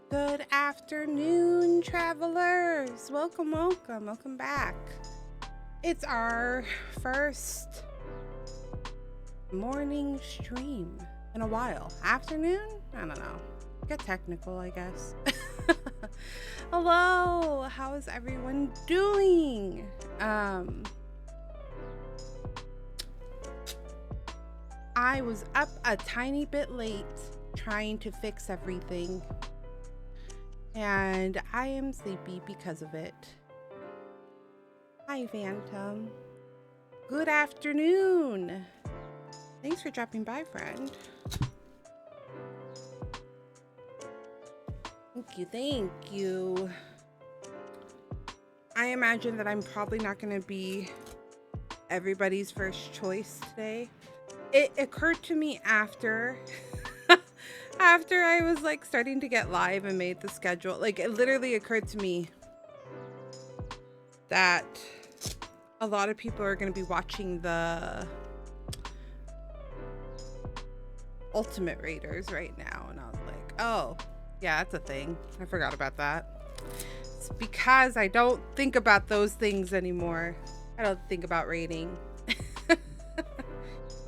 Good afternoon, travelers. Welcome, welcome, welcome back. It's our first morning stream in a while. Afternoon? I don't know. Get technical, I guess. Hello, how is everyone doing? I was up a tiny bit late trying to fix everything, and I am sleepy because of it. Hi, Phantom. Good afternoon. Thanks for dropping by, friend. Thank you. I imagine that I'm probably not going to be everybody's first choice today. It occurred to me after I was like starting to get live and made the schedule. Like, it literally occurred to me that a lot of people are going to be watching the Ultimate Raiders right now, and I was like, oh yeah, that's a thing. I forgot about that. It's because I don't think about those things anymore. I don't think about raiding.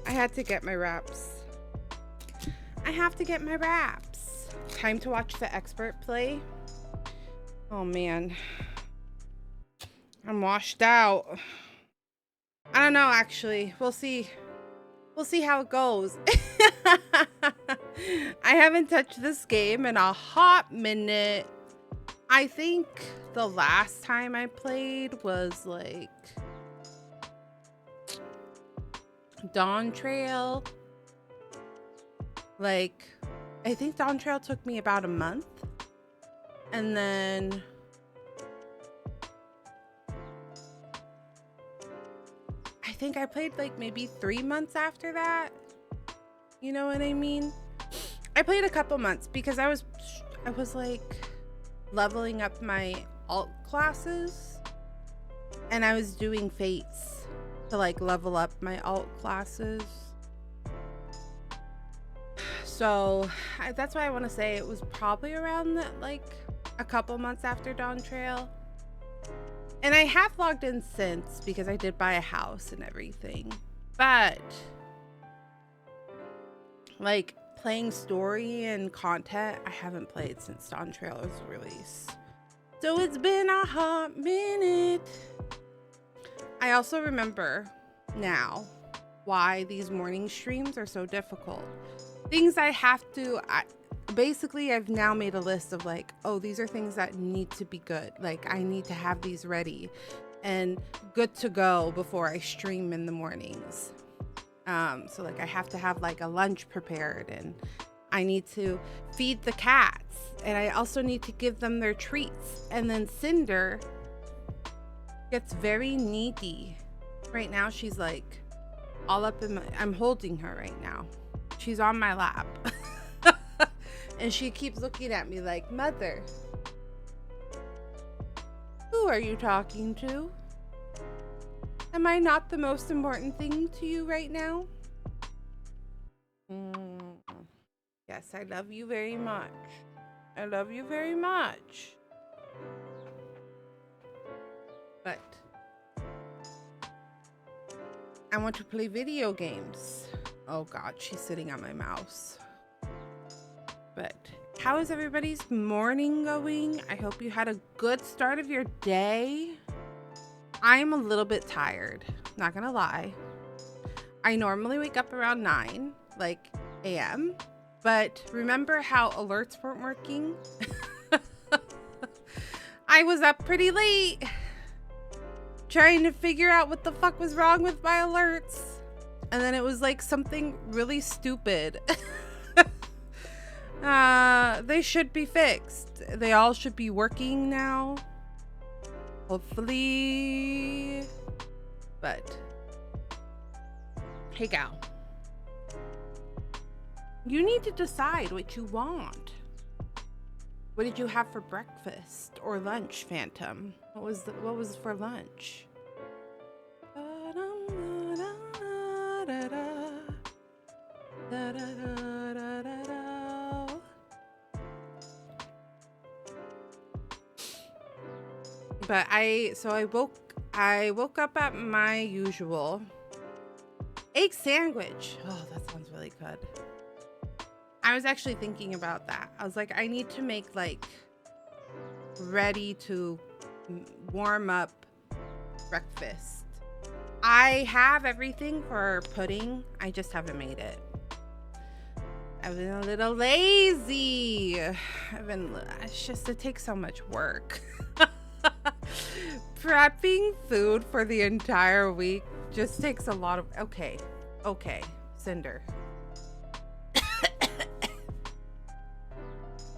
I had to get my wraps. I have to get my wraps. Time to watch the expert play. Oh man, I'm washed out. I don't know, actually. We'll see how it goes. I haven't touched this game in a hot minute. I think the last time I played was like Dawntrail. Like, I think Dawntrail took me about a month, and then I think I played like maybe 3 months after that. You know what I mean? I played a couple months because I was like leveling up my alt classes, and I was doing fates to like level up my alt classes. So that's why I want to say it was probably around like a couple months after Dawntrail. And I have logged in since because I did buy a house and everything. But like playing story and content, I haven't played since Dawntrail's release. So it's been a hot minute. I also remember now why these morning streams are so difficult. Things I have to, basically I've now made a list of like, oh, these are things that need to be good. Like, I need to have these ready and good to go before I stream in the mornings. So like I have to have like a lunch prepared, and I need to feed the cats, and I also need to give them their treats. And then Cinder gets very needy. Right now she's like all up in my, I'm holding her right now. She's on my lap. And she keeps looking at me like, Mother, who are you talking to? Am I not the most important thing to you right now? Yes, I love you very much. I love you very much. But I want to play video games. Oh God, she's sitting on my mouse. But how is everybody's morning going? I hope you had a good start of your day. I'm a little bit tired, not gonna lie. I normally wake up around 9, like a.m. But remember how alerts weren't working? I was up pretty late trying to figure out what the fuck was wrong with my alerts. And then it was like something really stupid. They should be fixed. They all should be working now. Hopefully. But hey, gal, you need to decide what you want. What did you have for breakfast or lunch, Phantom? What was for lunch? But I woke up at my usual egg sandwich. Oh, that sounds really good. I was actually thinking about that. I was like, I need to make like ready to warm up breakfast. I have everything for pudding. I just haven't made it. I've been a little lazy. It takes so much work. Prepping food for the entire week just takes a lot of, okay, Cinder.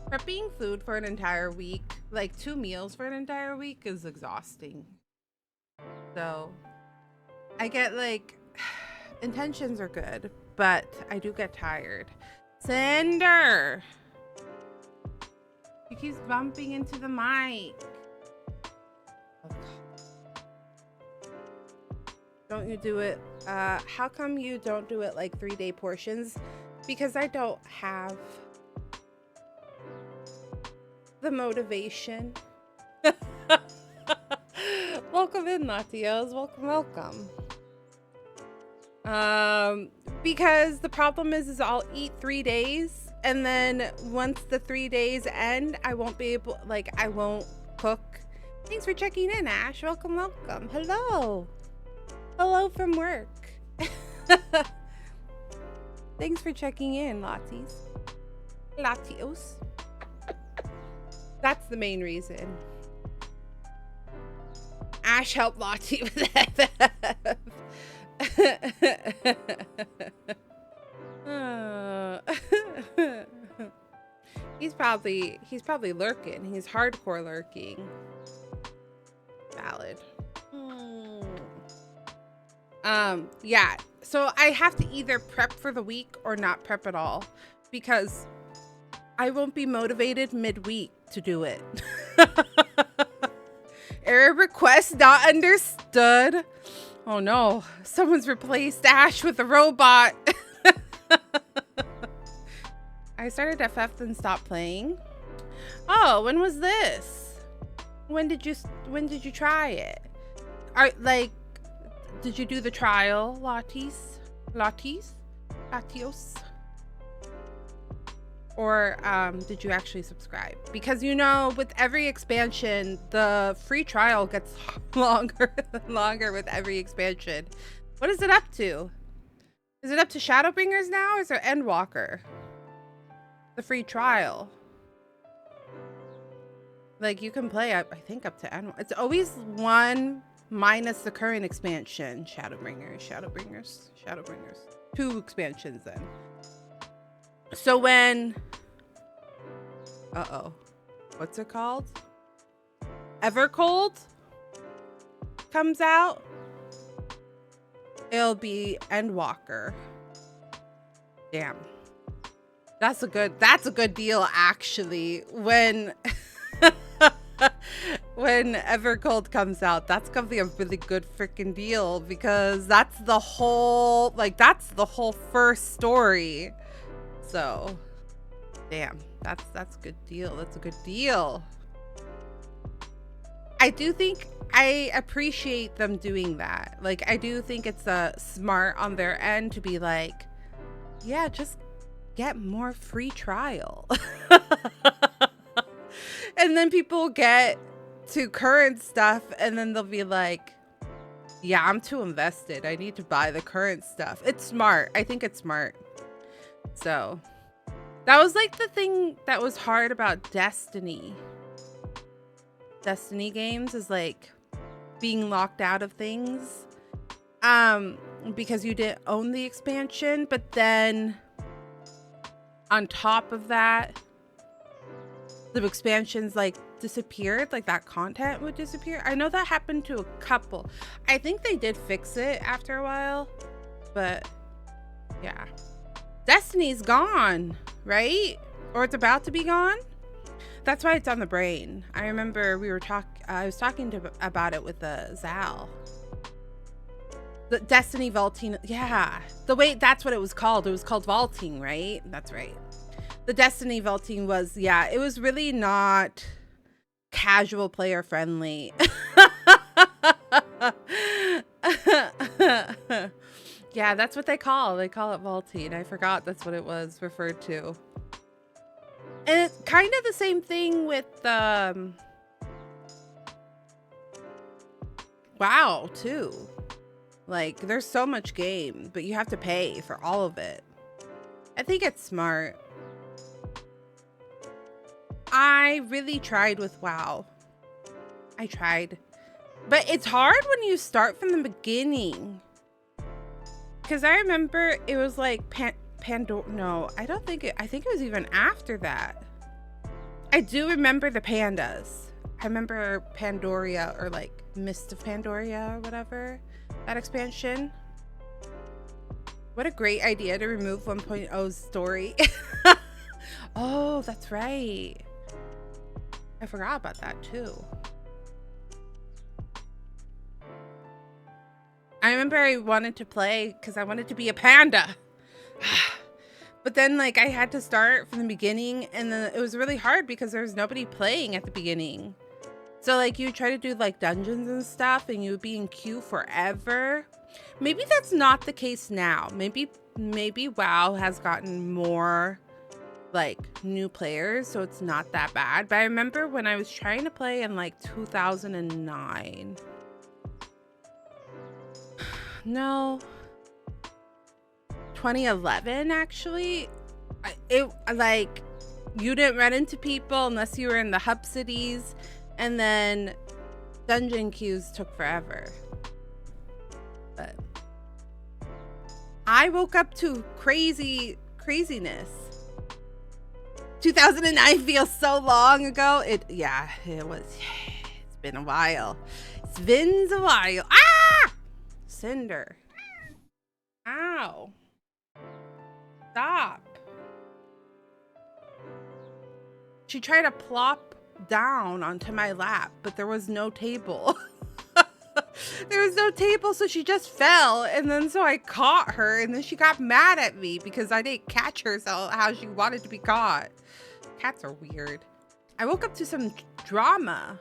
Prepping food for an entire week, like 2 meals for an entire week, is exhausting. So I get like, intentions are good, but I do get tired. Cinder! He keeps bumping into the mic. Don't you do it? How come you don't do it like 3-day portions? Because I don't have the motivation. Welcome in, Lottios. Welcome. Because the problem is I'll eat 3 days, and then once the 3 days end, I won't be able, like, I won't cook. Thanks for checking in, Ash. Welcome. Hello from work. Thanks for checking in, Lottios. That's the main reason. Ash helped Lottie with that. He's probably lurking. He's hardcore lurking. Valid. Yeah, so I have to either prep for the week or not prep at all, because I won't be motivated midweek to do it. Error request not understood. Oh no, someone's replaced Ash with a robot. I started FF and stopped playing. Oh, when was this? When did you try it? Did you do the trial, Lottios? Or did you actually subscribe? Because, you know, with every expansion, the free trial gets longer and longer with every expansion. What is it up to? Is it up to Shadowbringers now, or is there Endwalker? The free trial. Like, you can play, I think, up to Endwalker. It's always 1 minus the current expansion. Shadowbringers. 2 expansions then. So when, what's it called? Evercold comes out, it'll be Endwalker. Damn. That's a good deal, actually. When when Evercold comes out, that's gonna be a really good freaking deal, because that's the whole first story. So, damn, that's a good deal. That's a good deal. I do think I appreciate them doing that. Like, I do think it's smart on their end to be like, yeah, just get more free trial. And then people get to current stuff, and then they'll be like, yeah, I'm too invested. I need to buy the current stuff. It's smart. I think it's smart. So that was like the thing that was hard about Destiny games, is like being locked out of things because you didn't own the expansion. But then on top of that, the expansions like disappeared, like that content would disappear. I know that happened to a couple. I think they did fix it after a while, but yeah. Destiny's gone, right? Or it's about to be gone. That's why it's on the brain. I remember I was talking about it with Zal. The Destiny vaulting, yeah. That's what it was called. It was called vaulting, right? That's right. The Destiny vaulting was, yeah, it was really not casual player friendly. Yeah, that's what they call it vaulting. I forgot that's what it was referred to. And it's kind of the same thing with WoW too. Like, there's so much game, but you have to pay for all of it. I think it's smart. I really tried with WoW. I tried. But it's hard when you start from the beginning. Because I remember it was like Pandora. No, I don't think it. I think it was even after that. I do remember the pandas. I remember Pandoria, or like Mist of Pandoria or whatever. That expansion. What a great idea to remove 1.0's story. Oh, that's right. I forgot about that too. I remember I wanted to play because I wanted to be a panda. But then like I had to start from the beginning, and then it was really hard because there was nobody playing at the beginning. So like you try to do like dungeons and stuff and you would be in queue forever. Maybe that's not the case now. Maybe WoW has gotten more like new players, so it's not that bad. But I remember when I was trying to play in like 2009. No, 2011 actually. It like you didn't run into people unless you were in the hub cities, and then dungeon queues took forever. But I woke up to craziness. 2009 feels so long ago. It was. It's been a while. It's been a while. Ah! Cinder. Ow. Stop. She tried to plop down onto my lap, but there was no table. There was no table, so she just fell, and then so I caught her, and then she got mad at me because I didn't catch her how she wanted to be caught. Cats are weird. I woke up to some drama.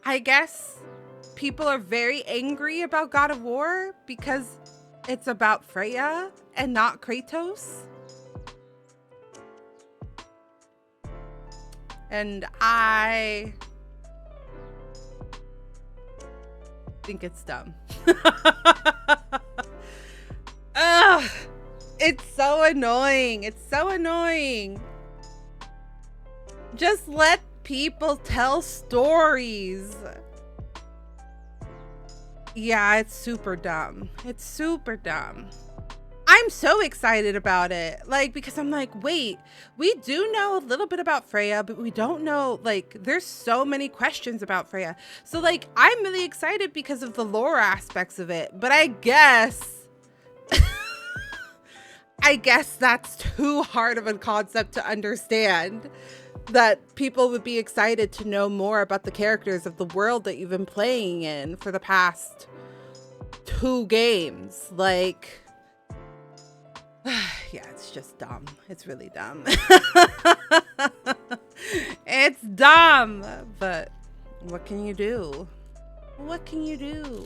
I guess people are very angry about God of War because it's about Freya and not Kratos. And I think it's dumb. Ugh, it's so annoying. It's so annoying. Just let people tell stories. Yeah, it's super dumb. It's super dumb. I'm so excited about it. Like, because I'm like, wait, we do know a little bit about Freya, but we don't know, like, there's so many questions about Freya. So, like, I'm really excited because of the lore aspects of it. But I guess, I guess that's too hard of a concept to understand, that people would be excited to know more about the characters of the world that you've been playing in for the past 2 games. Like, yeah, it's just dumb. It's really dumb. It's dumb, but what can you do? What can you do?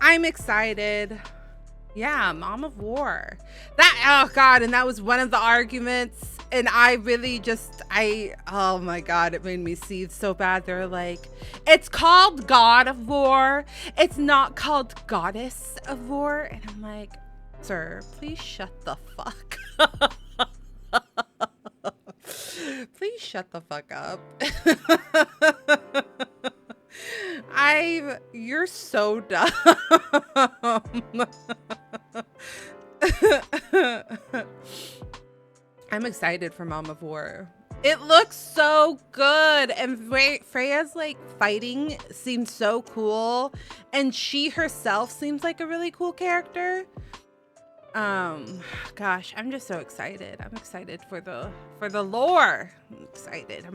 I'm excited. Yeah, Mom of War. That, oh God, and that was one of the arguments. And I really just, oh my God, it made me seethe so bad. They're like, it's called God of War. It's not called Goddess of War. And I'm like, sir, please shut the fuck up. Please shut the fuck up. You're so dumb. I'm excited for Mom of War. It looks so good, and Freya's like fighting seems so cool, and she herself seems like a really cool character. Gosh, I'm just so excited. I'm excited for the lore. I'm excited.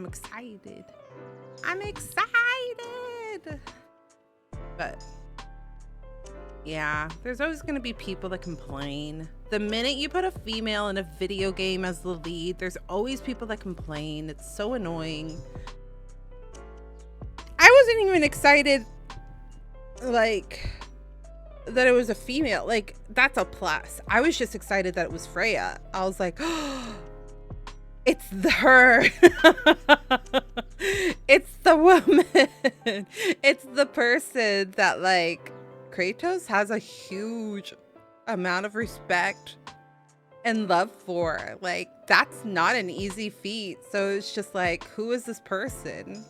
But yeah, there's always going to be people that complain. The minute you put a female in a video game as the lead, there's always people that complain. It's so annoying. wasn't even excited, like, that it was a female. Like, that's a plus. I was just excited that it was Freya. I was like, oh, it's her. It's the woman. It's the person that, like, Kratos has a huge amount of respect and love for. Like, that's not an easy feat. So it's just like, who is this person?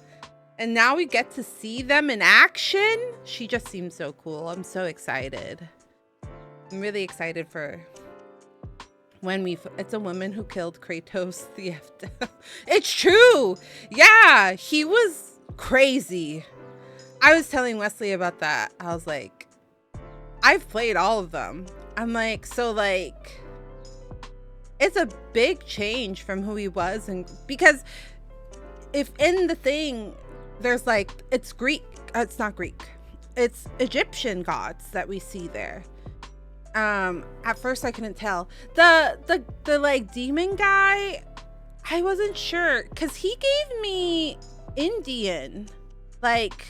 And now we get to see them in action. She just seems so cool. I'm so excited. I'm really excited for when it's a woman who killed Kratos the It's true. Yeah, he was crazy. I was telling Wesley about that. I was like, I've played all of them. I'm like, so like, it's a big change from who he was. And because if in the thing, there's like, it's Greek, it's not Greek, it's Egyptian gods that we see there. At first I couldn't tell. The like demon guy, I wasn't sure, because he gave me Indian, like,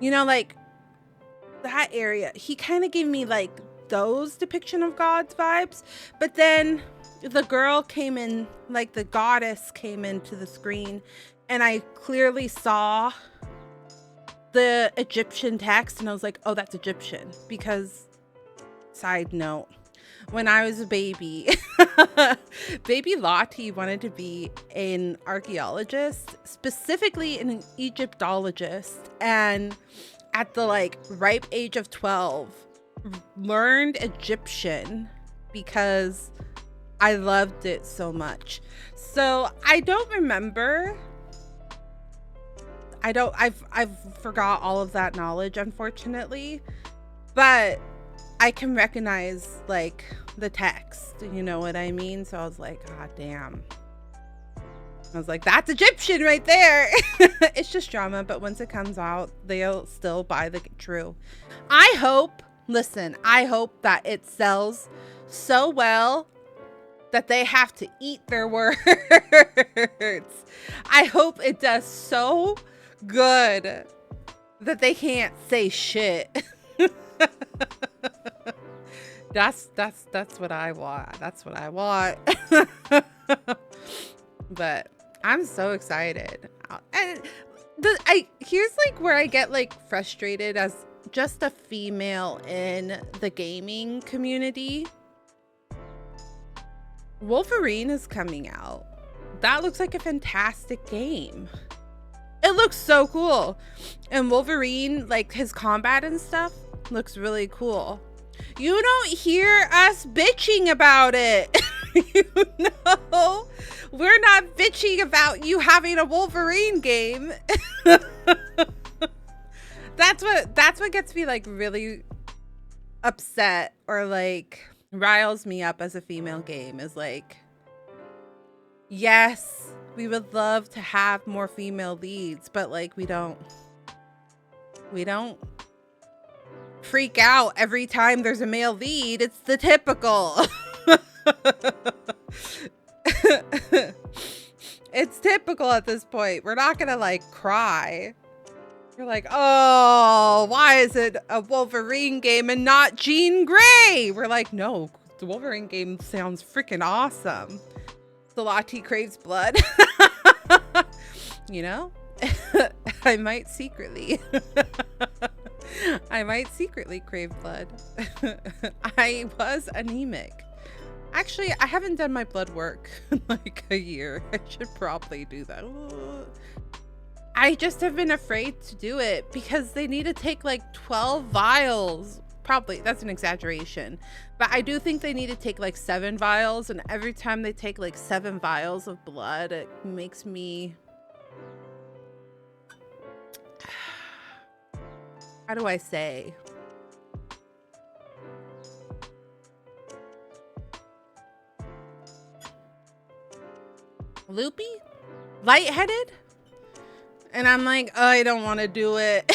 you know, like that area. He kind of gave me like those depiction of gods vibes, but then the girl came in, like the goddess came into the screen, and I clearly saw the Egyptian text, and I was like, oh, that's Egyptian. Because, side note, when I was a baby, baby Lottie wanted to be an archaeologist, specifically an Egyptologist, and at the like ripe age of 12 learned Egyptian because I loved it so much. So I don't remember. I've forgot all of that knowledge, unfortunately, but I can recognize like the text, you know what I mean? So I was like, God damn. I was like, that's Egyptian right there. It's just drama, but once it comes out, they'll still buy the true. I hope that it sells so well that they have to eat their words. I hope it does so good that they can't say shit. That's what I want. That's what I want. But I'm so excited. And here's like where I get like frustrated as just a female in the gaming community. Wolverine is coming out. That looks like a fantastic game. It looks so cool. And Wolverine, like his combat and stuff, looks really cool. You don't hear us bitching about it. You know, we're not bitching about you having a Wolverine game. That's what gets me like really upset, or like riles me up as a female game, is like, yes, we would love to have more female leads, but like we don't freak out every time there's a male lead. It's the typical. It's typical at this point. We're not gonna like cry. You're like, oh, why is it a Wolverine game and not Jean Grey? We're like, no, the Wolverine game sounds freaking awesome. The Lottie craves blood. You know, I might secretly crave blood. I was anemic. Actually, I haven't done my blood work in like a year. I should probably do that. I just have been afraid to do it because they need to take like 12 vials. Probably, that's an exaggeration. But I do think they need to take like 7 vials. And every time they take like 7 vials of blood, it makes me... How do I say? Loopy? Lightheaded? And I'm like, oh, I don't want to do it.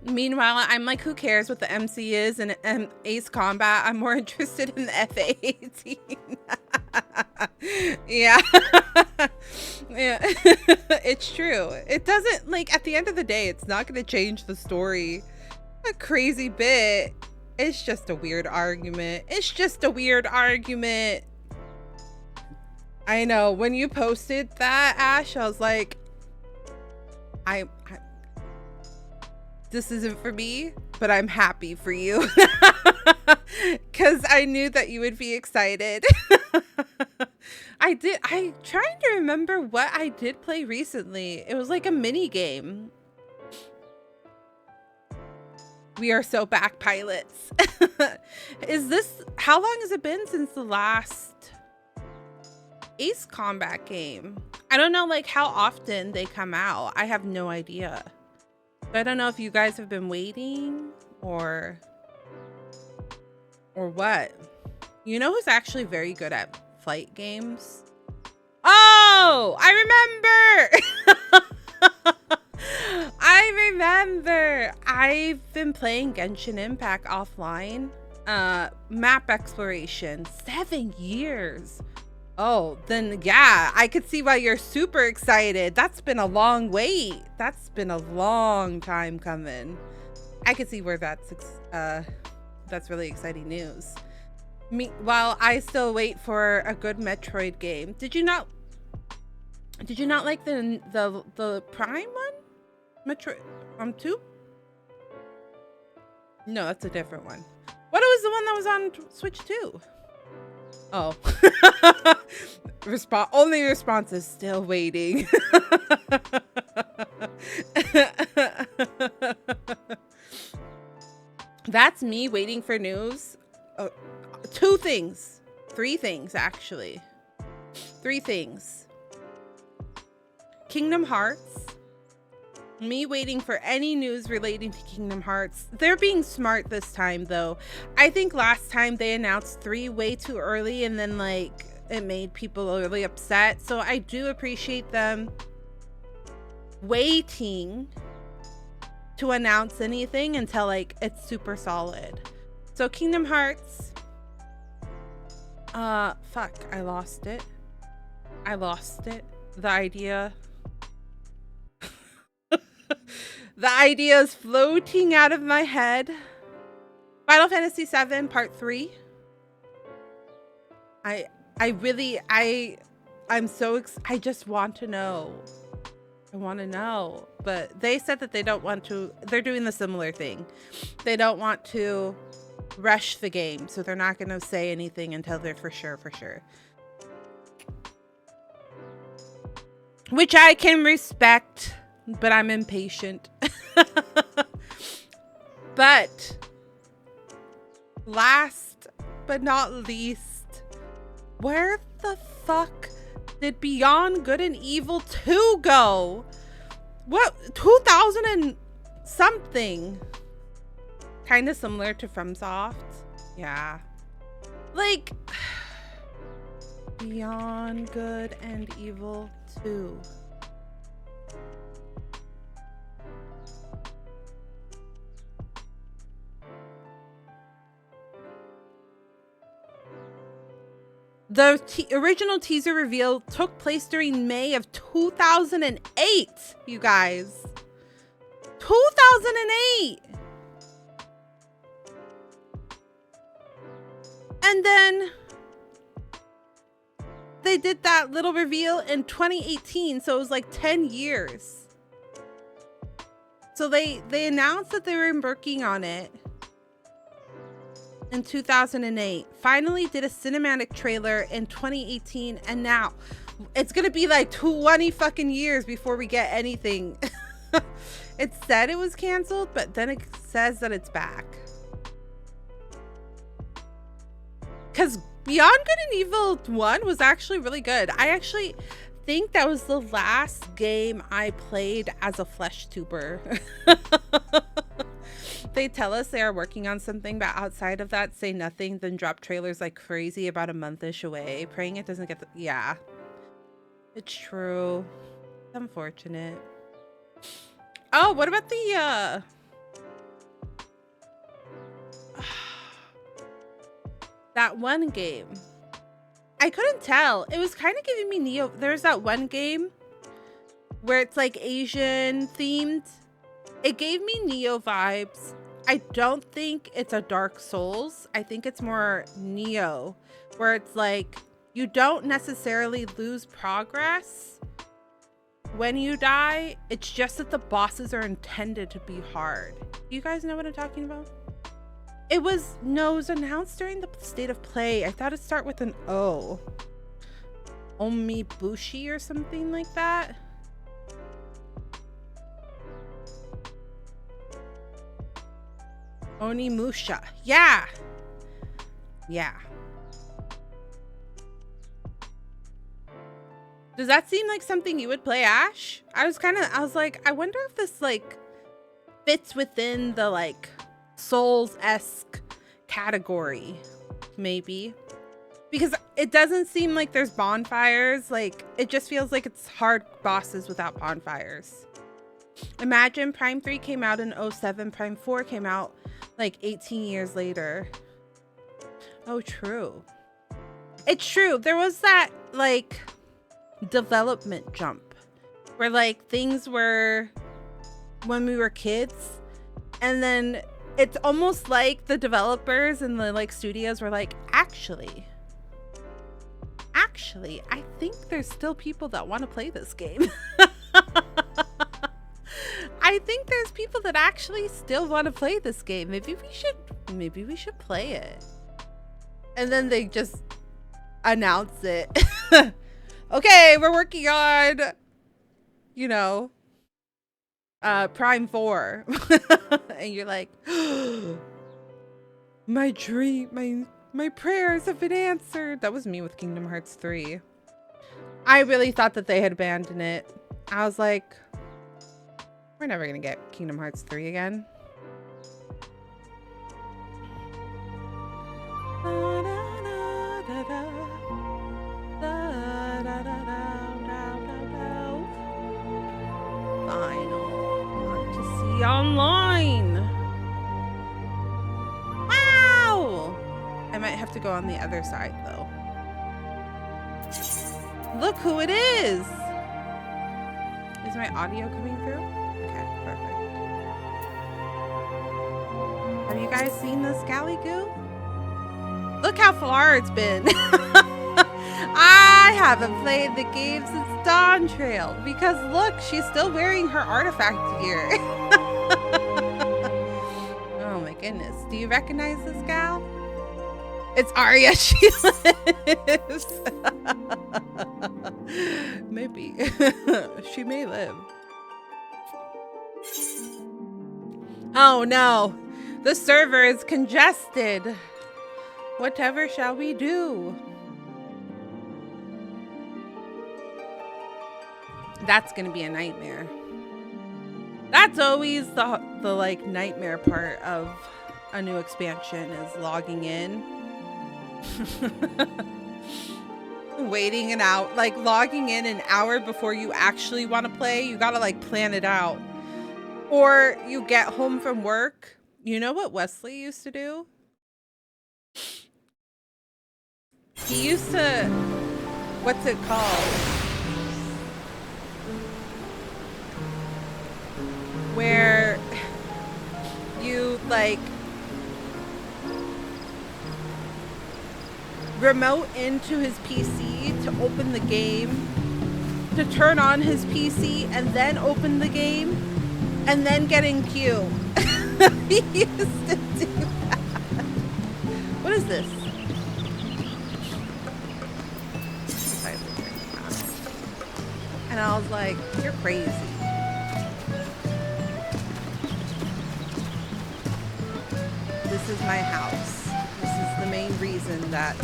Meanwhile, I'm like, who cares what the MC is and Ace Combat? I'm more interested in the FA18. Yeah. Yeah. It's true. It doesn't, like, at the end of the day, it's not going to change the story a crazy bit. It's just a weird argument. It's just a weird argument. I know. When you posted that, Ash, I was like, this isn't for me, but I'm happy for you. Because I knew that you would be excited. I'm trying to remember what I did play recently. It was like a mini game. We are so back, pilots. How long has it been since the last Ace Combat game? I don't know, like, how often they come out. I have no idea. So I don't know if you guys have been waiting or what. You know who's actually very good at flight games? Oh, I remember. I remember. I've been playing Genshin Impact offline. Map exploration. 7 years. Oh, then yeah, I could see why you're super excited. That's been a long wait. That's been a long time coming. I could see where that's really exciting news. While I still wait for a good Metroid game. Did you not like the Prime one? Metroid 2? No, that's a different one. What was the one that was on Switch 2? Oh. Only response is still waiting. That's me waiting for news. Oh, 2 things. 3 things, actually. 3 things. Kingdom Hearts. Me waiting for any news relating to Kingdom Hearts. They're being smart this time, though. I think last time they announced 3 way too early, and then, like, it made people really upset. So I do appreciate them waiting to announce anything until, like, it's super solid. So Kingdom Hearts. Fuck, I lost it. The idea. The idea is floating out of my head. Final Fantasy VII Part 3. I just want to know. I want to know. But they said that they don't want to. They're doing the similar thing. They don't want to rush the game. So they're not going to say anything until they're for sure. Which I can respect. But I'm impatient. But last but not least, where the fuck did Beyond Good and Evil 2 go? What? 2000 and something. Kind of similar to FromSoft. Yeah. Like, Beyond Good and Evil 2. The original teaser reveal took place during May of 2008, you guys. 2008! And then they did that little reveal in 2018, so it was like 10 years. So they announced that they were working on it in 2008, finally did a cinematic trailer in 2018, and now it's gonna be like 20 fucking years before we get anything. It said it was canceled, but then it says that it's back. Because Beyond Good and Evil 1 was actually really good. I actually think that was the last game I played as a flesh tuber. They tell us they are working on something, but outside of that, say nothing, then drop trailers like crazy about a month-ish away. Praying it doesn't get the... Yeah. It's true. It's unfortunate. Oh, what about the, that one game I couldn't tell. It was kind of giving me Neo. There's that one game where it's like Asian themed. It gave me Neo vibes. I don't think it's a Dark Souls. I think it's more Neo, where it's like you don't necessarily lose progress when you die. It's just that the bosses are intended to be hard. You guys know what I'm talking about? It was announced during the state of play. I thought it started with an O. Omibushi or something like that. Onimusha. Yeah. Yeah. Does that seem like something you would play, Ash? I was like, I wonder if this like fits within the like Souls-esque category, maybe. Because it doesn't seem like there's bonfires. Like, it just feels like it's hard bosses without bonfires. Imagine Prime 3 came out in 07, Prime 4 came out like 18 years later. Oh, true. It's true. There was that like development jump where like things were when we were kids, and then it's almost like the developers and the like studios were like, actually, I think there's still people that want to play this game. I think there's people that actually still want to play this game. Maybe we should play it. And then they just announce it. Okay, we're working on, you know, Prime 4. And you're like, my dream, my prayers have been answered. That was me with Kingdom Hearts 3. I really thought that they had abandoned it. I was like, we're never gonna get Kingdom Hearts 3 again. Online. Wow. I might have to go on the other side though. Look who it is. Is my audio coming through? Okay, perfect. Have you guys seen the Scally Goo? Look how far it's been. I haven't played the game since Dawntrail because look, she's still wearing her artifact gear. Oh my goodness. Do you recognize this gal? It's Arya. She lives. Maybe. She may live. Oh no. The server is congested. Whatever shall we do? That's gonna be a nightmare. That's always the like nightmare part of a new expansion is logging in. Waiting it out, like logging in an hour before you actually want to play. You gotta like plan it out. Or you get home from work. You know what Wesley used to do? He used to, what's it called? Where you like remote into his PC to open the game, to turn on his PC and then open the game and then get in queue. He used to do that. What is this? And I was like, you're crazy. This is my house. This is the main reason that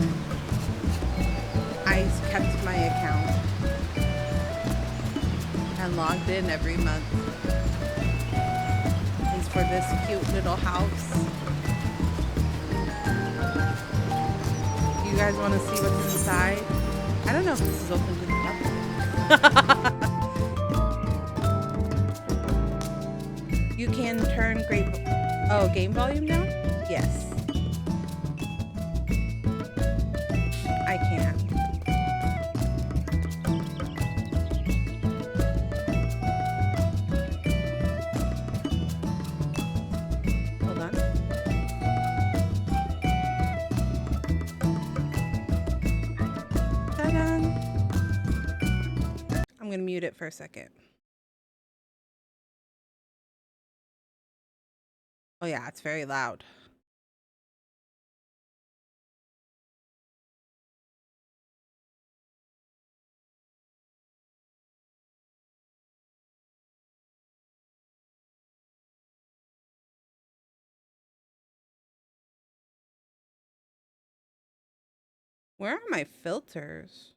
I kept my account and logged in every month. Is for this cute little house. You guys want to see what's inside? I don't know if this is open to the public. You can turn game volume down? Yes. I can. mute it for a second. Oh yeah, it's very loud. Where are my filters?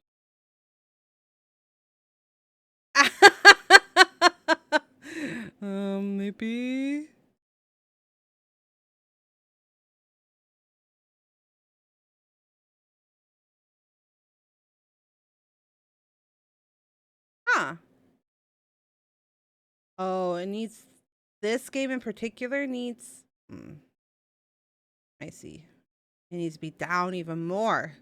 Maybe. Huh. Oh, it needs, this game in particular needs, I see. It needs to be down even more.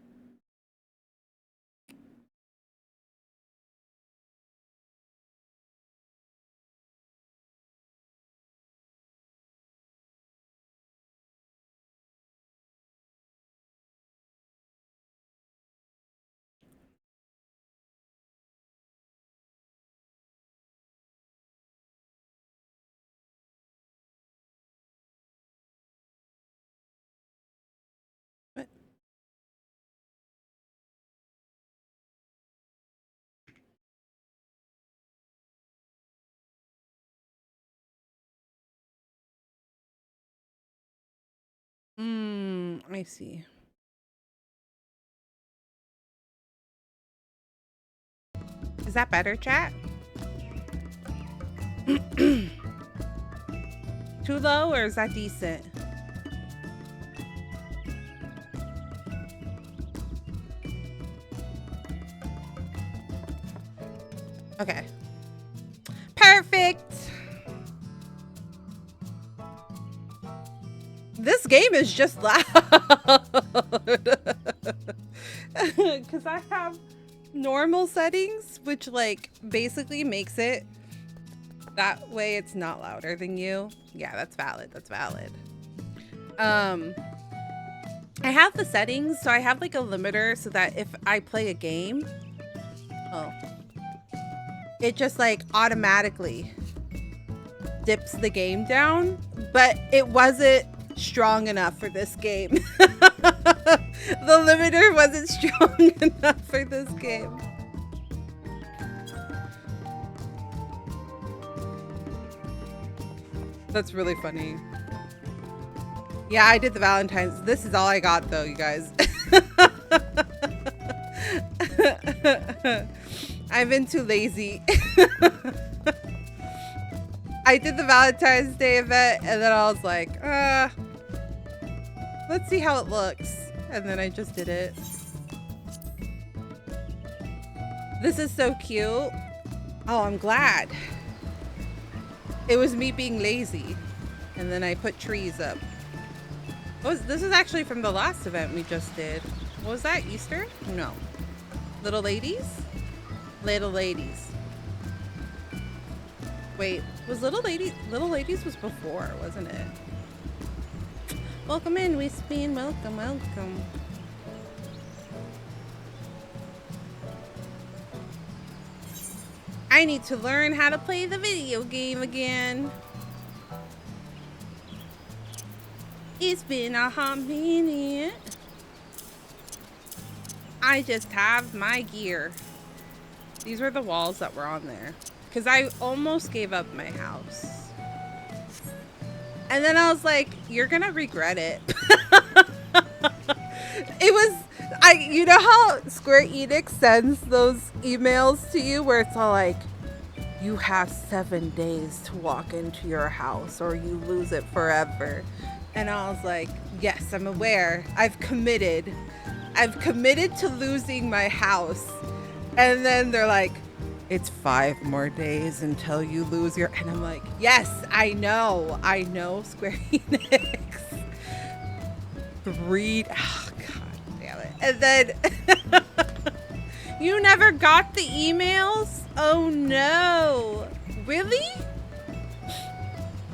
What? I see. Is that better, chat? Too low, or is that decent? Okay. Perfect. This game is just loud. Because I have normal settings, which like basically makes it that way it's not louder than you. Yeah, that's valid. That's valid. I have the settings, so I have like a limiter so that if I play a game, it just like automatically dips the game down, but it wasn't strong enough for this game. The limiter wasn't strong enough for this game. That's really funny. Yeah, I did the Valentine's. This is all I got though, you guys. I've been too lazy. I did the Valentine's Day event and then I was like, let's see how it looks. And then I just did it. This is so cute. Oh, I'm glad. It was me being lazy. And then I put trees up. This is actually from the last event we just did. What was that? Easter? No. Little Ladies? Little Ladies. Wait, was Little Ladies was before, wasn't it? Welcome in, Wispin. Welcome, welcome. I need to learn how to play the video game again. It's been a hot minute. I just have my gear. These were the walls that were on there. Because I almost gave up my house. And then I was like, you're going to regret it. It was, you know how Square Enix sends those emails to you where it's all like, you have 7 days to walk into your house or you lose it forever. And I was like, yes, I'm aware. I've committed to losing my house. And then they're like, it's 5 more days until you lose your... And I'm like, yes, I know, Square Enix. Oh, God damn it. And then, you never got the emails? Oh, no. Really?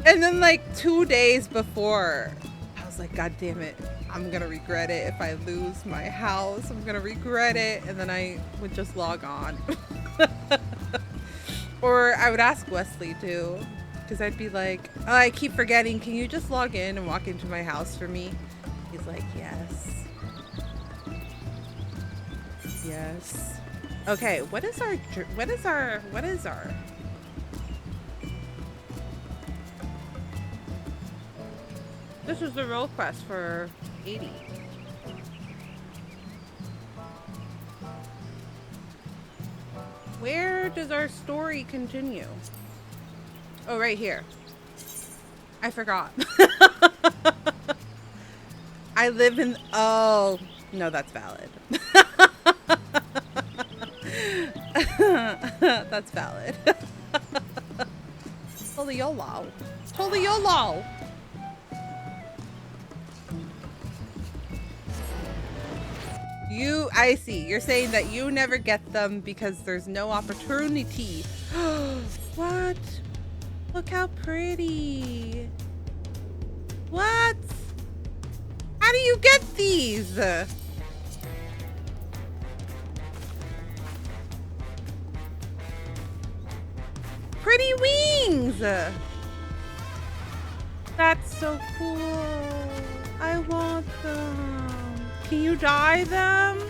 And then, like, 2 days before, I was like, God damn it. I'm going to regret it if I lose my house. I'm going to regret it. And then I would just log on. Or I would ask Wesley too, because I'd be like, oh, I keep forgetting. Can you just log in and walk into my house for me? He's like, yes. Yes. Okay, what is our... This is the role quest for 80. Where does our story continue? Oh, right here. I forgot. I live in... Oh, no, that's valid. That's valid. Holy YOLO. Holy YOLO. I see. You're saying that you never get them because there's no opportunity. What? Look how pretty. What? How do you get these? Pretty wings. That's so cool. I want them. Can you dye them?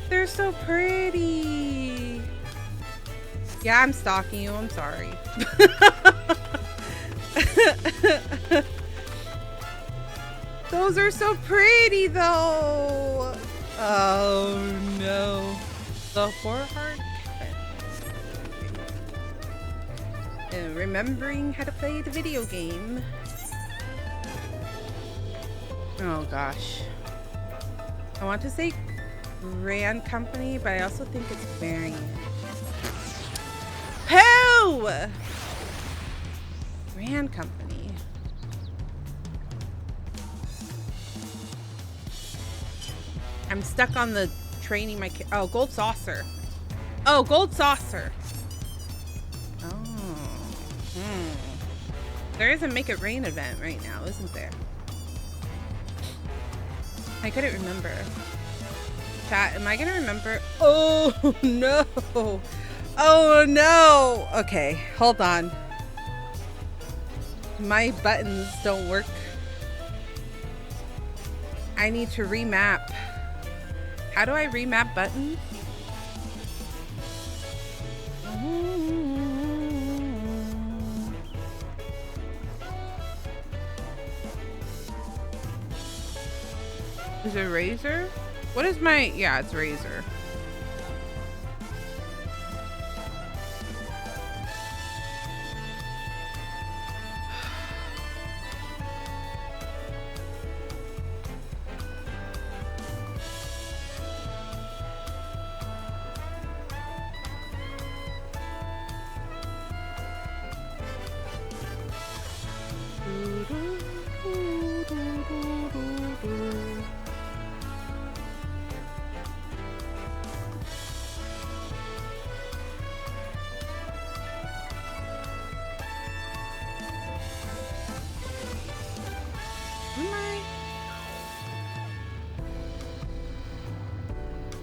They're so pretty. Yeah, I'm stalking you. I'm sorry. Those are so pretty, though. Oh, no. The 4-heart and remembering how to play the video game. Oh, gosh. I want to say Grand Company, but I also think it's Variant. Pooh! Grand Company. I'm stuck on the training my kid. Oh, Gold Saucer. Oh, Gold Saucer. Oh. There is a Make It Rain event right now, isn't there? I couldn't remember. Chat, am I gonna remember? Oh no! Oh no! Okay, hold on. My buttons don't work. I need to remap. How do I remap buttons? Is it Razor? What is my... Yeah, it's Razor.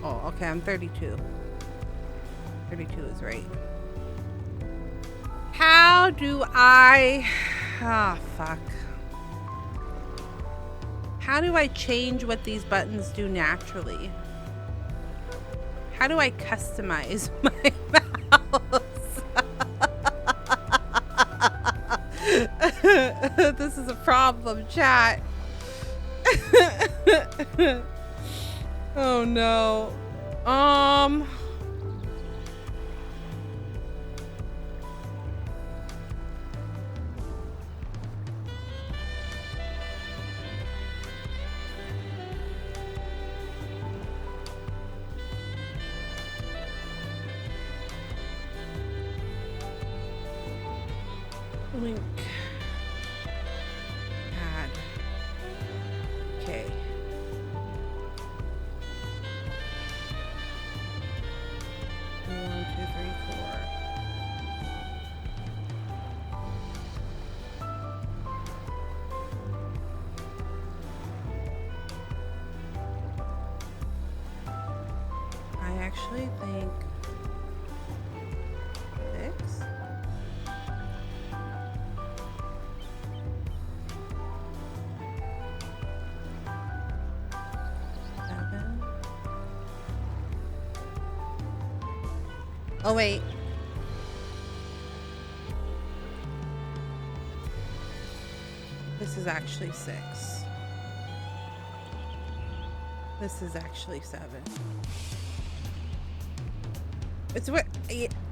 Oh, okay, I'm 32. 32 is right. How do I... Ah, fuck. How do I change what these buttons do naturally? How do I customize my mouse? This is a problem, chat. Oh no. Link. Add. Okay. I actually think Oh, wait. This is actually 6. This is actually 7. It's what,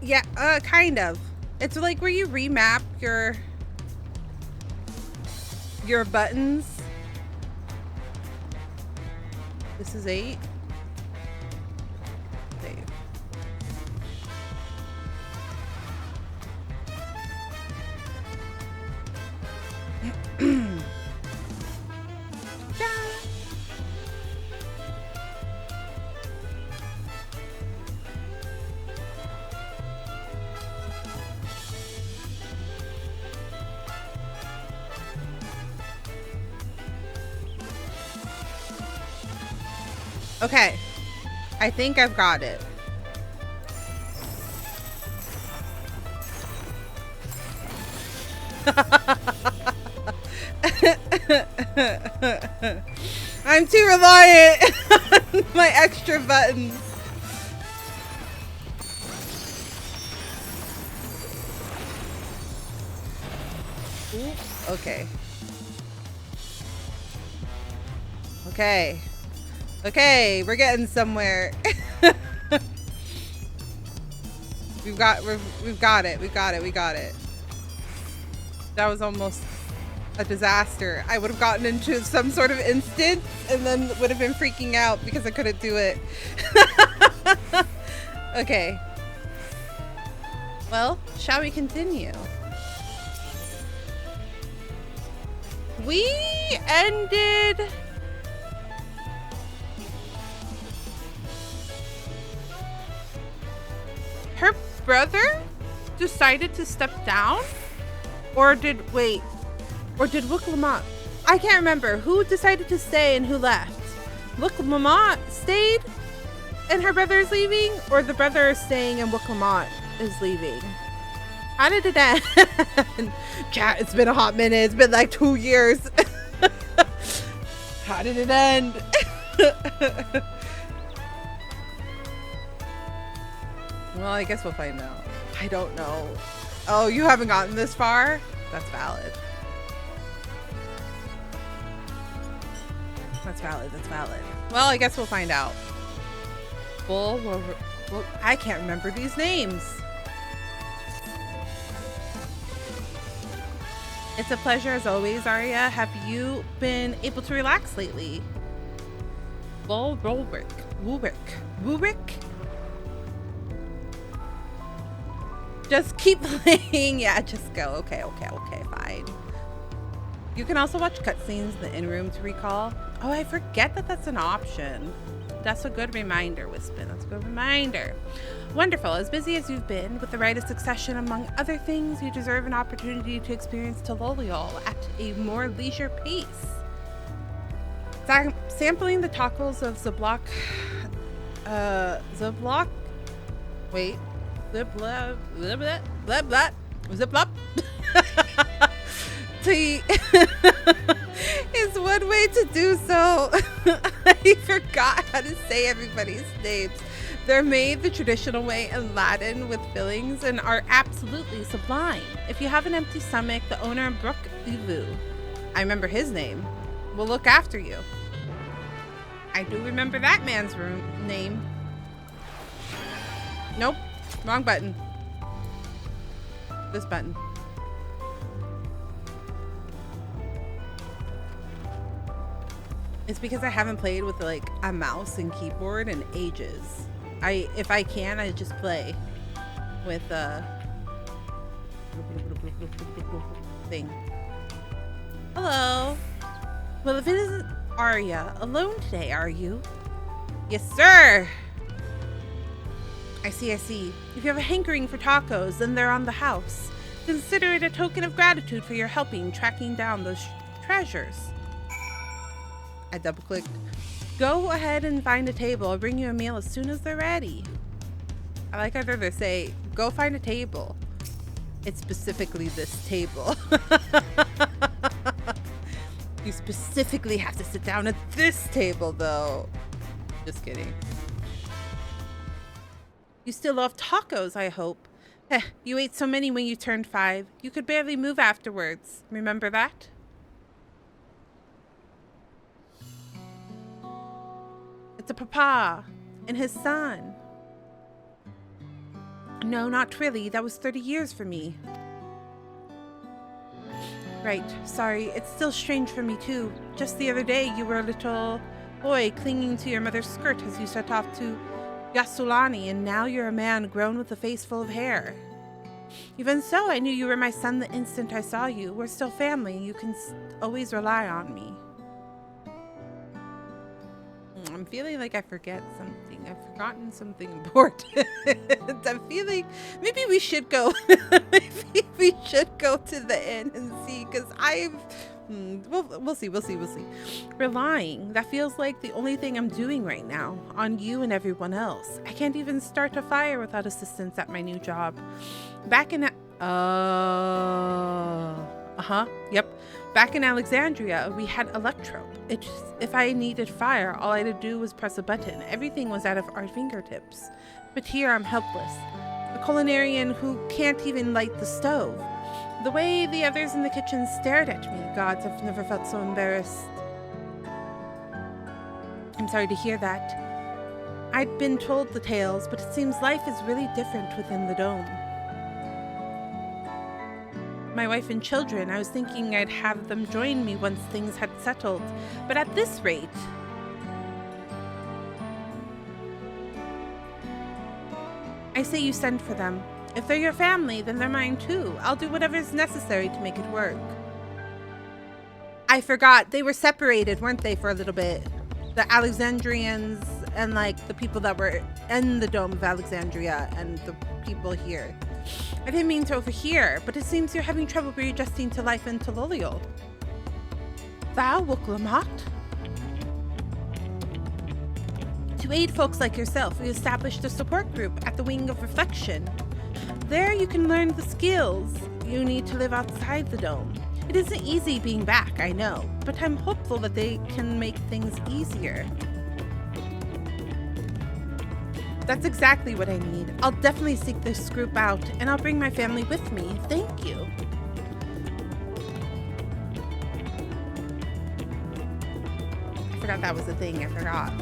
yeah, kind of. It's like where you remap your buttons. This is 8. Save. Okay, I think I've got it. I'm too reliant on my extra buttons. Ooh, okay. Okay. Okay, we're getting somewhere. We've got it. We got it. That was almost a disaster. I would have gotten into some sort of instance and then would have been freaking out because I couldn't do it. Okay. Well, shall we continue? We ended... Her brother decided to step down? Or did Wook Lamont? I can't remember who decided to stay and who left. Wook Lamont stayed and her brother is leaving, or the brother is staying and Wook Lamont is leaving? How did it end? Chat, it's been a hot minute. It's been like 2 years. How did it end? Well, I guess we'll find out. I don't know. Oh, you haven't gotten this far? That's valid. That's valid. That's valid. Well, I guess we'll find out. Well, I can't remember these names. It's a pleasure as always, Arya. Have you been able to relax lately? Woolrick. Just keep playing. Yeah, just go. Okay, fine. You can also watch cutscenes in the in-room to recall. Oh, I forget that that's an option. That's a good reminder, Wispin. That's a good reminder. Wonderful. As busy as you've been with the rite of succession, among other things, you deserve an opportunity to experience Teloliol at a more leisure pace. Sampling the tacos of Ziploc. Wait. Ziploc. Tea is one way to do so. I forgot how to say everybody's names. They're made the traditional way in Latin with fillings and are absolutely sublime. If you have an empty stomach, the owner, Brook Uvu, I remember his name, will look after you. I do remember that man's name. Nope, wrong button. This button. It's because I haven't played with like a mouse and keyboard in ages. If I can, I just play with thing. Hello. Well, if it isn't Arya, alone today, are you? Yes, sir. I see. If you have a hankering for tacos, then they're on the house. Consider it a token of gratitude for your helping tracking down those treasures. I double-clicked. Go ahead and find a table. I'll bring you a meal as soon as they're ready. I like how they say, go find a table. It's specifically this table. You specifically have to sit down at this table, though. Just kidding. You still love tacos, I hope. Heh, you ate so many when you turned 5. You could barely move afterwards. Remember that? It's a papa and his son. No, not really. That was 30 years for me. Right, sorry. It's still strange for me, too. Just the other day, you were a little boy clinging to your mother's skirt as you set off to Yasulani, and now you're a man grown with a face full of hair. Even so, I knew you were my son the instant I saw you. We're still family. You can always rely on me. I'm feeling like I forget something. I've forgotten something important. I'm feeling maybe we should go. Maybe we should go to the inn and see, because we'll see. Relying. That feels like the only thing I'm doing right now on you and everyone else. I can't even start a fire without assistance at my new job. Back in Back in Alexandria, we had electro. If I needed fire, all I had to do was press a button. Everything was out of our fingertips. But here I'm helpless. A culinarian who can't even light the stove. The way the others in the kitchen stared at me, gods, I've never felt so embarrassed. I'm sorry to hear that. I'd been told the tales, but it seems life is really different within the dome. My wife and children, I was thinking I'd have them join me once things had settled. But at this rate... I say you send for them. If they're your family, then they're mine too. I'll do whatever's necessary to make it work. I forgot. They were separated, weren't they, for a little bit? The Alexandrians and, like, the people that were in the Dome of Alexandria and the people here. I didn't mean to overhear, but it seems you're having trouble readjusting to life in Tololial. Thou, Wuklamat? To aid folks like yourself, we established a support group at the Wing of Reflection. There you can learn the skills you need to live outside the dome. It isn't easy being back, I know, but I'm hopeful that they can make things easier. That's exactly what I need. I'll definitely seek this group out, and I'll bring my family with me. Thank you. I forgot that was a thing. I forgot.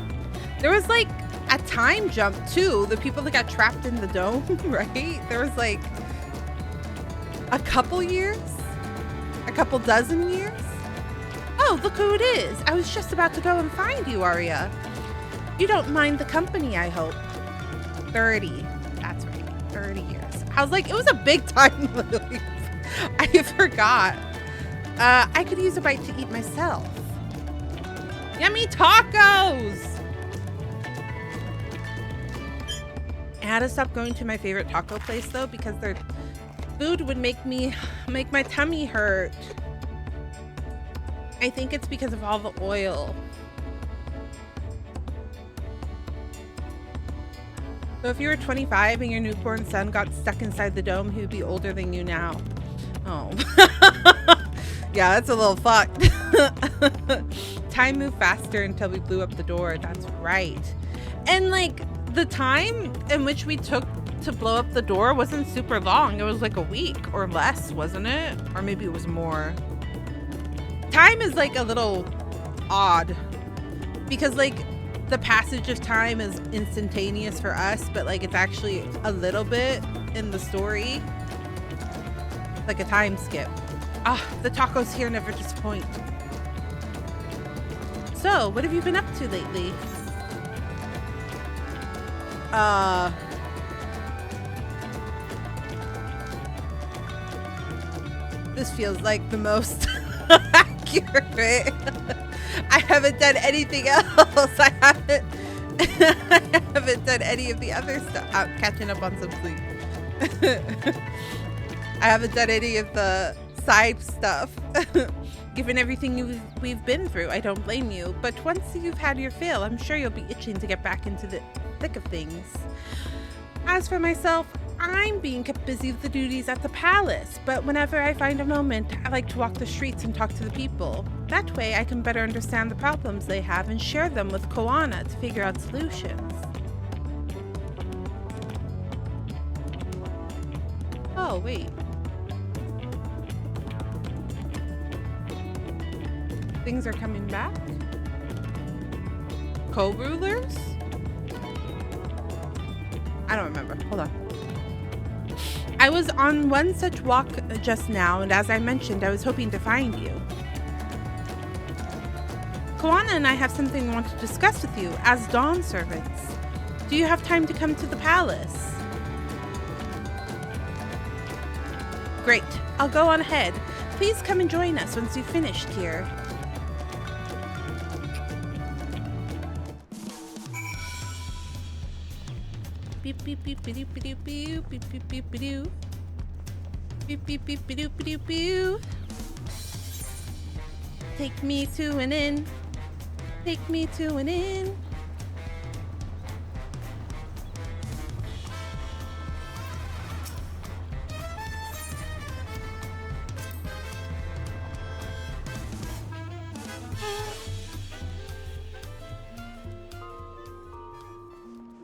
There was like a time jump too. The people that got trapped in the dome, right? There was like a couple years, a couple dozen years. Oh, look who it is. I was just about to go and find you, Arya. You don't mind the company, I hope. 30. That's right. 30 years. I was like, it was a big time leave. I forgot. I could use a bite to eat myself. Yummy tacos! I had to stop going to my favorite taco place though, because their food would make my tummy hurt. I think it's because of all the oil. So if you were 25 and your newborn son got stuck inside the dome, he would be older than you now. Oh. Yeah, that's a little fucked. Time moved faster until we blew up the door. That's right. And like the time in which we took to blow up the door wasn't super long. It was like a week or less, wasn't it? Or maybe it was more. Time is like a little odd because like the passage of time is instantaneous for us, but like it's actually a little bit in the story, like a time skip. Ah, the tacos here never disappoint. So, what have you been up to lately? This feels like the most accurate. I haven't done anything else. I haven't done any of the other stuff. Catching up on some sleep. I haven't done any of the side stuff. Given everything we've been through, I don't blame you. But once you've had your fill, I'm sure you'll be itching to get back into the thick of things. As for myself, I'm being kept busy with the duties at the palace, but whenever I find a moment, I like to walk the streets and talk to the people. That way I can better understand the problems they have and share them with Koana to figure out solutions. Oh, wait. Things are coming back? Co-rulers? I don't remember. Hold on. I was on one such walk just now, and as I mentioned, I was hoping to find you. Koana and I have something we want to discuss with you as Dawn servants. Do you have time to come to the palace? Great. I'll go on ahead. Please come and join us once you've finished here. Beep beep beep beep beep beep beep beep beep beep beep beep beep beep beep beep beep. Take me to an inn. Take me to an inn.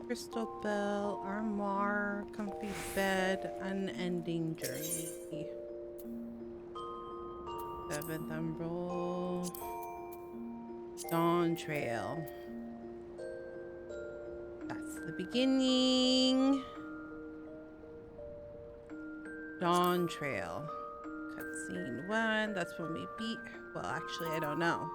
Crystal bell, armoire, comfy bed, unending journey. 7th Umbral. Dawntrail. That's the beginning. Dawntrail. Cutscene 1. That's when we beat. Well, actually, I don't know.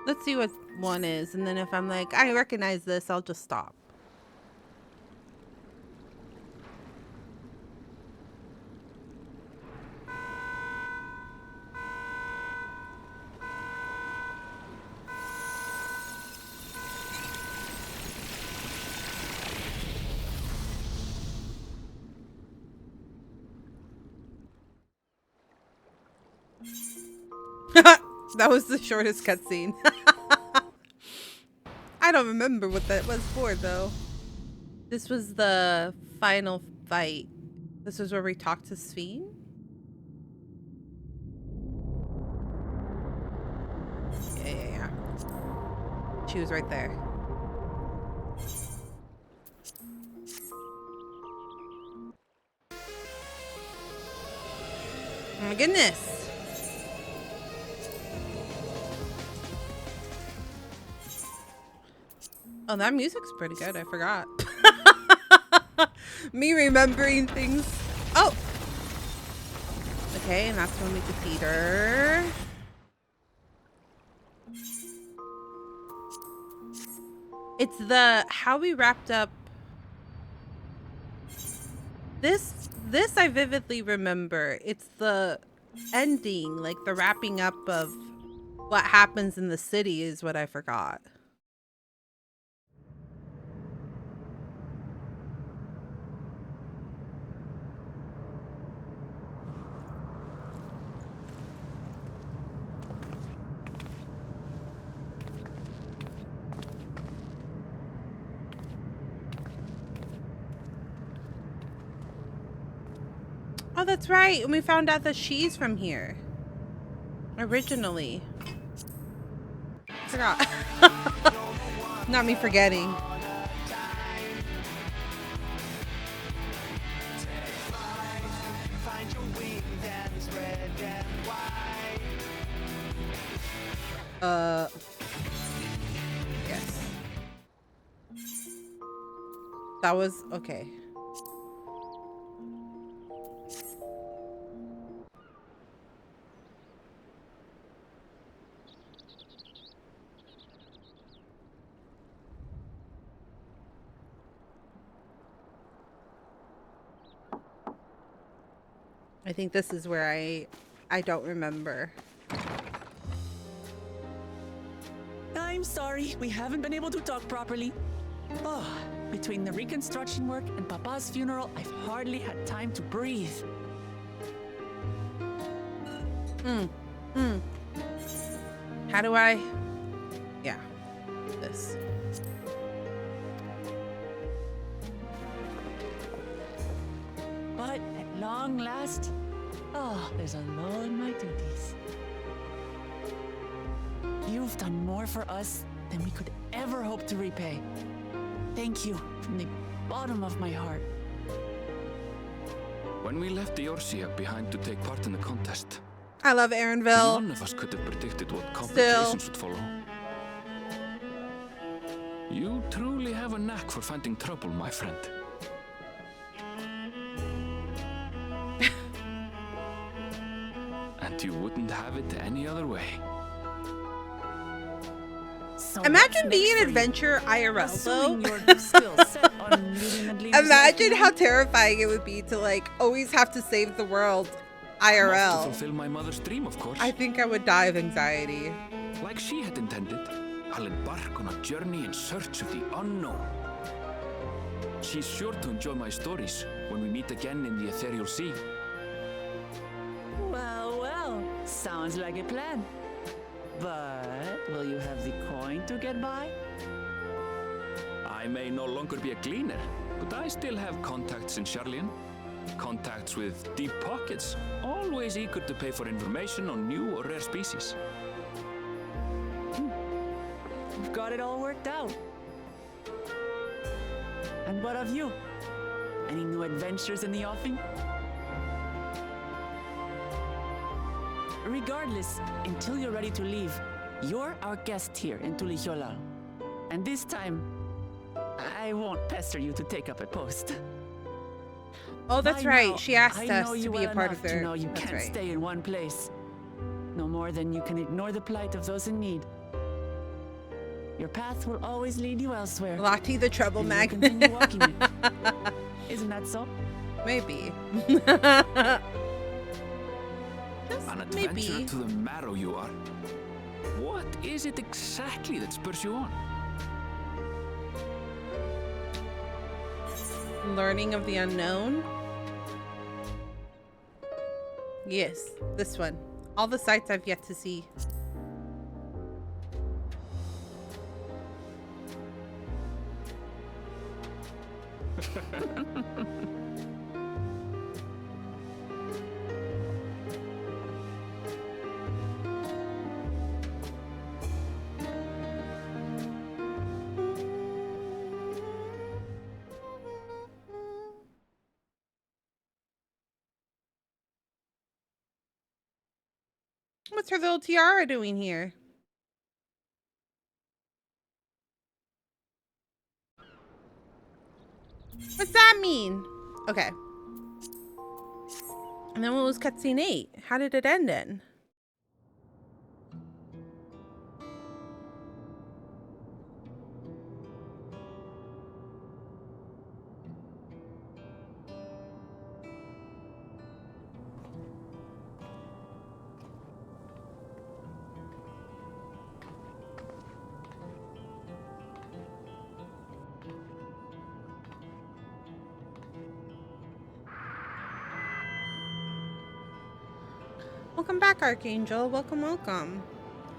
Let's see what one is, and then if I'm like, I recognize this, I'll just stop. That was the shortest cutscene. I don't remember what that was for, though. This was the final fight. This was where we talked to Sphene. Yeah. She was right there. Oh my goodness. Oh, that music's pretty good. I forgot. Me remembering things. Oh! Okay, and that's when we defeat her. It's the how we wrapped up. This I vividly remember. It's the ending, like the wrapping up of what happens in the city is what I forgot. Oh, that's right. And we found out that she's from here. Originally. I forgot. Not me forgetting. Yes. That was okay. I think this is where I don't remember. I'm sorry, we haven't been able to talk properly. Oh, between the reconstruction work and Papa's funeral, I've hardly had time to breathe. How do I? Yeah, this. By long last. Oh, there's a lull in my duties. You've done more for us than we could ever hope to repay. Thank you from the bottom of my heart. When we left the Orsia behind to take part in the contest, I love Aaronville. none of us could have predicted what complications would follow. You truly have a knack for finding trouble, my friend. And you wouldn't have it any other way. So Imagine what's being next an for you? adventurer IRL Assuming though. you're still set on leading the Gleaners Imagine like how you. terrifying it would be to like always have to save the world Enough to IRL. fulfill my mother's dream, of course. I think I would die of anxiety. Like she had intended, I'll embark on a journey in search of the unknown. She's sure to enjoy my stories when we meet again in the ethereal sea. Well, well, sounds like a plan. But will you have the coin to get by? I may no longer be a gleaner, but I still have contacts in Charlian. Contacts with deep pockets, always eager to pay for information on new or rare species. You've got it all worked out. And what of you? Any new adventures in the offing? Regardless, until you're ready to leave, you're our guest here in Tulijola. And this time, I won't pester you to take up a post. Oh, that's By right. now, She asked I us know to you be well a part enough of to their. know you That's can't right. stay in one place. No more than you can ignore the plight of those in need. Your path will always lead you elsewhere. Lottie the trouble and you'll magnet. continue walking it. Isn't that so? Maybe. Just An adventurer maybe. to the marrow you are. What is it exactly that spurs you on? Learning of the unknown. Yes, this one. All the sights I've yet to see. What's her little tiara doing here? What's that mean? Okay. And then what was cutscene 8? How did it end in? Welcome back, Archangel. Welcome, welcome.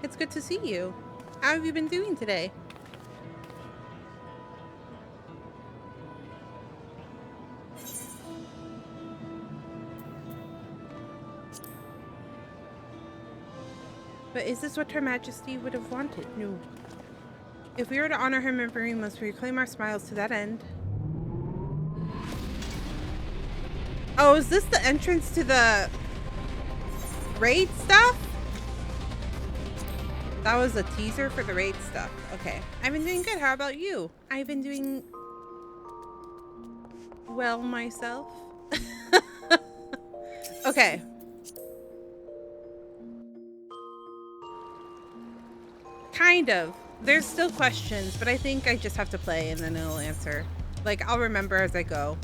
It's good to see you. How have you been doing today? But is this what Her Majesty would have wanted? No. If we were to honor her memory, we must reclaim our smiles to that end. Oh, is this the entrance to the raid stuff? That was a teaser for the raid stuff. Okay. I've been doing good. How about you? I've been doing well myself. Okay. Kind of. There's still questions, but I think I just have to play and then it'll answer. Like, I'll remember as I go.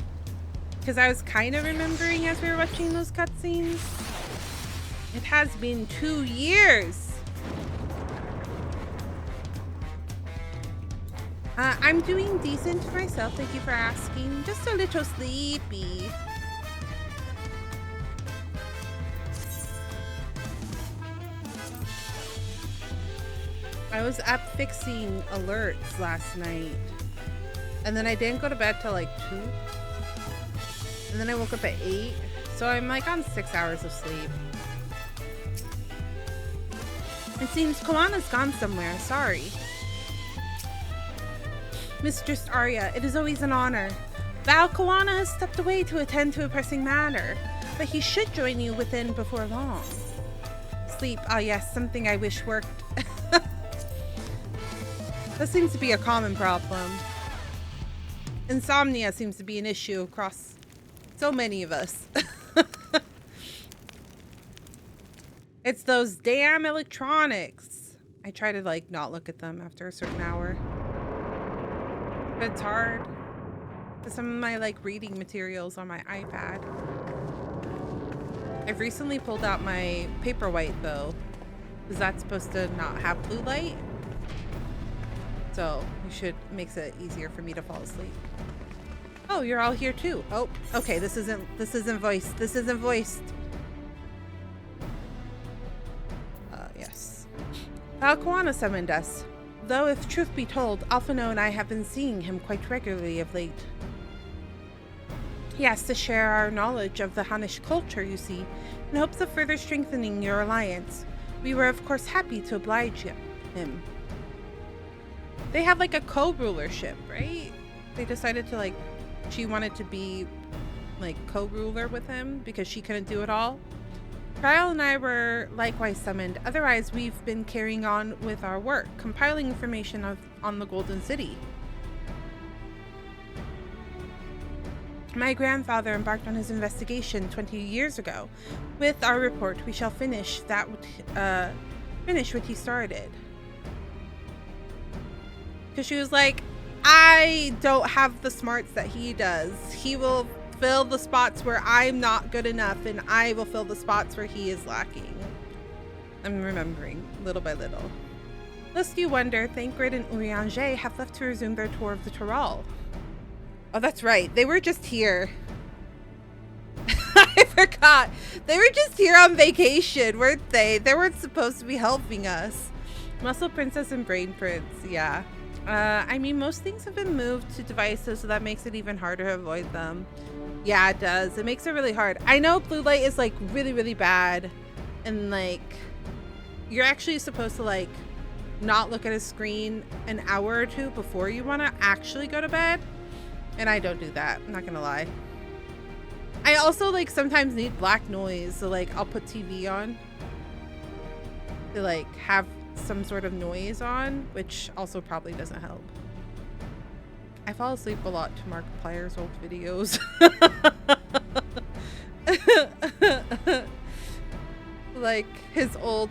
Because I was kind of remembering as we were watching those cutscenes. It has been 2 years. I'm doing decent myself. Thank you for asking. Just a little sleepy. I was up fixing alerts last night. And then I didn't go to bed till like 2. And then I woke up at 8. So I'm like on 6 hours of sleep. It seems Koana's gone somewhere. Sorry. Mistress Arya, it is always an honor. Val Koana has stepped away to attend to a pressing matter, but he should join you within before long. Sleep, ah yes, something I wish worked. That seems to be a common problem. Insomnia seems to be an issue across so many of us. It's those damn electronics. I try to like not look at them after a certain hour. But it's hard. Some of my like reading materials on my iPad. I've recently pulled out my Paperwhite though. Is that supposed to not have blue light? So makes it easier for me to fall asleep. Oh, you're all here too. Oh, okay, this isn't voiced. This isn't voiced. Yes. Val Koana summoned us. Though if truth be told, Alphino and I have been seeing him quite regularly of late. He asked to share our knowledge of the Hunnish culture, you see, in hopes of further strengthening your alliance. We were of course happy to oblige him. They have like a co-rulership, right? They decided to like, she wanted to be like co-ruler with him because she couldn't do it all. Trial and I were likewise summoned. Otherwise, we've been carrying on with our work, compiling information on the Golden City. My grandfather embarked on his investigation 20 years ago. With our report, we shall finish what he started. Because she was like, I don't have the smarts that he does. He will fill the spots where I'm not good enough, and I will fill the spots where he is lacking. I'm remembering little by little. Lest you wonder, Thancred and Urianger have left to resume their tour of the Tyrol. Oh, that's right. They were just here. I forgot. They were just here on vacation, weren't they? They weren't supposed to be helping us. Muscle Princess and Brain Prince, yeah. I mean, most things have been moved to devices, so that makes it even harder to avoid them. Yeah, it does. It makes it really hard. I know blue light is like really, really bad. And like, you're actually supposed to like not look at a screen an hour or two before you want to actually go to bed. And I don't do that. I'm not gonna lie. I also like sometimes need black noise. So like I'll put TV on to like have some sort of noise on, which also probably doesn't help. I fall asleep a lot to Markiplier's old videos. Like his old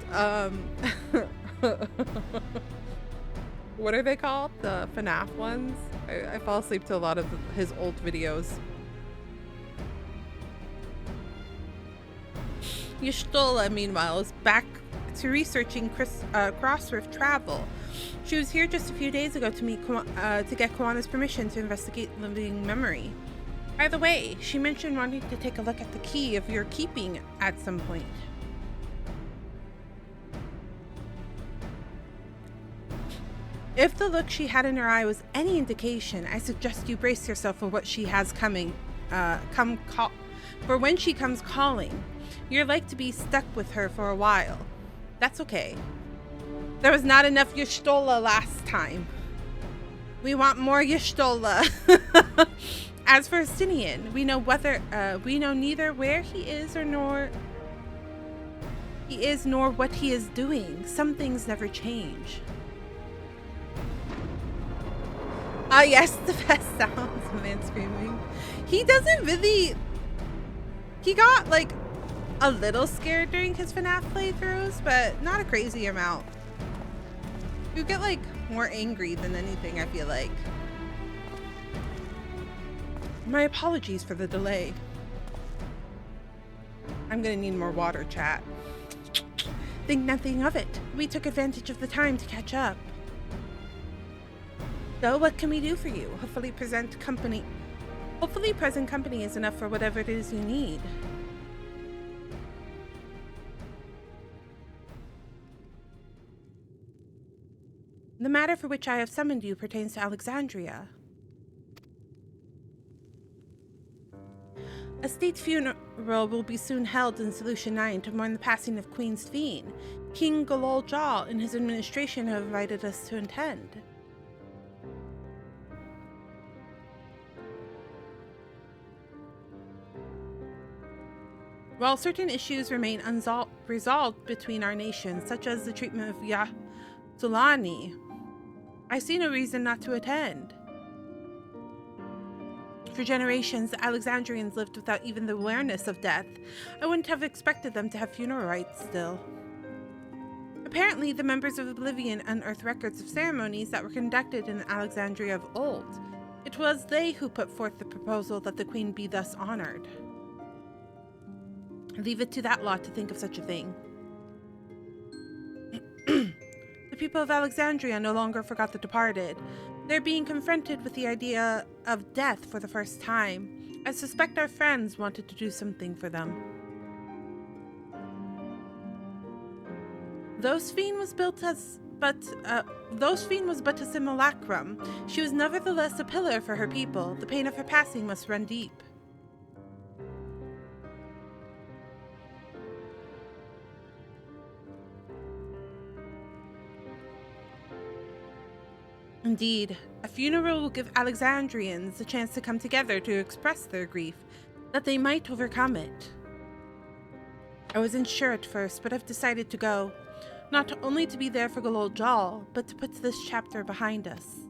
what are they called? The FNAF ones? I fall asleep to a lot of his old videos. Y'shtola, meanwhile, is back to researching Crossroads travel. She was here just a few days ago to get Koana's permission to investigate living memory. By the way, she mentioned wanting to take a look at the key of your keeping at some point. If the look she had in her eye was any indication, I suggest you brace yourself for what she has coming. For when she comes calling, you're like to be stuck with her for a while. That's okay. There was not enough Y'shtola last time. We want more Y'shtola. As for Estinian, we know neither where he is nor what he is doing. Some things never change. Ah, yes, the best sounds of a man screaming. He doesn't really. He got like a little scared during his FNAF playthroughs, but not a crazy amount. You get like more angry than anything, I feel like. My apologies for the delay. I'm gonna need more water, chat. Think nothing of it. We took advantage of the time to catch up. So what can we do for you? Hopefully present company is enough for whatever it is you need. The matter for which I have summoned you pertains to Alexandria. A will be soon held in Solution 9 to mourn the passing of Queen Sphene. King Golol Jal and his administration have invited us to attend. While certain issues remain unresolved between our nations, such as the treatment of Yah-Sulani, I see no reason not to attend. For generations, the Alexandrians lived without even the awareness of death. I wouldn't have expected them to have funeral rites still. Apparently, the members of Oblivion unearthed records of ceremonies that were conducted in Alexandria of old. It was they who put forth the proposal that the queen be thus honored. Leave it to that lot to think of such a thing. The people of Alexandria no longer forgot the departed. They're being confronted with the idea of death for the first time. I suspect our friends wanted to do something for them. Though Sphene was but a simulacrum, she was nevertheless a pillar for her people. The pain of her passing must run deep. Indeed, a funeral will give Alexandrians a chance to come together to express their grief, that they might overcome it. I wasn't sure at first, but I've decided to go, not only to be there for Golol Jal, but to put this chapter behind us.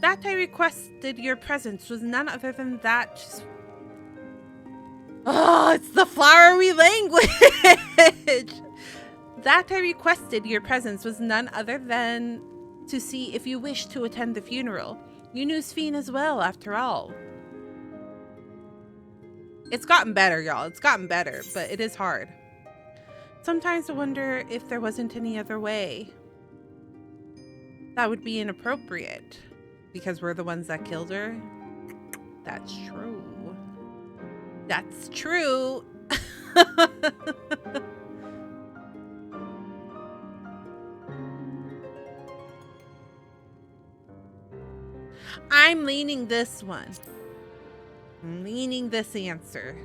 That I requested your presence was none other than that. Oh, it's the flowery language! That I requested your presence was none other than to see if you wished to attend the funeral. You knew Sphene as well, after all. It's gotten better, y'all. It's gotten better, but it is hard. Sometimes I wonder if there wasn't any other way. That would be inappropriate, because we're the ones that killed her. That's true. That's true. I'm leaning this one. I'm leaning this answer.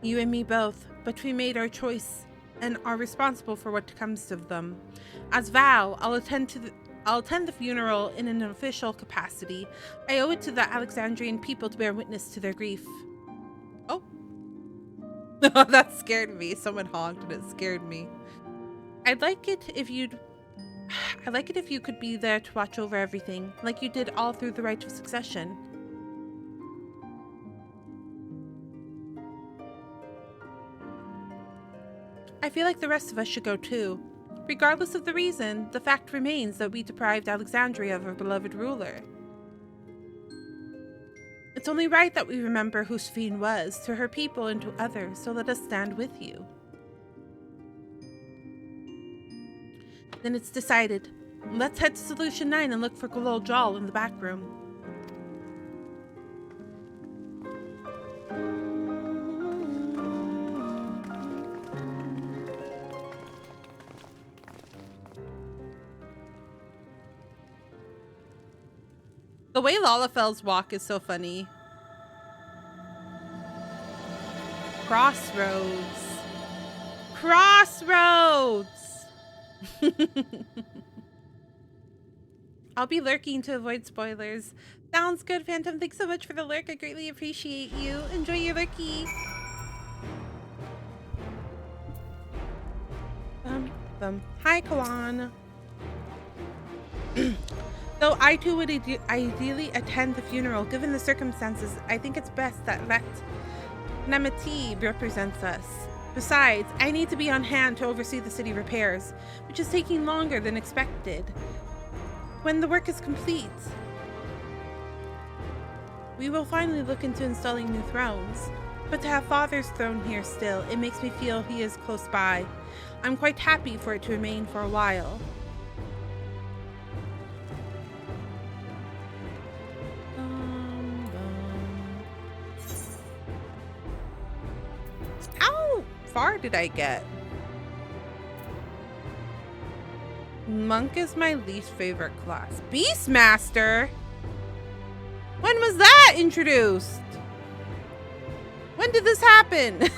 You and me both, but we made our choice and are responsible for what comes of them. As vow, I'll attend the funeral in an official capacity. I owe it to the Alexandrian people to bear witness to their grief. Oh. That scared me. Someone honked and it scared me. I'd like it if you could be there to watch over everything, like you did all through the Rite of Succession. I feel like the rest of us should go too. Regardless of the reason, the fact remains that we deprived Alexandria of her beloved ruler. It's only right that we remember who Sphene was to her people and to others, so let us stand with you. Then it's decided. Let's head to Solution 9 and look for Golol Jal in the back room. The way Lalafel's walk is so funny. Crossroads. Crossroads! I'll be lurking to avoid spoilers. Sounds good, Phantom. Thanks so much for the lurk. I greatly appreciate you. Enjoy your lurky. Hi, Kawan. Though I too would ideally attend the funeral, given the circumstances, I think it's best that Namati represents us. Besides, I need to be on hand to oversee the city repairs, which is taking longer than expected. When the work is complete, we will finally look into installing new thrones. But to have Father's throne here still, it makes me feel he is close by. I'm quite happy for it to remain for a while. How far did I get? Monk is my least favorite class. Beastmaster? When was that introduced? When did this happen?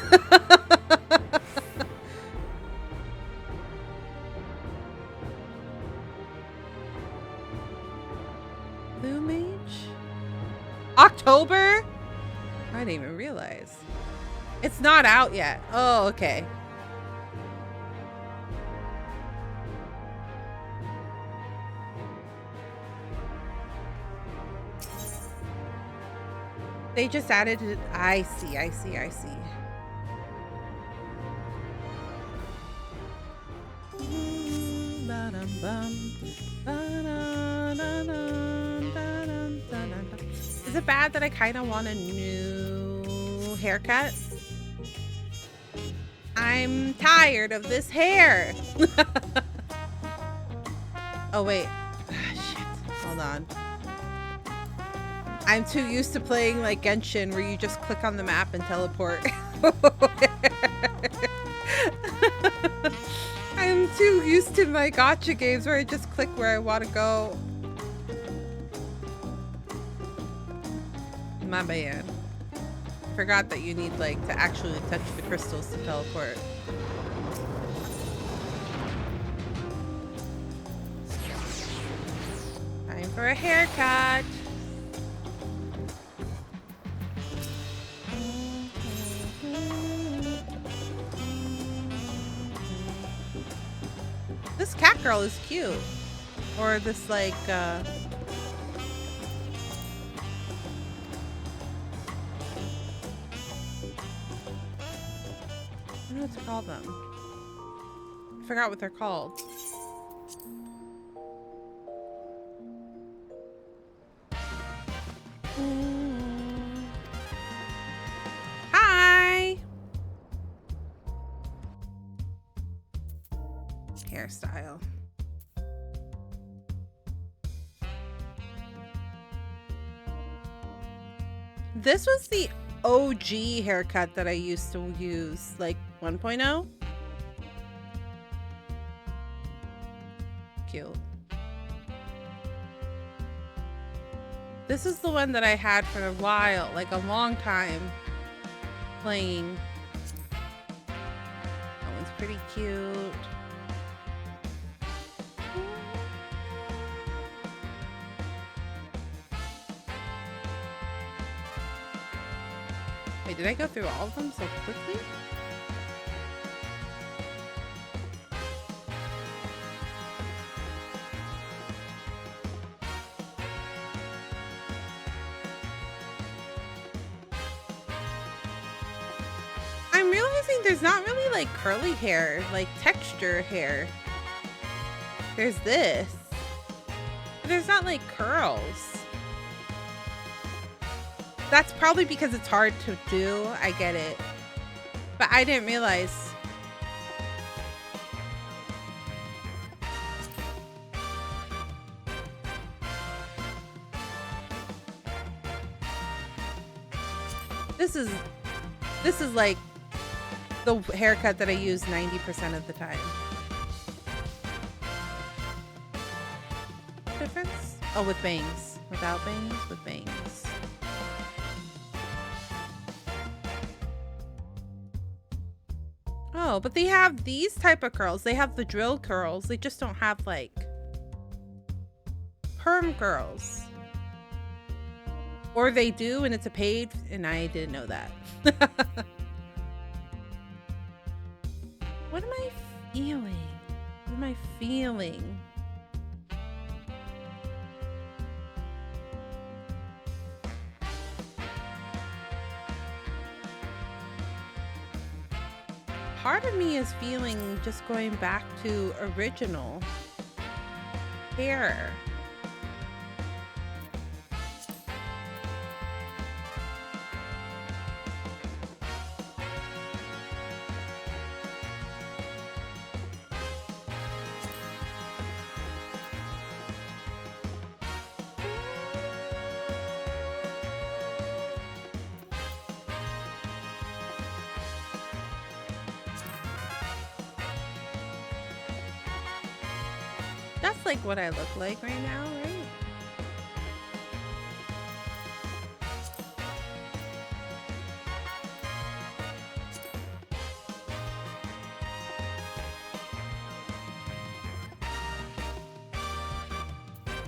Blue Mage? October? I didn't even realize. It's not out yet. Oh, okay. They just added it. I see. Is it bad that I kind of want a new haircut? I'm tired of this hair. Oh, wait. Shit. Hold on. I'm too used to playing like Genshin where you just click on the map and teleport. I'm too used to my gacha games where I just click where I want to go. My bad. Forgot that you need like to actually touch the crystals to teleport. Time for a haircut. This cat girl is cute. Or this like I don't know what to call them. I forgot what they're called. Hi! Hairstyle. This was the OG haircut that I used to use, like 1.0. Cute. This is the one that I had for a while, like a long time playing. That one's pretty cute. Wait, did I go through all of them so quickly? I'm realizing there's not really like curly hair, like texture hair. There's this. But there's not like curls. That's probably because it's hard to do. I get it. But I didn't realize. This is like the haircut that I use 90% of the time. Difference? Oh, with bangs. Without bangs, with bangs. Oh, but they have these type of curls. They have the drill curls. They just don't have like perm curls. Or they do and it's a paid, and I didn't know that. What am I feeling? What am I feeling? Part of me is feeling just going back to original hair. That's like what I look like right now, right?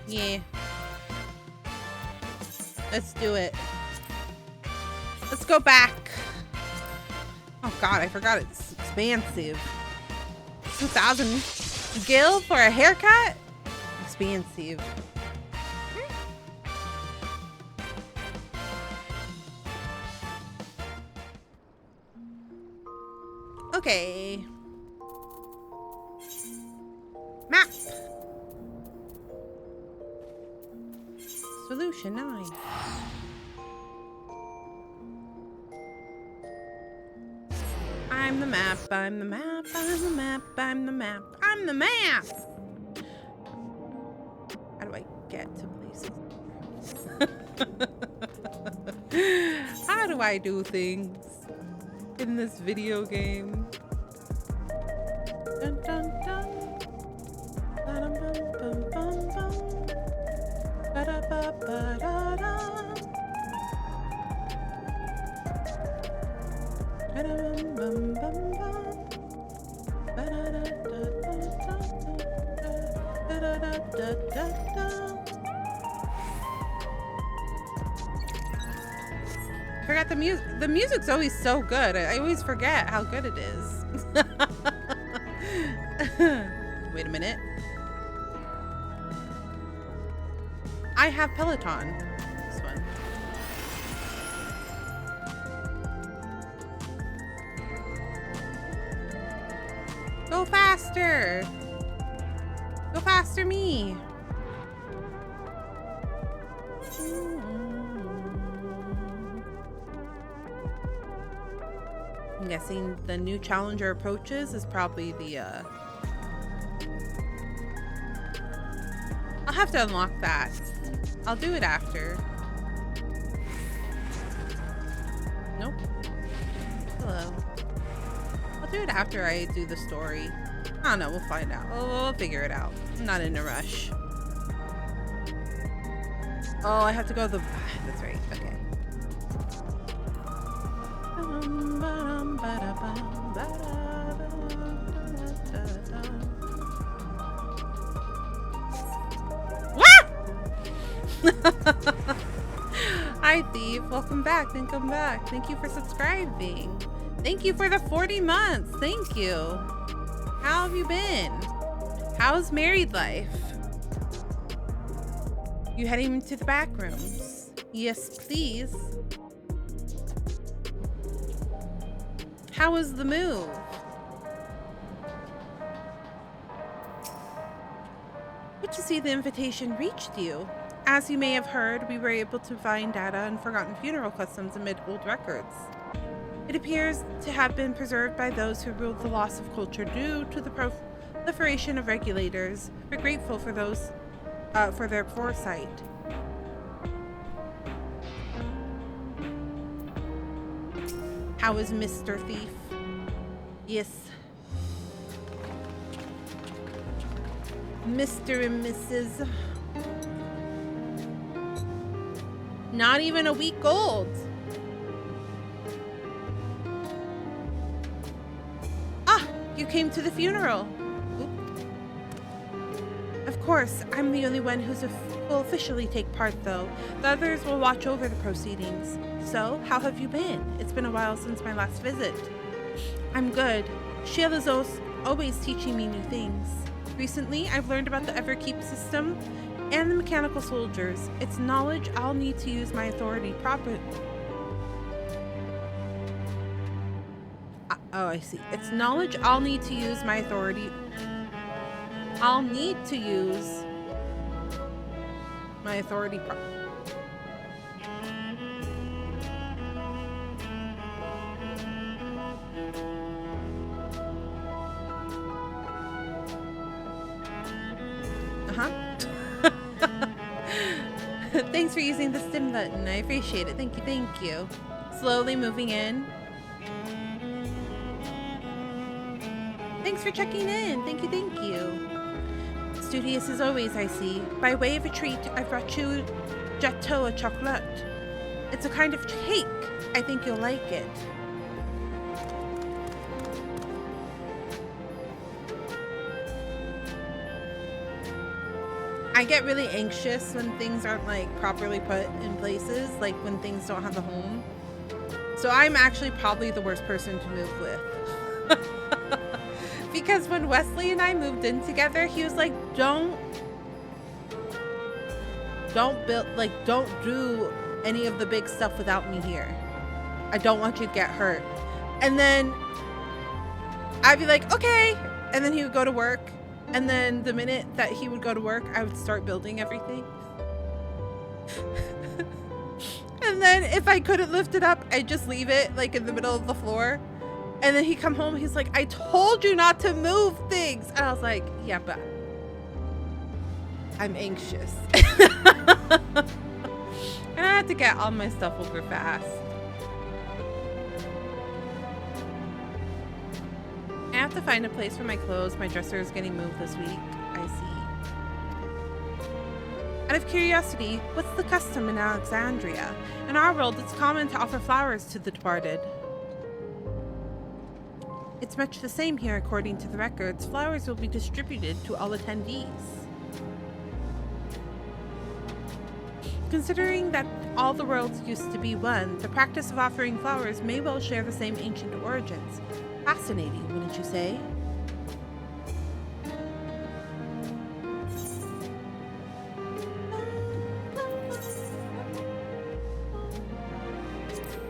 Yeah. Let's do it. Let's go back. Oh god, I forgot it's expensive. 2,000 gil for a haircut? Expensive. Okay. Map. Solution 9. I'm the map, I'm the map, I'm the map, I'm the map, I'm the map! How do I get to places? How do I do things in this video game? Dun, dun, dun. Ba-dum, bum, bum, bum, bum. Ba-da-ba-ba-da-da. I forgot the music. The music's always so good. I always forget how good it is. Wait a minute. I have Peloton. This one. Go faster! Go faster, me! I'm guessing the new challenger approaches is probably the, I'll have to unlock that. I'll do it after. Nope. Hello. I'll do it after I do the story. I don't know, we'll find out. We'll figure it out. I'm not in a rush. Oh, I have to go to the... That's right, okay. Hi, Thief. Welcome back. Come back. Thank you for subscribing. Thank you for the 40 months. Thank you. How have you been? How's married life? You heading to the back rooms? Yes, please. How was the move? Good to see the invitation reached you. As you may have heard, we were able to find data on forgotten funeral customs amid old records. It appears to have been preserved by those who ruled the loss of culture due to the proliferation of regulators. We're grateful for those, for their foresight. How is Mr. Thief? Yes. Mr. and Mrs. Not even a week old. Ah, you came to the funeral. Oop. Of course, I'm the only one who will officially take part, though. The others will watch over the proceedings. So, how have you been? It's been a while since my last visit. I'm good. Shayla's always teaching me new things. Recently, I've learned about the Everkeep system and the mechanical soldiers. It's knowledge I'll need to use my authority properly. Oh, I see. It's knowledge I'll need to use my authority. I'll need to use my authority properly. Thanks for using the stim button. I appreciate it. Thank you, thank you. Slowly moving in. Thanks for checking in. Thank you, thank you. studious as always, I see. By way of a treat, I brought you gâteau à chocolat. It's a kind of cake. I think you'll like it. I get really anxious when things aren't like properly put in places, like when things don't have a home. So I'm actually probably the worst person to move with. Because when Wesley and I moved in together, he was like, don't do any of the big stuff without me here. I don't want you to get hurt. And then I'd be like, okay. And then he would go to work. And then the minute that he would go to work, I would start building everything. And then if I couldn't lift it up, I'd just leave it like in the middle of the floor. And then he'd come home, he's like, I told you not to move things. And I was like, yeah, but I'm anxious. And I had to get all my stuff over fast. I have to find a place for my clothes. My dresser is getting moved this week. I see. Out of curiosity, what's the custom in Alexandria? In our world, it's common to offer flowers to the departed. It's much the same here, according to the records. Flowers will be distributed to all attendees. Considering that all the worlds used to be one, the practice of offering flowers may well share the same ancient origins. Fascinating, wouldn't you say?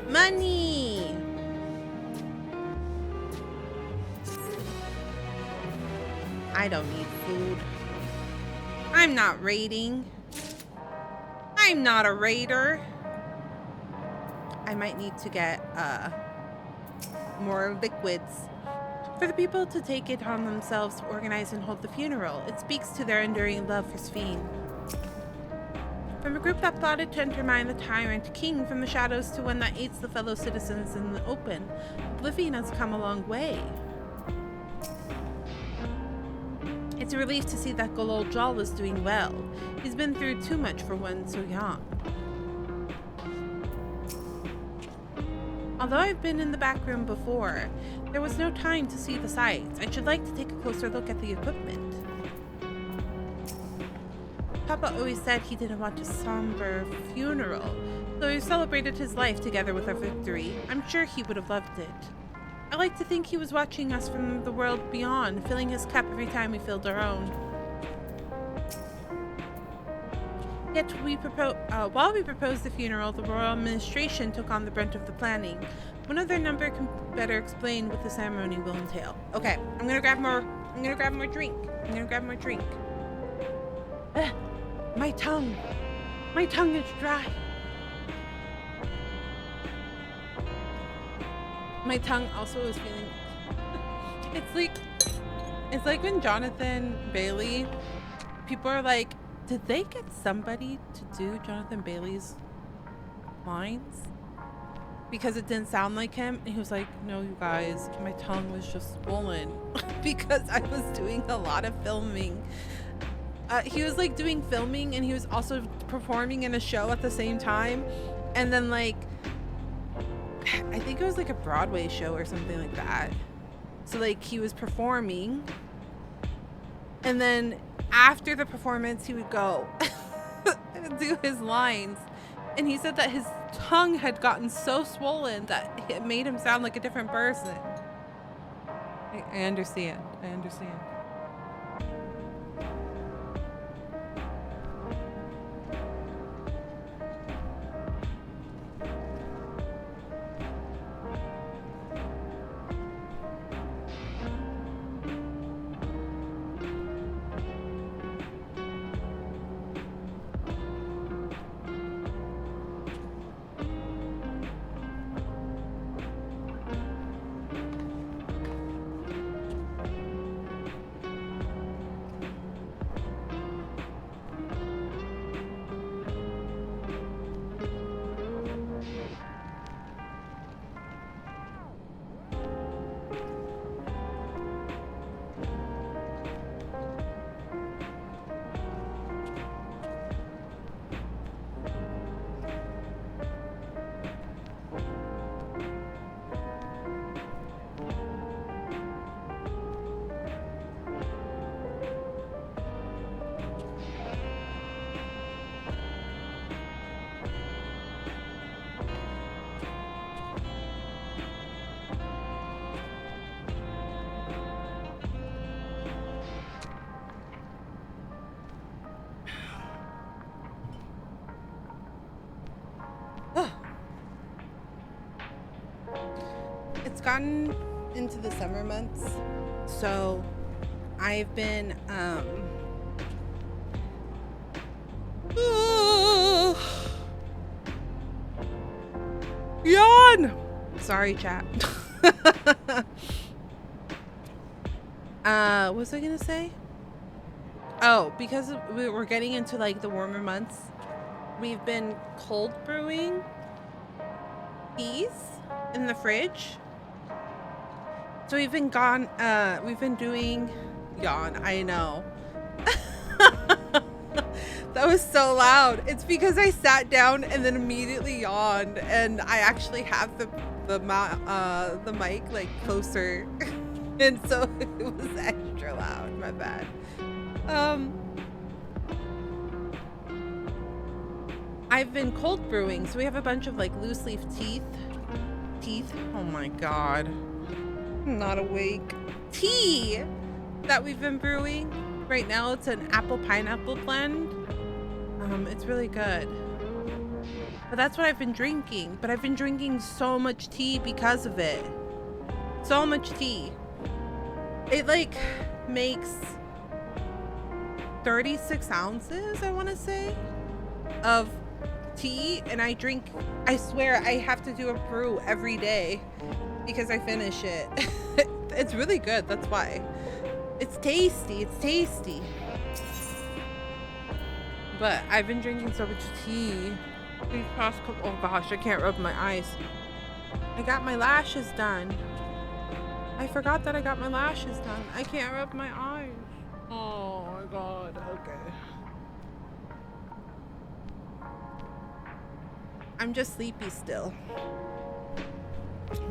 Money! I don't need food. I'm not raiding. I'm not a raider. I might need to get more liquids. For the people to take it on themselves to organize and hold the funeral, it speaks to their enduring love for Sphene. From a group that plotted to undermine the tyrant king from the shadows to one that aids the fellow citizens in the open, Oblivion has come a long way. It's a relief to see that good old Jal is doing well. He's been through too much for one so young. Although I've been in the back room before, there was no time to see the sights. I should like to take a closer look at the equipment. Papa always said he didn't want a somber funeral, so he celebrated his life together with our victory. I'm sure he would have loved it. I like to think he was watching us from the world beyond, filling his cup every time we filled our own. Yet while we proposed the funeral, the royal administration took on the brunt of the planning. One of their number can better explain what the ceremony will entail. Okay, I'm gonna grab more drink. My tongue is dry. My tongue also is feeling. It's like when Jonathan Bailey, people are like, did they get somebody to do Jonathan Bailey's lines? Because it didn't sound like him. And he was like, no, you guys, my tongue was just swollen because I was doing a lot of filming. He was like doing filming and he was also performing in a show at the same time. And then like, I think it was like a Broadway show or something like that. So like he was performing and then after the performance he would go and do his lines, and he said that his tongue had gotten so swollen that it made him sound like a different person. I understand. it's gotten into the summer months, so I've been yawn. Sorry, chat. What was I gonna say? Oh, because we're getting into like the warmer months, we've been cold brewing teas in the fridge. So we've been doing yawn. I know. That was so loud. It's because I sat down and then immediately yawned, and I actually have the mic like closer, and so it was extra loud. My bad. I've been cold brewing, so we have a bunch of like loose leaf teeth. Oh my god, I'm not awake. Tea that we've been brewing. Right now it's an apple pineapple blend. It's really good. But that's what I've been drinking. But I've been drinking so much tea because of it. So much tea. It like makes 36 ounces, I want to say, of tea, and I swear I have to do a brew every day because I finish it. It's really good, that's why. It's tasty. But I've been drinking so much tea these past couple. Oh gosh, I can't rub my eyes. I got my lashes done. I forgot that I got my lashes done. I can't rub my eyes. Oh my god. Okay. I'm just sleepy still.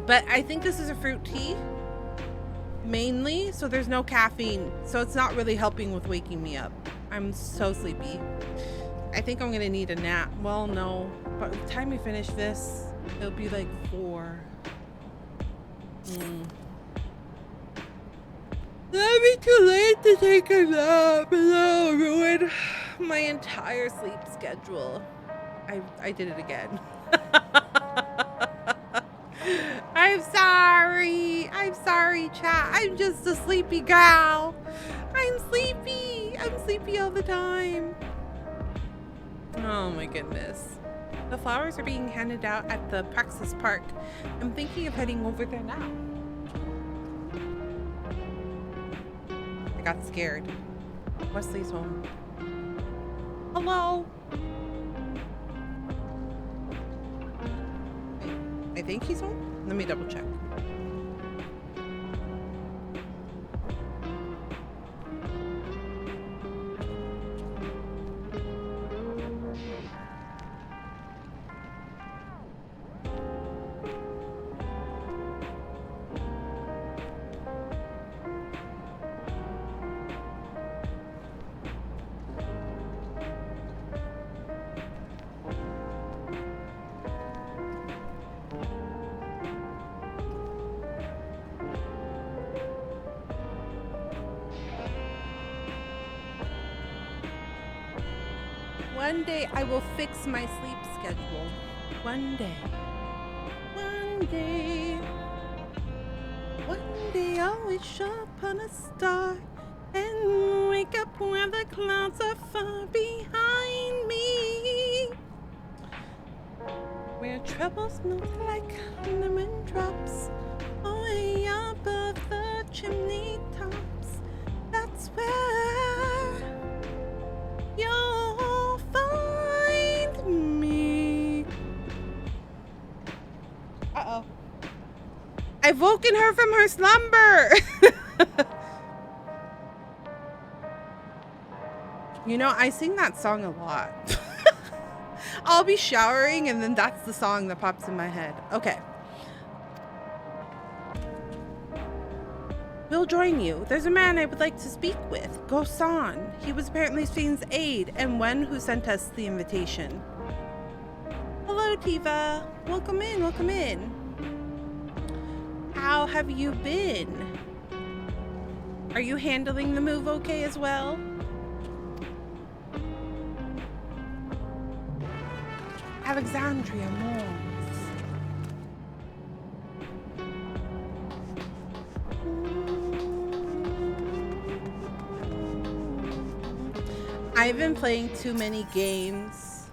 But I think this is a fruit tea mainly, so there's no caffeine, so it's not really helping with waking me up. I'm so sleepy. I think I'm gonna need a nap. Well, no, but by the time we finish this, it'll be like 4. That'd be too late to take a nap, and that'll ruin my entire sleep schedule. I did it again. I'm sorry, chat. I'm just a sleepy gal. I'm sleepy all the time. Oh my goodness. The flowers are being handed out at the Praxis Park. I'm thinking of heading over there now. I got scared. Wesley's home. Hello. I think he's home. Let me double check. One day I will fix my sleep schedule. One day. One day. One day I'll wish upon a star and wake up where the clouds are far behind me. Where troubles melt like lemon drops away above the chimney tops. That's where you'll find me. Uh-oh. I've woken her from her slumber. You know, I sing that song a lot. I'll be showering and then that's the song that pops in my head. Okay. We'll join you. There's a man I would like to speak with. Gosan. He was apparently Sven's aide and one who sent us the invitation. Hello, Tiva. Welcome in, welcome in. How have you been? Are you handling the move okay as well? Alexandria Mons. I've been playing too many games.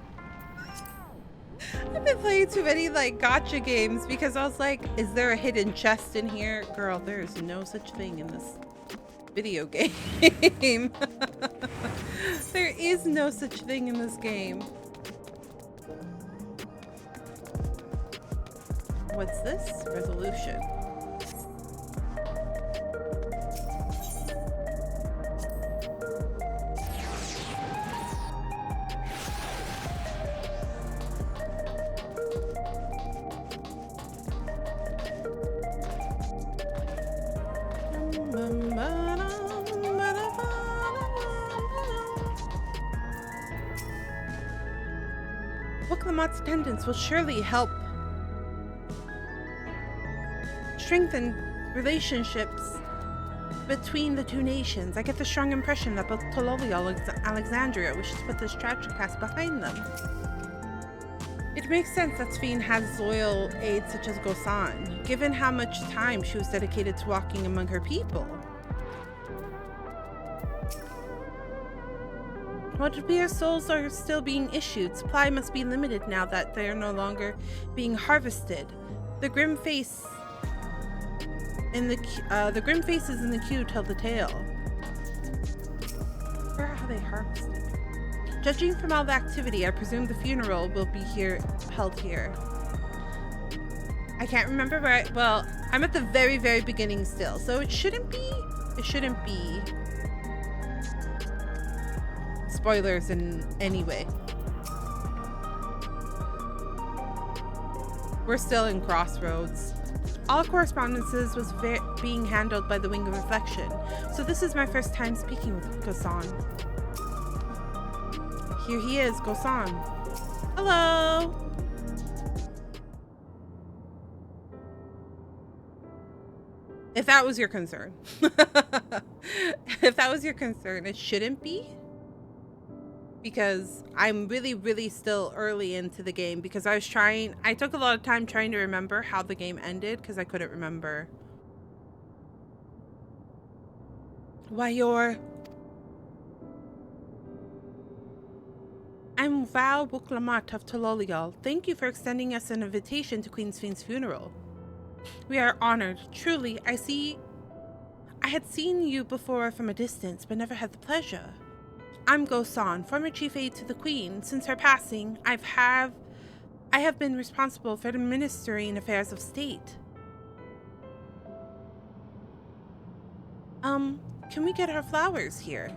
I've been playing too many like gacha games because I was like, is there a hidden chest in here? Girl, there's no such thing in this video game. There is no such thing in this game. What's this? Resolution. Wooklamott's attendance will surely help strengthen relationships between the two nations. I get the strong impression that both Lottieo and Alexandria wish to put this tragic past behind them. It makes sense that Sphene has loyal aides such as Gosan, given how much time she was dedicated to walking among her people. Multiplayer souls are still being issued. Supply must be limited now that they are no longer being harvested. The grim faces in the queue tell the tale. Where are they harvested? Judging from all the activity, I presume the funeral will be held here. I can't remember where. Well, I'm at the very, very beginning still, so it shouldn't be. Spoilers in any way. We're still in Crossroads. All correspondences was being handled by the Wing of Reflection, so this is my first time speaking with Gosan. Here he is, Gosan. Hello! If that was your concern. If that was your concern, it shouldn't be. Because I'm really, really still early into the game because I took a lot of time trying to remember how the game ended because I couldn't remember. I'm Val Wooklamott of Lottieo. Thank you for extending us an invitation to Queen Sphene's funeral. We are honored. Truly, I had seen you before from a distance, but never had the pleasure. I'm Gosan, former chief aide to the Queen. Since her passing, I have been responsible for administering affairs of state. Can we get our flowers here?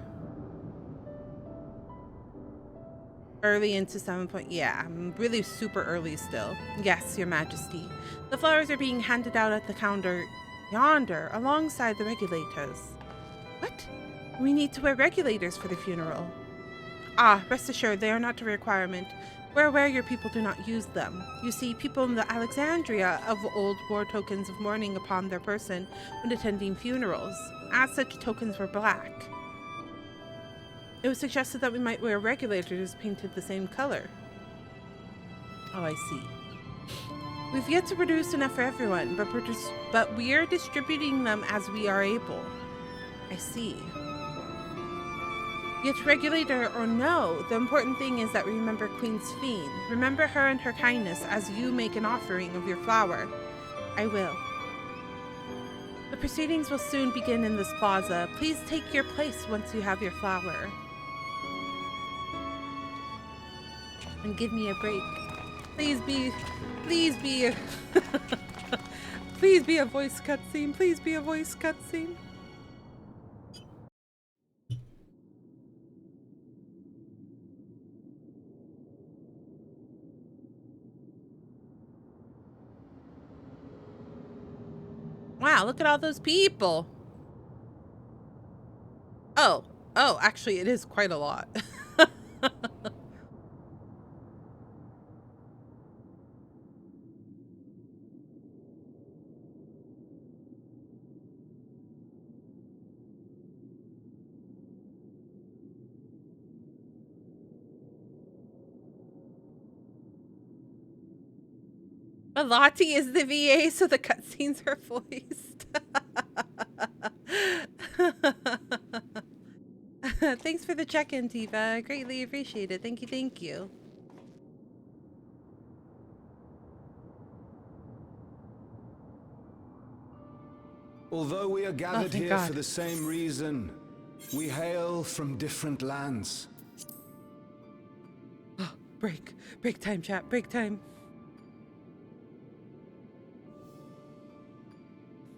Early into 7 point. Yeah, I'm really super early still. Yes, Your Majesty. The flowers are being handed out at the counter yonder, alongside the regulators. What? We need to wear regulators for the funeral. Ah, rest assured, they are not a requirement. We're aware your people do not use them. You see, people in the Alexandria of old wore tokens of mourning upon their person when attending funerals. As such, tokens were black. It was suggested that we might wear regulators painted the same color. Oh, I see. We've yet to produce enough for everyone, but we are distributing them as we are able. I see. Yet regulator or no, the important thing is that we remember Queen Sphene. Remember her and her kindness as you make an offering of your flower. I will. The proceedings will soon begin in this plaza. Please take your place once you have your flower. And give me a break. Please be please be a voice cutscene. Please be a voice cutscene. Wow, look at all those people. Oh, actually it is quite a lot. But Lottie is the VA, so the cutscenes are voiced. Thanks for for the check-in, Tifa. I greatly appreciate it. Thank you, thank you. Although we are gathered thank here God. for the same reason, we hail from different lands. Break time, chat. Break time.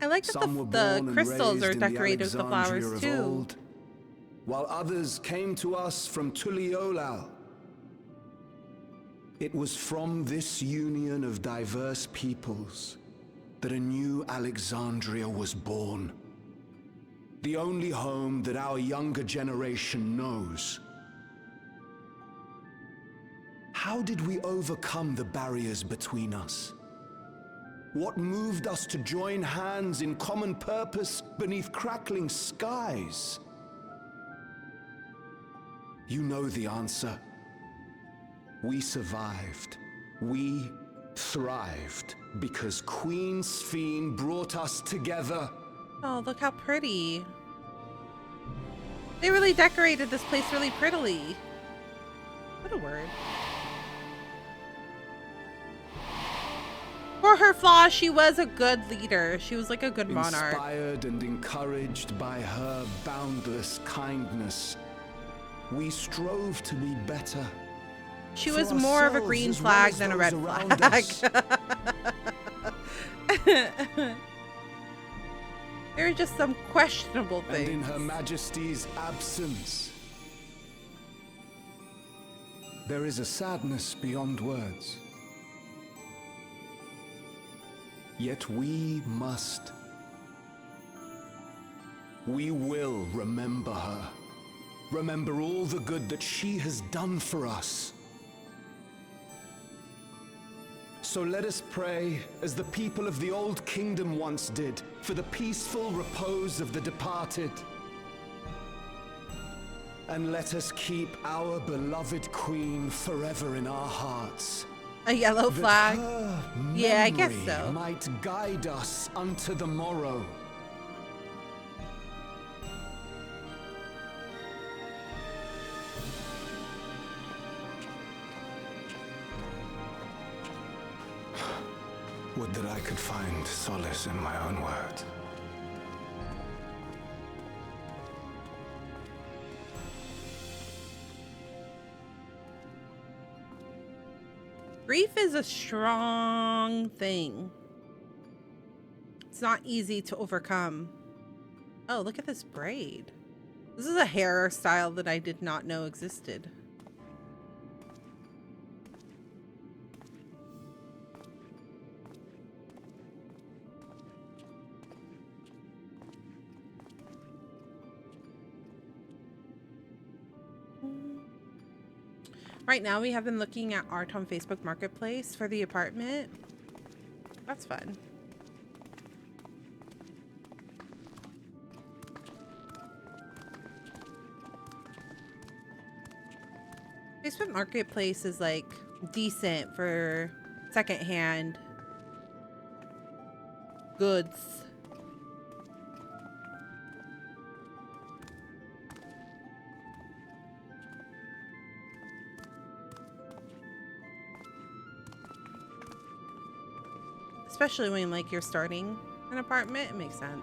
I like that Some were the born and crystals are raised in the decorated with the Alexandria flowers of too. old, while others came to us from Tuliolal. It was from this union of diverse peoples that a new Alexandria was born. The only home that our younger generation knows. How did we overcome the barriers between us? What moved us to join hands in common purpose beneath crackling skies? You know the answer. We survived. We thrived because Queen Sphene brought us together. Oh, look how pretty. They really decorated this place really prettily. What a word. For her flaws, she was a good leader. She was like a good monarch. Inspired and encouraged by her boundless kindness, we strove to be better. She For was more of a ourselves green as well flag as than a those red around flag. us. There are just some questionable And in things. Her Majesty's absence, there is a sadness beyond words. Yet we must. We will remember her. Remember all the good that she has done for us. So let us pray, as the people of the Old Kingdom once did, for the peaceful repose of the departed. And let us keep our beloved Queen forever in our hearts. A yellow flag. Yeah, I guess Memory so. might guide us unto the morrow. Would that I could find solace in my own words. Grief is a strong thing. It's not easy to overcome. Oh, look at this braid. This is a hairstyle that I did not know existed. Right now, we have been looking at art on Facebook Marketplace for the apartment. That's fun. Facebook Marketplace is like decent for secondhand goods. Especially when like you're starting an apartment, it makes sense.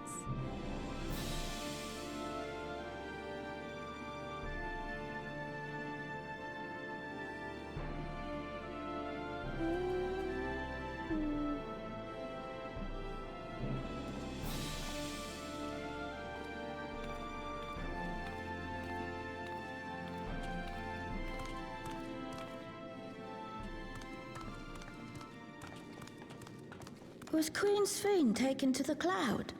Was Queen Sphene taken to the cloud?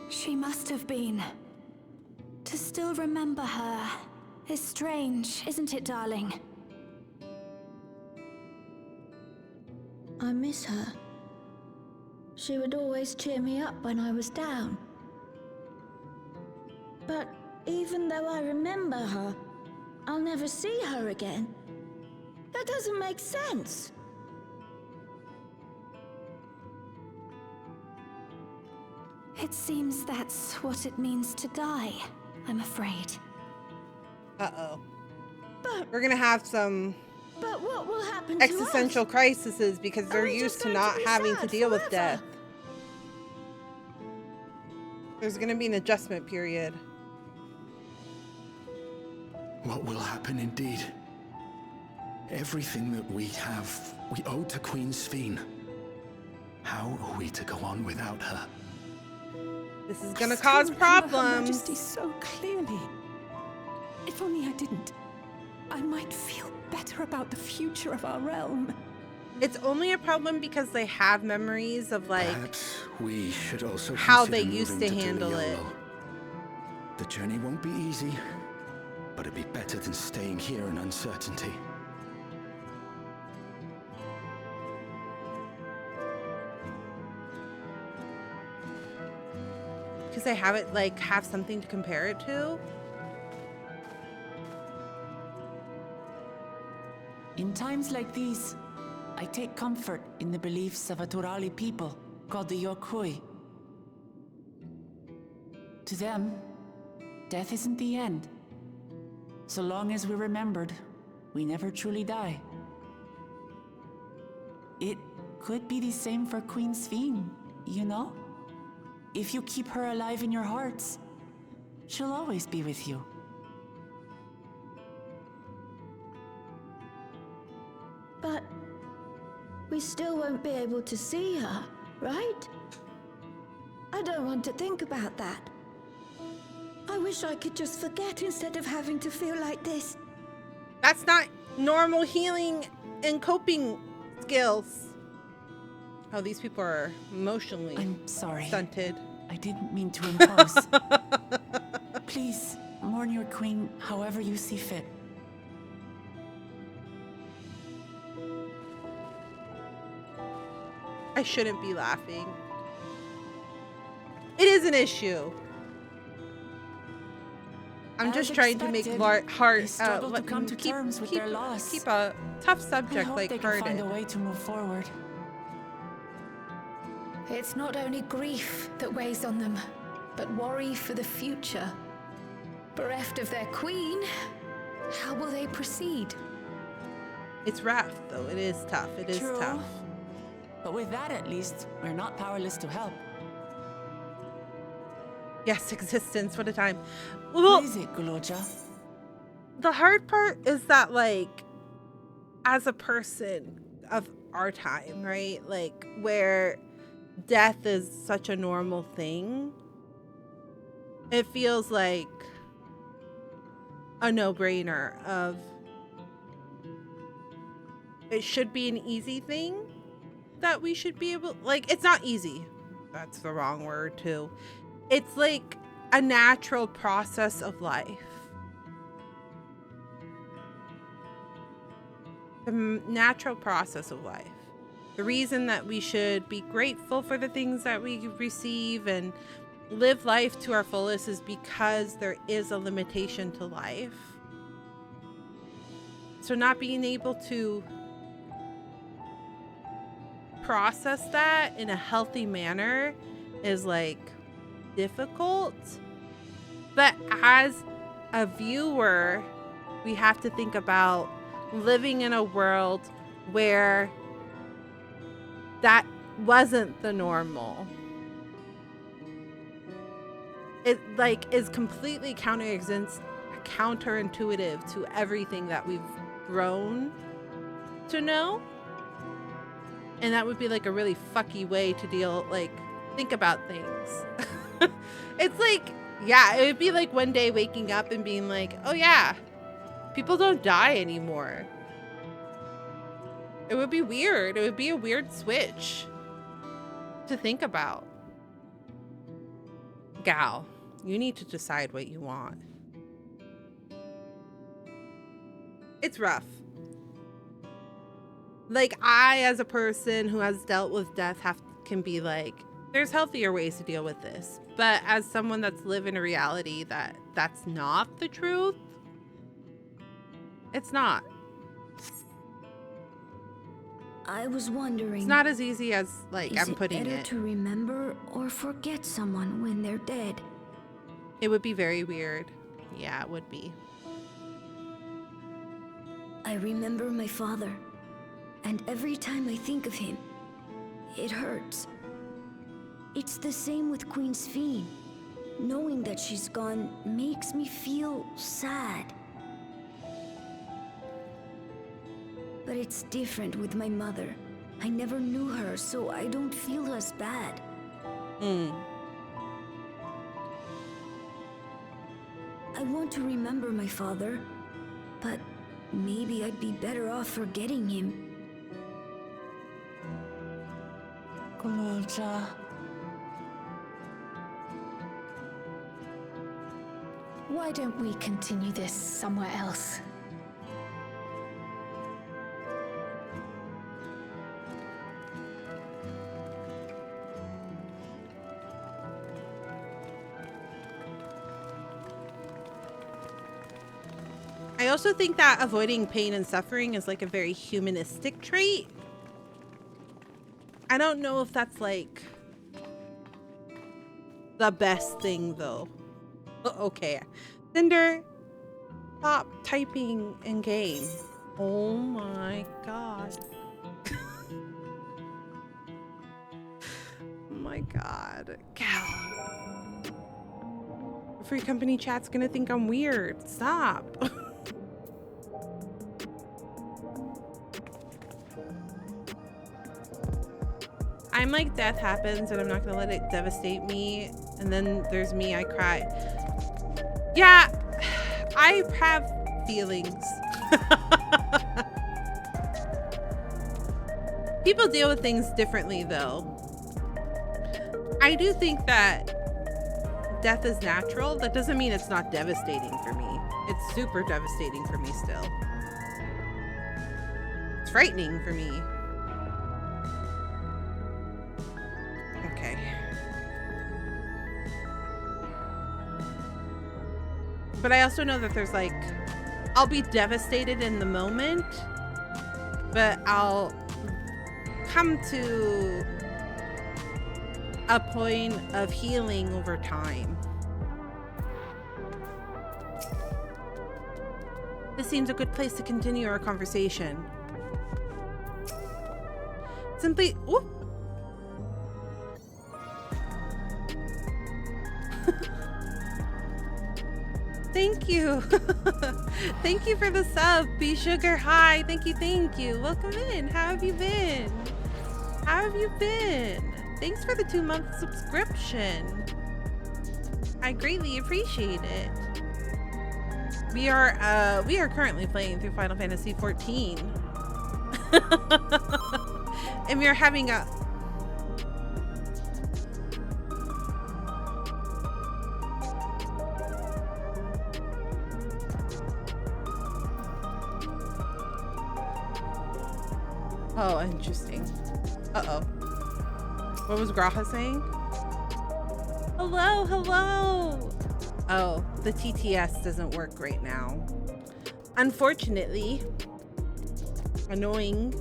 She must have been. To still remember her is strange, isn't it, darling? I miss her. She would always cheer me up when I was down. But even though I remember her, I'll never see her again. That doesn't make sense. It seems that's what it means to die. I'm afraid. Uh-oh. But, We're gonna have some but what will happen to existential us? crises because they're we used just to going to not be having to sad deal with forever? death. There's gonna be an adjustment period. What will happen indeed? Everything that we have, we owe to Queen Sveen. How are we to go on without her? This is gonna I still cause remember Her problems. Majesty so clearly. If only I didn't, I might feel better about the future of our realm. It's only a problem because they have memories of like Perhaps we should also how consider they used moving to handle it. Tiliolo. The journey won't be easy, but it'd be better than staying here in uncertainty. Because they have it like have something to compare it to. In times like these, I take comfort in the beliefs of a Turali people called the Yokui. To them, death isn't the end. So long as we're remembered, we never truly die. It could be the same for Queen Sveen, you know? If you keep her alive in your hearts, she'll always be with you. But we still won't be able to see her, right? I don't want to think about that. I wish I could just forget instead of having to feel like this. That's not normal healing and coping skills. Oh, these people are emotionally I'm sorry. stunted. I didn't mean to impose. Please, mourn your queen however you see fit. I shouldn't be laughing. It is an issue. I'm As just trying to make expected, heart they struggle to come to terms with their loss. Keep a tough I subject hope like they can find a hearted. way to move forward. It's not only grief that weighs on them, but worry for the future. Bereft of their queen, how will they proceed? It's rough though. It is tough. It is True. tough. But with that at least, we're not powerless to help. Yes, existence. What a time. What Well, is it, Guloja? the hard part is that like as a person of our time, right? Like where death is such a normal thing, it feels like a no-brainer of it should be an easy thing that we should be able, like, it's not easy, that's the wrong word too, it's like a natural process of life. The natural process of life. The reason that we should be grateful for the things that we receive and live life to our fullest is because there is a limitation to life. So not being able to process that in a healthy manner is like difficult. But as a viewer, we have to think about living in a world where that wasn't the normal. It like is completely counterintuitive to everything that we've grown to know. And that would be like a really fucky way to deal, like, think about things. It's like, yeah, it would be like one day waking up and being like, oh yeah, people don't die anymore. It would be weird. It would be a weird switch to think about. Gal, you need to decide what you want. It's rough. Like, I, as a person who has dealt with death, can be like, there's healthier ways to deal with this. But as someone that's lived in a reality that's not the truth, it's not. I was wondering. It's not as easy as, like, Is I'm putting better it. to remember or forget someone when they're dead? It would be very weird. Yeah, it would be. I remember my father, and every time I think of him, it hurts. It's the same with Queen Sphene. Knowing that she's gone makes me feel sad. But it's different with my mother. I never knew her, so I don't feel as bad. I want to remember my father, but maybe I'd be better off forgetting him. Kulcha. Why don't we continue this somewhere else? I also think that avoiding pain and suffering is like a very humanistic trait. I don't know if that's like the best thing though. Okay. Cinder, stop typing in game. Oh my god. Oh my god. Free company chat's gonna think I'm weird. Stop. I'm like, death happens and I'm not gonna let it devastate me. And then there's me, I cry. Yeah, I have feelings. People deal with things differently though. I do think that death is natural. That doesn't mean it's not devastating for me. It's super devastating for me still. It's frightening for me. Okay. But I also know that there's like, I'll be devastated in the moment, but I'll come to a point of healing over time. This seems a good place to continue our conversation. Simply, whoop. Thank you. Thank you for the sub, B Sugar. Hi, thank you. Welcome in. How have you been? Thanks for the 2-month subscription. I greatly appreciate it. We are currently playing through Final Fantasy XIV. And we are having a oh, interesting. Uh-oh. What was Graha saying? Hello. Oh, the TTS doesn't work right now. Unfortunately. Annoying.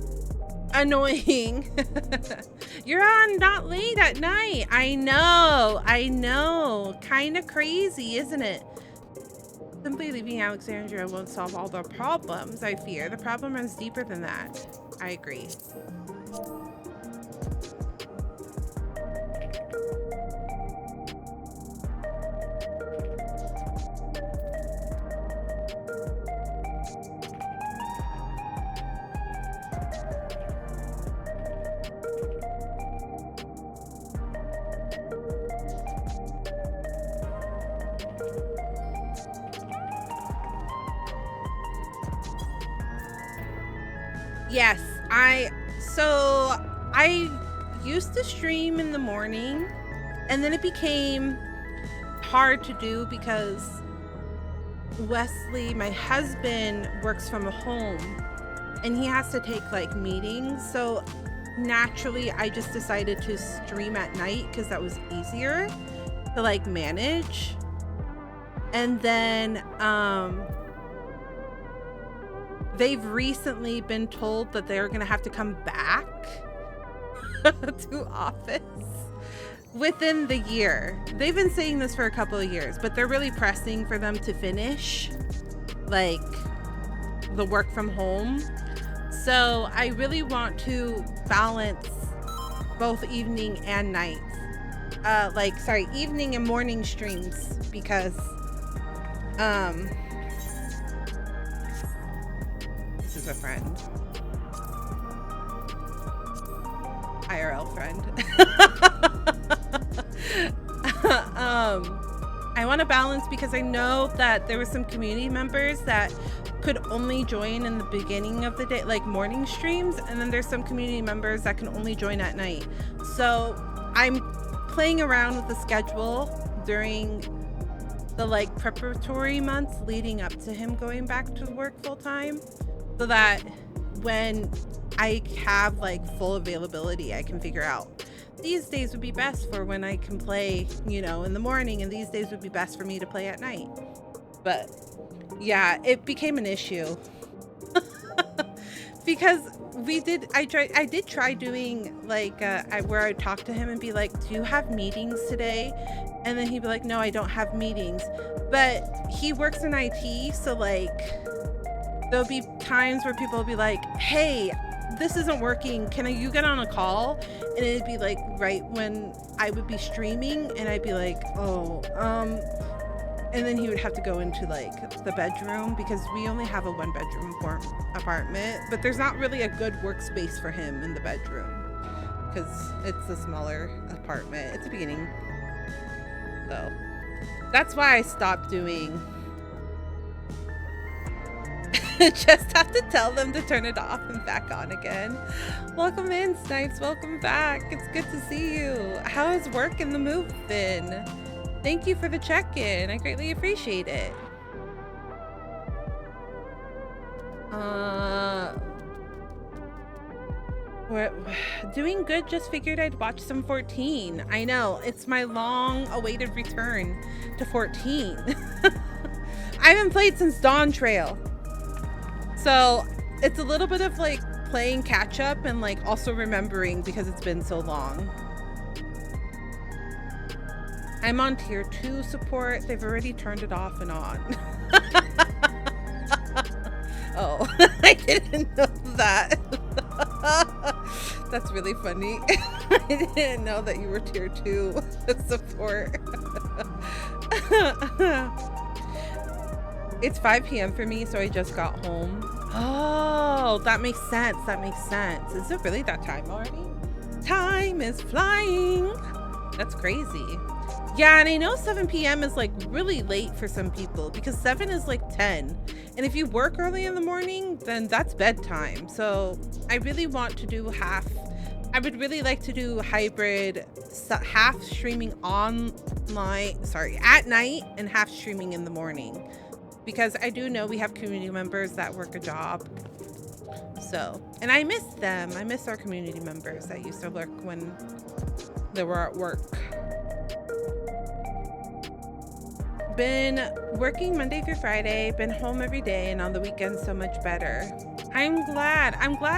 You're on not late at night. I know. Kind of crazy, isn't it? Simply leaving Alexandria won't solve all the problems, I fear. The problem runs deeper than that. I agree. Yes, I used to stream in the morning, and then it became hard to do because Wesley, my husband, works from home and he has to take like meetings. So naturally I just decided to stream at night because that was easier to like manage. And then they've recently been told that they're gonna have to come back to office. within the year. They've been saying this for a couple of years, but they're really pressing for them to finish like the work from home. So I really want to balance both evening and night. Evening and morning streams, because this is a friend. IRL friend. I want to balance because I know that there were some community members that could only join in the beginning of the day, like morning streams, and then there's some community members that can only join at night. So I'm playing around with the schedule during the like preparatory months leading up to him going back to work full time, so that when I have like full availability, I can figure out these days would be best for when I can play, you know, in the morning, and these days would be best for me to play at night. But yeah, it became an issue because I did try doing like where I talk to him and be like, do you have meetings today? And then he'd be like, no, I don't have meetings. But he works in IT, so like there'll be times where people will be like, hey, this isn't working, can you get on a call? And it'd be like right when I would be streaming, and I'd be like, and then he would have to go into like the bedroom, because we only have a 1-bedroom apartment, but there's not really a good workspace for him in the bedroom because it's a smaller apartment. It's the beginning. So that's why I stopped doing. Just have to tell them to turn it off and back on again. Welcome in, Snipes. Welcome back. It's good to see you. How has work and the move been? Thank you for the check-in. I greatly appreciate it. We're doing good. Just figured I'd watch some 14. I know, it's my long-awaited return to 14. I haven't played since Dawntrail. So it's a little bit of like playing catch up and like also remembering because it's been so long. I'm on tier 2 support. They've already turned it off and on. Oh, I didn't know that. That's really funny. I didn't know that you were tier 2 support. It's 5 p.m. for me, so I just got home. Oh, that makes sense. That makes sense. Is it really that time already? Time is flying. That's crazy. Yeah, and I know 7 p.m. is like really late for some people because 7 is like 10. And if you work early in the morning, then that's bedtime. So I really want to do half. I would really like to do hybrid, half streaming at night and half streaming in the morning. Because I do know we have community members that work a job. So, and I miss them. I miss our community members that used to lurk when they were at work. Been working Monday through Friday, been home every day, and on the weekends so much better. I'm glad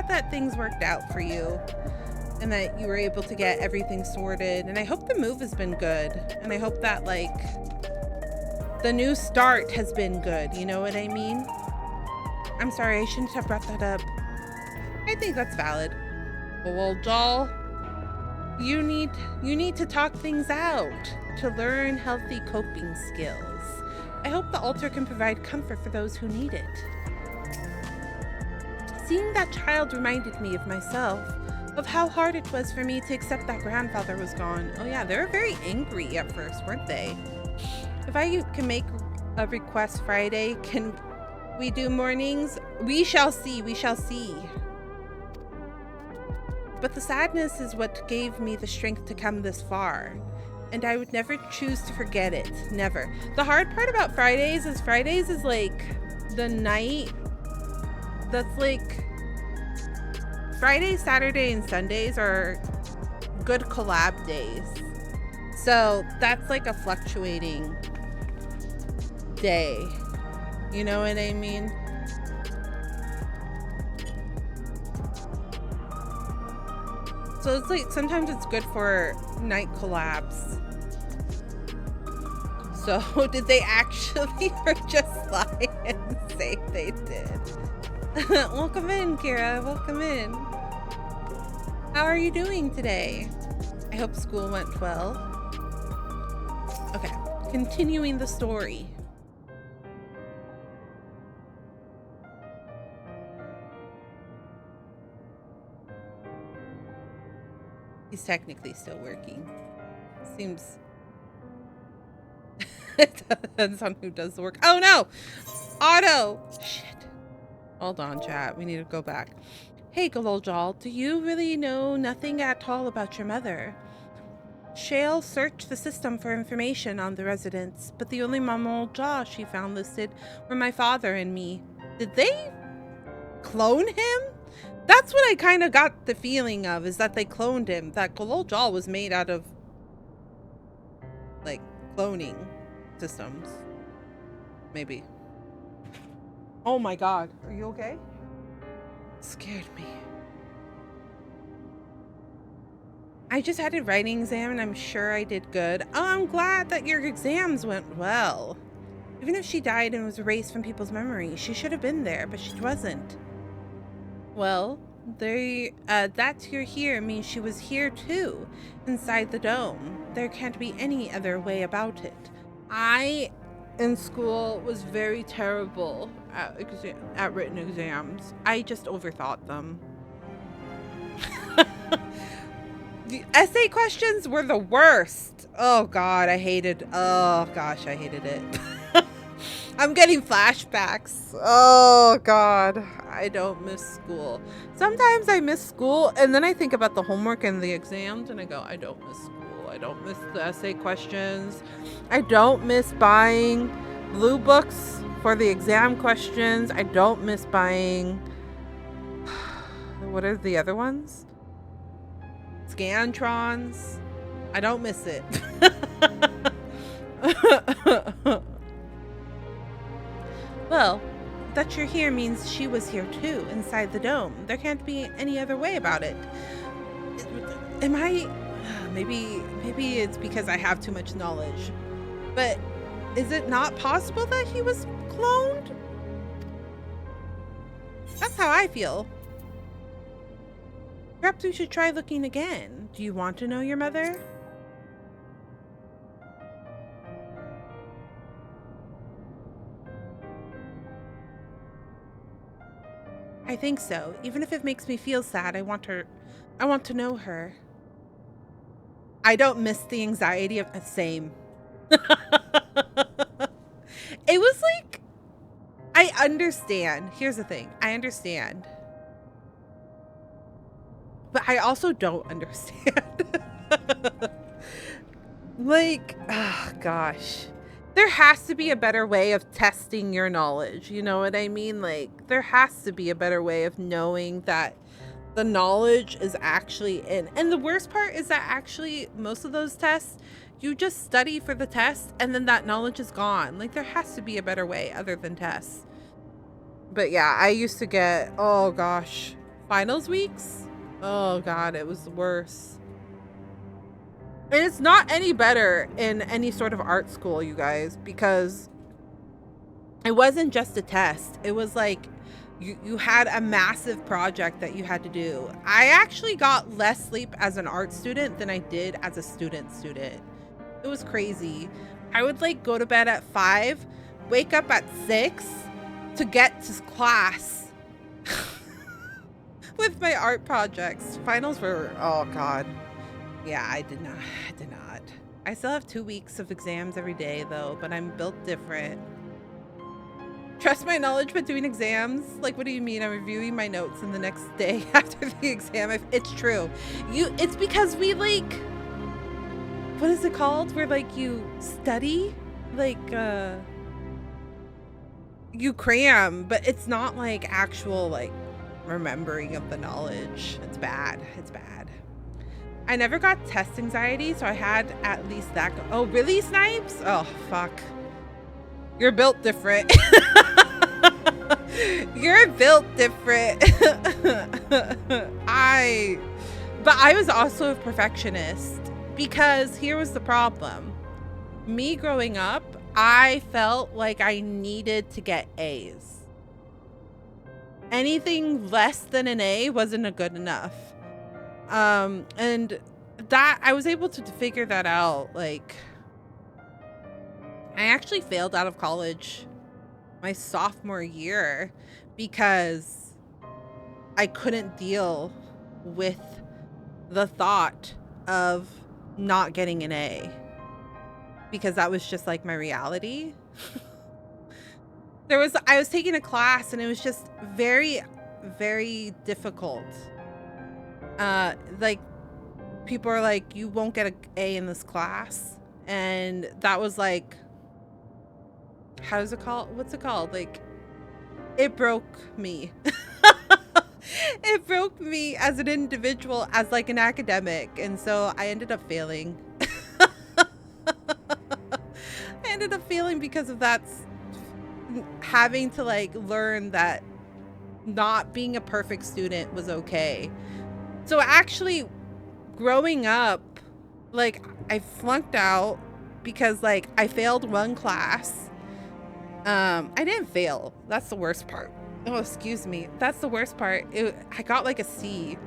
that things worked out for you and that you were able to get everything sorted. And I hope the move has been good. And I hope that like the new start has been good. You know what I mean? I'm sorry, I shouldn't have brought that up. I think that's valid. Well, doll, you need to talk things out to learn healthy coping skills. I hope the altar can provide comfort for those who need it. Seeing that child reminded me of myself, of how hard it was for me to accept that grandfather was gone. Oh yeah, they were very angry at first, weren't they? If I can make a request Friday, can we do mornings? We shall see, we shall see. But the sadness is what gave me the strength to come this far. And I would never choose to forget it, never. The hard part about Fridays is like the night that's like, Friday, Saturday, and Sundays are good collab days. So that's like a fluctuating day. You know what I mean? So it's like sometimes it's good for night collabs. So did they actually or just lie and say they did? Welcome in, Kira. Welcome in. How are you doing today? I hope school went well. Okay, continuing the story. He's technically still working. Seems... It depends on who does the work. Oh no! Otto! Shit. Hold on, chat. We need to go back. Hey, Galoljal, do you really know nothing at all about your mother? Shale searched the system for information on the residents, but the only Mamolja she found listed were my father and me. Did they clone him? That's what I kind of got the feeling of, is that they cloned him. That Galoljal was made out of, like, cloning systems. Maybe. Oh my god. Are you okay? Scared me. I just had a writing exam and I'm sure I did good. Oh, I'm glad that your exams went well. Even if she died and was erased from people's memories, she should have been there, but she wasn't. Well, that you're here means she was here too, inside the dome. There can't be any other way about it. I, in school, was very terrible at written exams. I just overthought them. The essay questions were the worst. Oh god, I hated it. I'm getting flashbacks. Oh god, I don't miss school. Sometimes I miss school and then I think about the homework and the exams and I go, I don't miss school. I don't miss the essay questions. I don't miss buying blue books for the exam questions. I don't miss buying... What are the other ones? Scantrons. I don't miss it. Well, that you're here means she was here too, inside the dome. There can't be any other way about it. Am I... Maybe it's because I have too much knowledge. But is it not possible that he was cloned? That's how I feel. Perhaps we should try looking again. Do you want to know your mother? I think so. Even if it makes me feel sad, I want to know her. I don't miss the anxiety of the same. It was like, I understand. Here's the thing. I understand. But I also don't understand. Like, oh gosh. There has to be a better way of testing your knowledge. You know what I mean? Like, there has to be a better way of knowing that the knowledge is actually in. And the worst part is that actually most of those tests, you just study for the test and then that knowledge is gone. Like, there has to be a better way other than tests. But yeah, I used to get, oh gosh, finals weeks. Oh god, it was the worst. And it's not any better in any sort of art school, you guys, because it wasn't just a test. It was like you had a massive project that you had to do. I actually got less sleep as an art student than I did as a student. It was crazy. I would like go to bed at 5, wake up at 6 to get to class with my art projects. Finals were, oh god. Yeah, I did not. I still have 2 weeks of exams every day though, but I'm built different. Trust my knowledge but doing exams? Like, what do you mean? I'm reviewing my notes and the next day after the exam. It's true. It's because we like, what is it called? Where like you study, like you cram, but it's not like actual like remembering of the knowledge. It's bad. It's bad. I never got test anxiety, so I had at least that. Oh, really, Snipes? Oh, fuck. You're built different. You're built different. But I was also a perfectionist because here was the problem. Me growing up, I felt like I needed to get A's. Anything less than an A wasn't a good enough. And that I was able to figure that out. Like, I actually failed out of college my sophomore year because I couldn't deal with the thought of not getting an A, because that was just like my reality. I was taking a class and it was just very, very difficult. Like, people are like, you won't get an A in this class. And that was like, how is it called? What's it called? Like, it broke me. It broke me as an individual, as like an academic. And so I ended up failing. I ended up failing because of that, having to like learn that not being a perfect student was okay. So actually growing up, like, I flunked out because like I failed one class. I didn't fail. That's the worst part. Oh, excuse me. That's the worst part. I got like a C.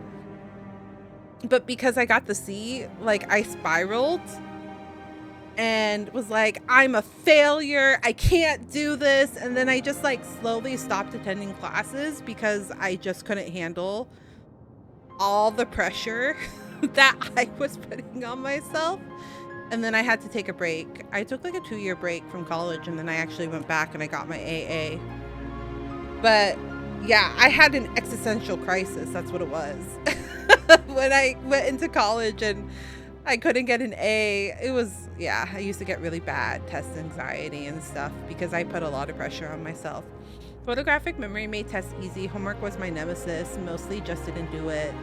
But because I got the C, like, I spiraled and was like, I'm a failure. I can't do this. And then I just like slowly stopped attending classes because I just couldn't handle all the pressure that I was putting on myself. And then I had to take a break. I took like a 2-year break from college, and then I actually went back and I got my AA. But yeah, I had an existential crisis. That's what it was. When I went into college and I couldn't get an A, it was, yeah, I used to get really bad test anxiety and stuff because I put a lot of pressure on myself. Photographic memory made tests easy. Homework was my nemesis. Mostly just didn't do it.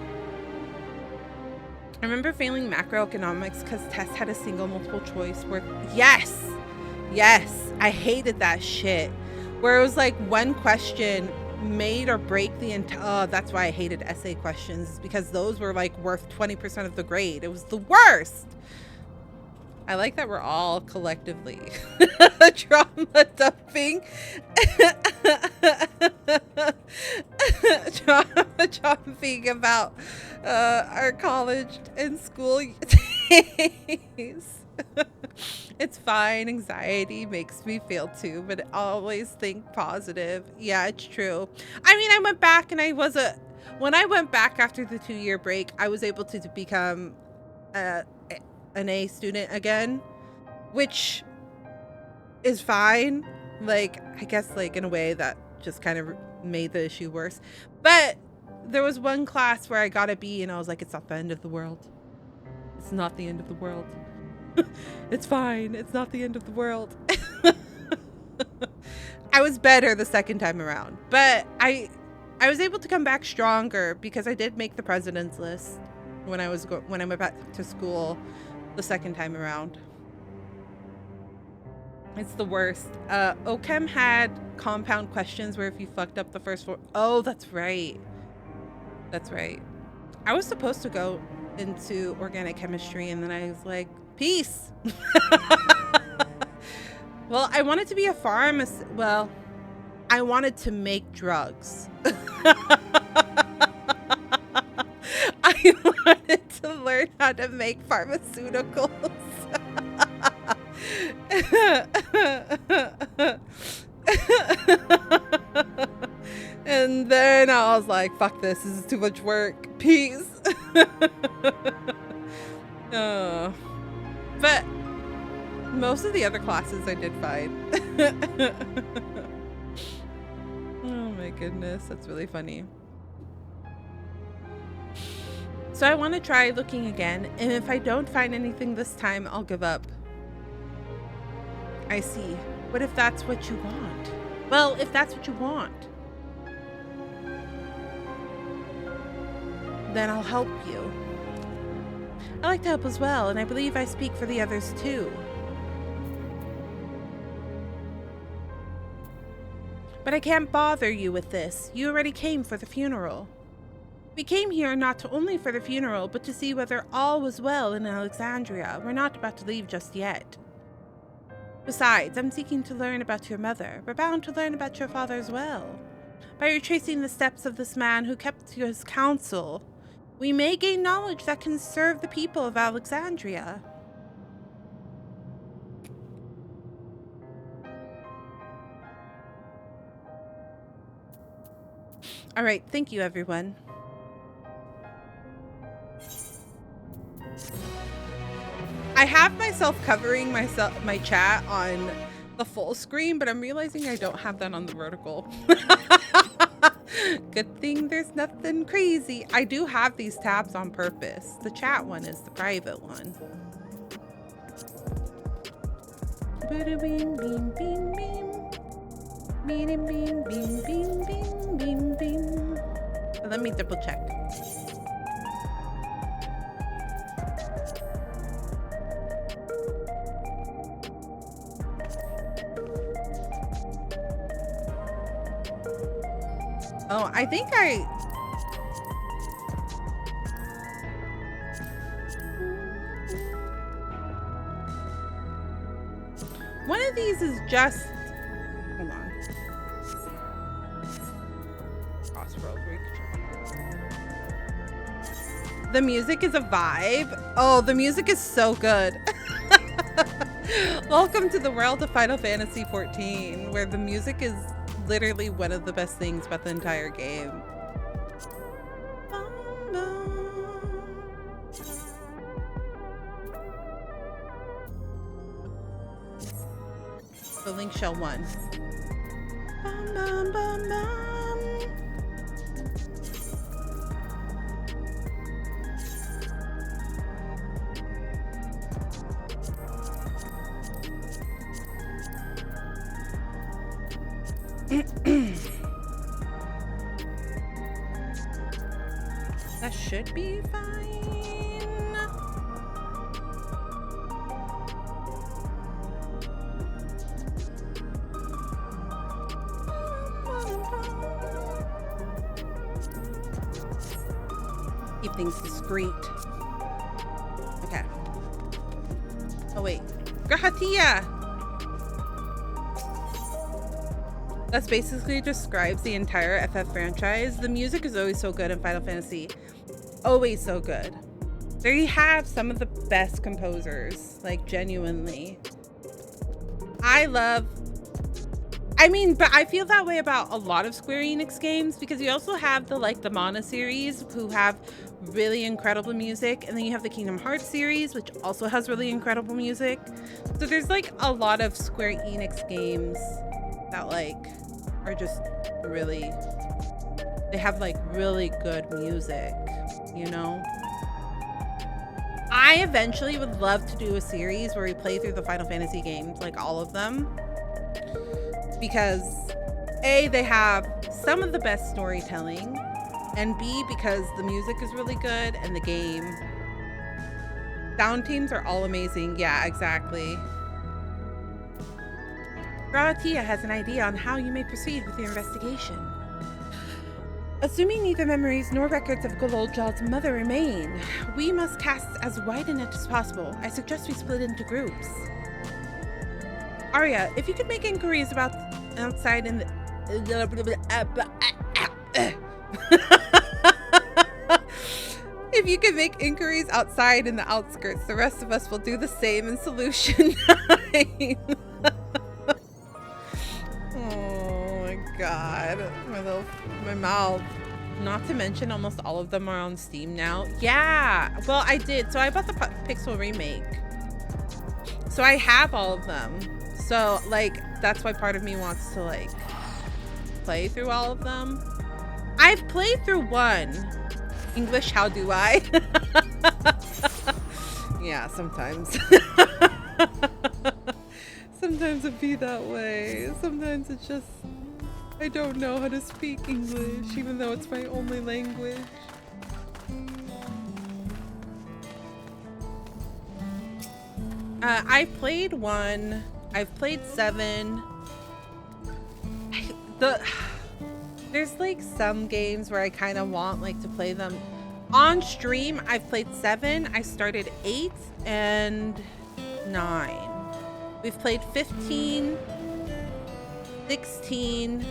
I remember failing macroeconomics because tests had a single multiple choice where, yes, I hated that shit. Where it was like one question made or break the entire, oh, that's why I hated essay questions, because those were like worth 20% of the grade. It was the worst. I like that we're all collectively trauma dumping. Trauma dumping about our college and school days. It's fine. Anxiety makes me feel too, but always think positive. Yeah, it's true. I mean, I went back and when I went back after the 2-year break, I was able to become an A student again, which is fine. Like, I guess like in a way that just kind of made the issue worse. But there was one class where I got a B and I was like, it's not the end of the world. It's not the end of the world. It's fine. It's not the end of the world. I was better the second time around, but I was able to come back stronger because I did make the president's list when I went back to school the second time around. It's the worst. OChem had compound questions where if you fucked up the first 4, oh, that's right. That's right. I was supposed to go into organic chemistry and then I was like, peace. Well, I wanted to be a pharmacist. Well, I wanted to make drugs. I wanted to learn how to make pharmaceuticals. And then I was like, fuck this is too much work. Peace. But most of the other classes I did fine. Oh my goodness, that's really funny. So I want to try looking again, and if I don't find anything this time, I'll give up. I see. What if that's what you want? Well, if that's what you want, then I'll help you. I like to help as well, and I believe I speak for the others too. But I can't bother you with this. You already came for the funeral. We came here not only for the funeral, but to see whether all was well in Alexandria. We're not about to leave just yet. Besides, I'm seeking to learn about your mother. We're bound to learn about your father as well. By retracing the steps of this man who kept his counsel, we may gain knowledge that can serve the people of Alexandria. All right, thank you, everyone. I have myself covering my chat on the full screen, but I'm realizing I don't have that on the vertical. Good thing there's nothing crazy. I do have these tabs on purpose. The chat one is the private one. Beam, beam, beam, beam. Beam, beam, beam, beam, beam, beam, beam. Let me double check. Oh, I think one of these is just, hold on. Crossroads. The music is a vibe. Oh, the music is so good. Welcome to the world of Final Fantasy XIV, where the music is literally one of the best things about the entire game. The Link Shell 1. Bum, bum, bum, bum. That should be fine. Keep things discreet. Okay. Oh wait. Grahatia! That basically describes the entire FF franchise. The music is always so good in Final Fantasy. Always so good. They have some of the best composers, like genuinely. But I feel that way about a lot of Square Enix games, because you also have the Mana series, who have really incredible music, and then you have the Kingdom Hearts series, which also has really incredible music. So there's a lot of Square Enix games that are just really, they have really good music, you know? I eventually would love to do a series where we play through the Final Fantasy games, all of them, because A, they have some of the best storytelling, and B, because the music is really good and the game. Sound teams are all amazing. Yeah, exactly. Lottieo has an idea on how you may proceed with your investigation. Assuming neither memories nor records of Gololjal's mother remain, we must cast as wide a net as possible. I suggest we split into groups. Arya, if you could make inquiries about outside in the... If you could make inquiries outside in the outskirts, the rest of us will do the same in Solution 9. Oh my god, my mouth. Not to mention almost all of them are on Steam now. Yeah, well I did. So I bought the Pixel remake. So I have all of them. So that's why part of me wants to play through all of them. I've played through one. English, how do I? Yeah, sometimes. Sometimes it be that way. Sometimes it's just, I don't know how to speak English, even though it's my only language. I played 1. I've played 7. There's like some games where I kind of want like to play them on stream. I've played 7. I started 8 and 9. We've played 15, 16,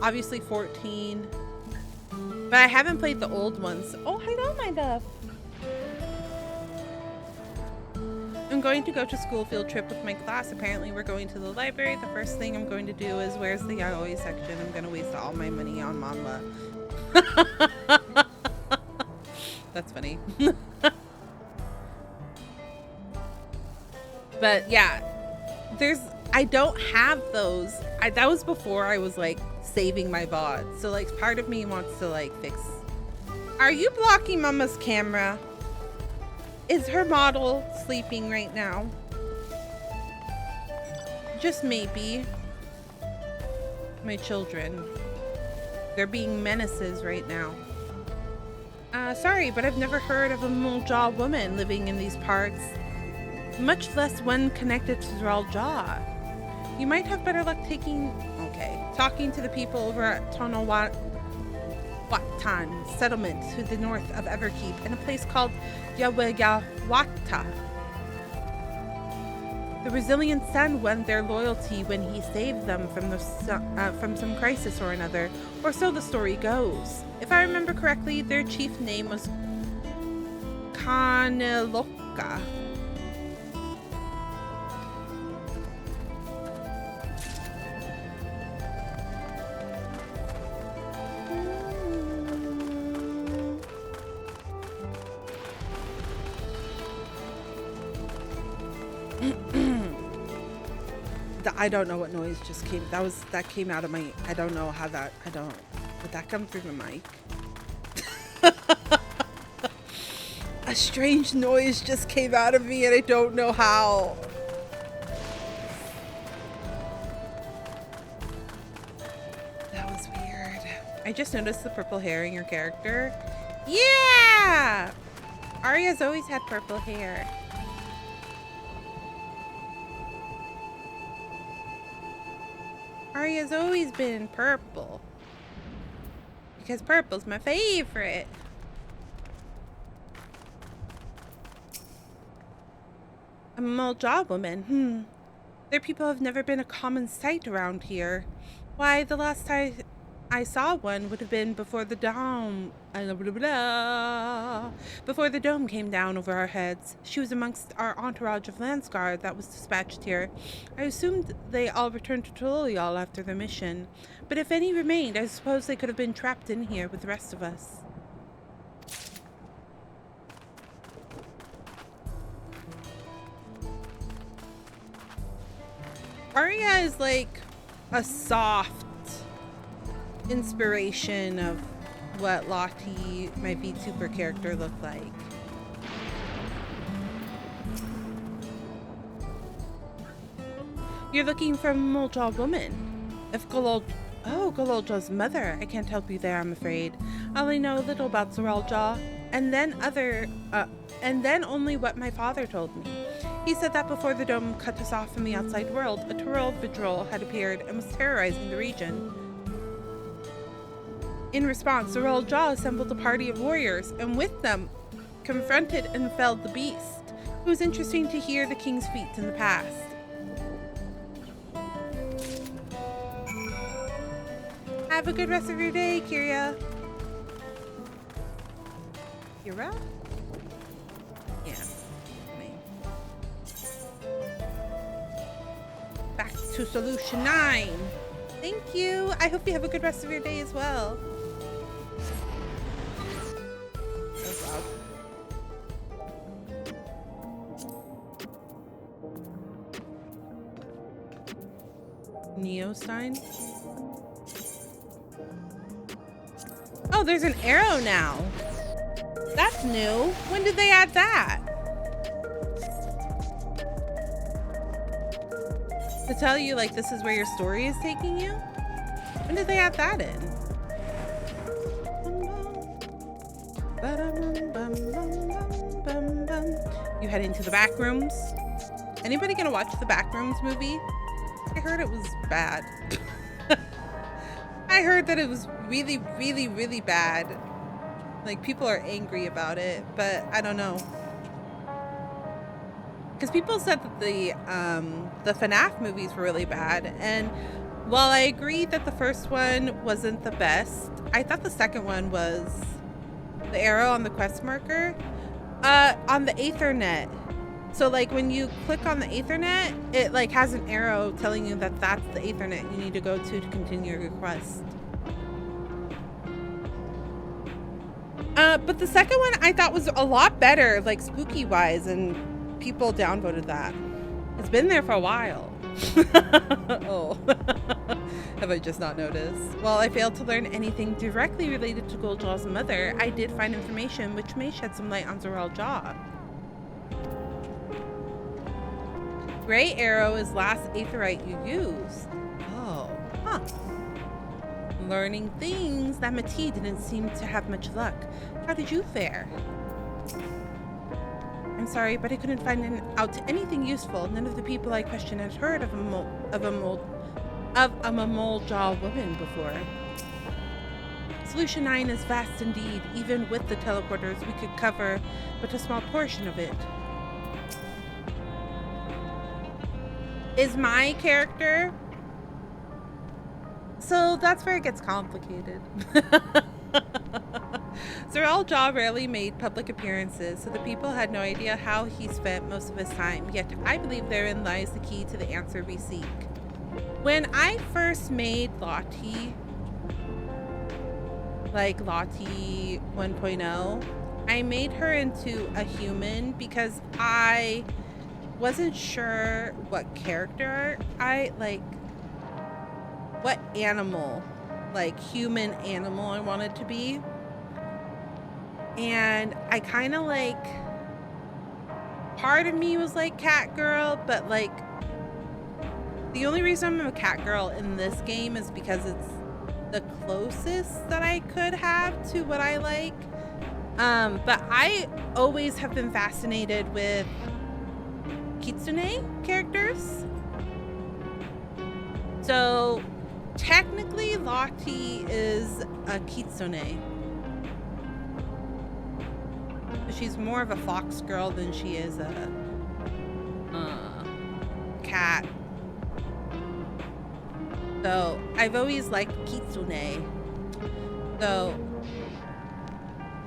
obviously 14, but I haven't played the old ones. Oh, hello, my love. I'm going to go to school field trip with my class. Apparently we're going to the library. The first thing I'm going to do is, where's the yaoi section? I'm going to waste all my money on manga. That's funny. But yeah, I don't have those. That was before I was like saving my VOD. So like part of me wants to like fix. Are you blocking Mama's camera? Is her model sleeping right now? Just maybe. My children. They're being menaces right now. Sorry, but I've never heard of a Muljaw woman living in these parts. Much less one connected to Zraljaw. You might have better luck talking to the people over at Tonawatan settlement to the north of Everkeep in a place called Yawayawata. The resilient son won their loyalty when he saved them from some crisis or another, or so the story goes. If I remember correctly, their chief name was Kaneloka. I don't know what noise just came. That came out of my. I don't know how that. Did that come through the mic? A strange noise just came out of me, and I don't know how. That was weird. I just noticed the purple hair in your character. Yeah, Arya's always had purple hair. Arya's always been purple. Because purple's my favorite. A Muljaw woman. Their people have never been a common sight around here. Why, the last time I saw one would have been before the dome. Before the dome came down over our heads. She was amongst our entourage of Landsguard that was dispatched here. I assumed they all returned to Tolial after their mission. But if any remained, I suppose they could have been trapped in here with the rest of us. Arya is like a soft inspiration of what Lottie, my VTuber character, looked like. You're looking for a Muljaw woman. If Galoljaw's mother, I can't help you there, I'm afraid. I only know a little about Zraljaw, and then only what my father told me. He said that before the dome cut us off from the outside world, a Tyrell Vidrol had appeared and was terrorizing the region. In response, Zraljaw assembled a party of warriors, and with them, confronted and felled the beast. It was interesting to hear the king's feats in the past. Have a good rest of your day, Kira. Kira? Yeah. Back to solution 9. Thank you. I hope you have a good rest of your day as well. Neostein? Oh, there's an arrow now. That's new. When did they add that? To tell you, like, this is where your story is taking you? When did they add that in? You head into the back rooms. Anybody gonna watch the Backrooms movie? I heard it was bad. I heard that it was really, really, really bad. Like, people are angry about it, but I don't know. Because people said that the FNAF movies were really bad, and while I agree that the first one wasn't the best, I thought the second one was the arrow on the quest marker on the Ethernet. So like when you click on the Ethernet, it like has an arrow telling you that that's the Ethernet you need to go to continue your quest. But the second one I thought was a lot better, like spooky wise, and people downvoted that. It's been there for a while. Oh, have I just not noticed? While I failed to learn anything directly related to Goldjaw's mother, I did find information which may shed some light on Zorel Jaw. Gray arrow is last aetherite you used. Oh, huh. Learning things that Mati didn't seem to have much luck. How did you fare? I'm sorry, but I couldn't find out anything useful. None of the people I questioned had heard of a Moldjaw woman before. Solution 9 is vast indeed. Even with the teleporters, we could cover but a small portion of it. Is my character? So that's where it gets complicated. Zorel Jaw rarely made public appearances, so the people had no idea how he spent most of his time, yet I believe therein lies the key to the answer we seek. When I first made Lottie, like Lottie 1.0, I made her into a human because I wasn't sure what character what animal, like human animal I wanted to be. And I kind of like, part of me was like cat girl, but like the only reason I'm a cat girl in this game is because it's the closest that I could have to what I like. But I always have been fascinated with kitsune characters. So technically Lottie is a kitsune. She's more of a fox girl than she is a cat. So I've always liked kitsune. So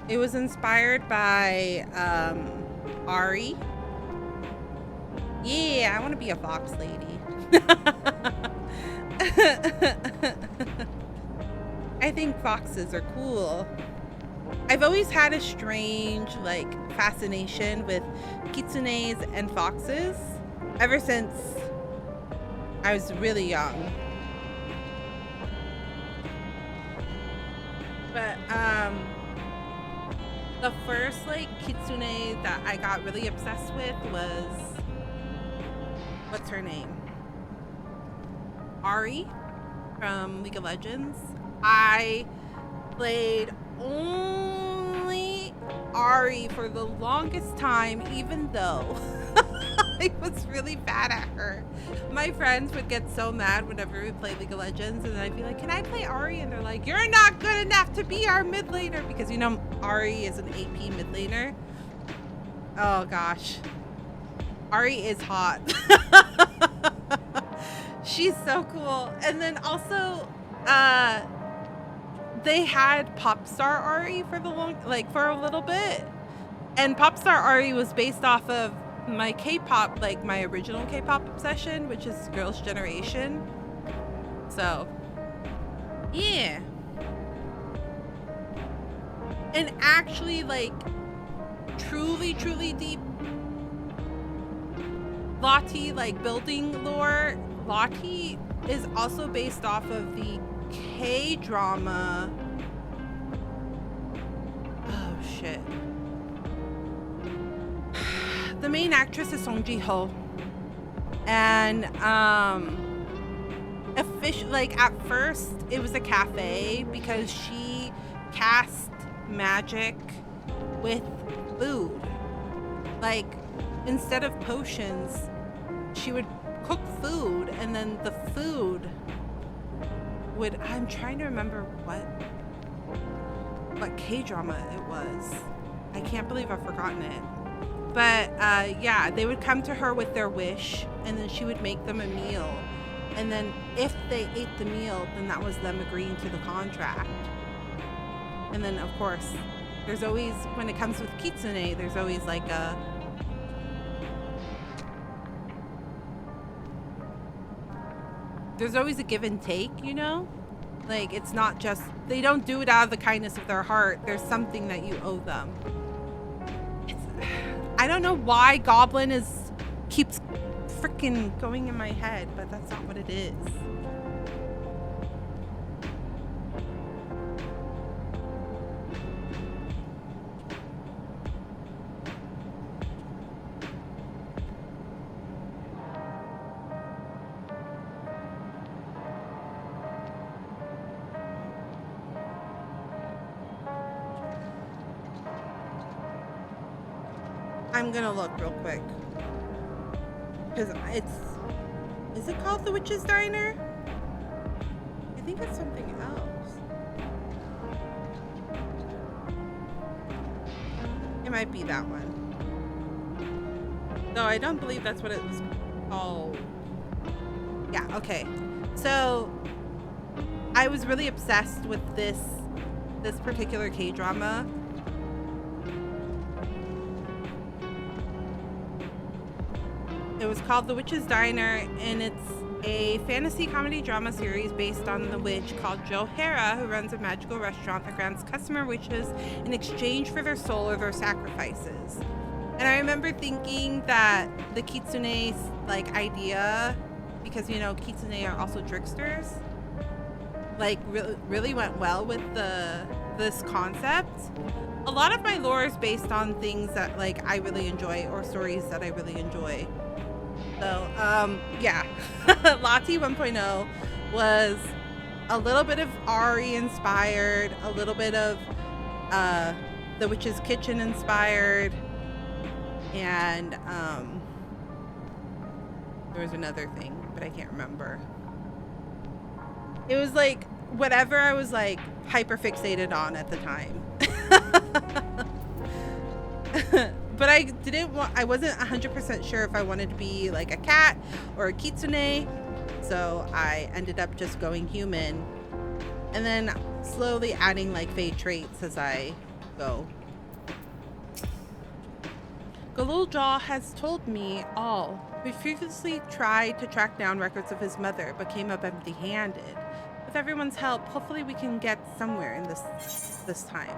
it was inspired by Ari. Yeah, I want to be a fox lady. I think foxes are cool. I've always had a strange like fascination with kitsunes and foxes ever since I was really young. But the first like kitsune that I got really obsessed with was, what's her name? Ari from League of Legends. I played only Ari for the longest time, even though I was really bad at her. My friends would get so mad whenever we play League of Legends, and I'd be like, can I play Ari? And they're like, you're not good enough to be our mid laner, because you know Ari is an AP mid laner. Oh gosh, Ari is hot. She's so cool. And then also they had Popstar Ari for for a little bit, and Popstar Ari was based off of my K-pop, like my original K-pop obsession, which is Girls' Generation. So yeah, and actually like truly deep Lottie like building lore, Lottie is also based off of the K-drama. Oh shit. The main actress is Song Ji-ho. And like at first it was a cafe because she cast magic with food. Like instead of potions, she would cook food, and then the food I'm trying to remember what K-drama it was. I can't believe I've forgotten it. But yeah, they would come to her with their wish, and then she would make them a meal. And then if they ate the meal, then that was them agreeing to the contract. And then, of course, there's always, when it comes with kitsune, there's always like there's always a give and take, you know? Like, it's not just, they don't do it out of the kindness of their heart. There's something that you owe them. I don't know why Goblin keeps freaking going in my head, but that's not what it is. I'm gonna look real quick. Because is it called the Witch's Diner? I think it's something else. It might be that one. No, I don't believe that's what it was called. Yeah, okay. So, I was really obsessed with this particular K-drama. It was called The Witch's Diner, and it's a fantasy comedy drama series based on the witch called Johara, who runs a magical restaurant that grants customer wishes in exchange for their soul or their sacrifices. And I remember thinking that the kitsune like idea, because you know kitsune are also tricksters, like really went well with this concept. A lot of my lore is based on things that like I really enjoy, or stories that I really enjoy. So, yeah, Lottie 1.0 was a little bit of Ari inspired, a little bit of The Witch's Kitchen inspired, and there was another thing, but I can't remember. It was like whatever I was like hyper fixated on at the time. But I wasn't 100% sure if I wanted to be like a cat or a kitsune, so I ended up just going human, and then slowly adding like fae traits as I go. Galuljaw has told me all. We previously tried to track down records of his mother, but came up empty-handed. With everyone's help, hopefully we can get somewhere in this time.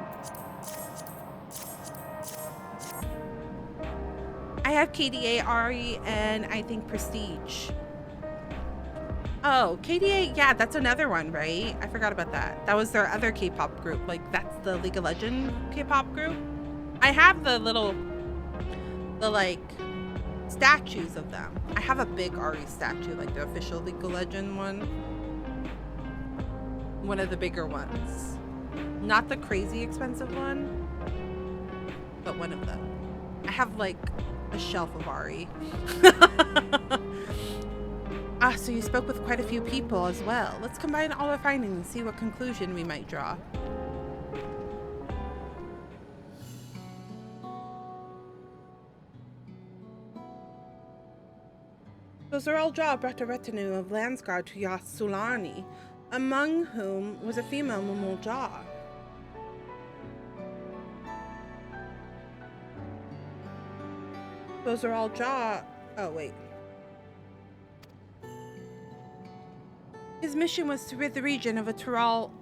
I have KDA, Ari, and I think Prestige. Oh, KDA, yeah, that's another one, right? I forgot about that. That was their other K-pop group. Like, that's the League of Legends K-pop group. I have the like, statues of them. I have a big Ari statue, like the official League of Legends one. One of the bigger ones. Not the crazy expensive one, but one of them. I have, like, a shelf of Ari. So you spoke with quite a few people as well. Let's combine all our findings and see what conclusion we might draw. Zoraal brought a retinue of Landsguard to Yasulani, among whom was a female Mumulja. Zoraal, oh wait. His mission was to rid the region of a Tural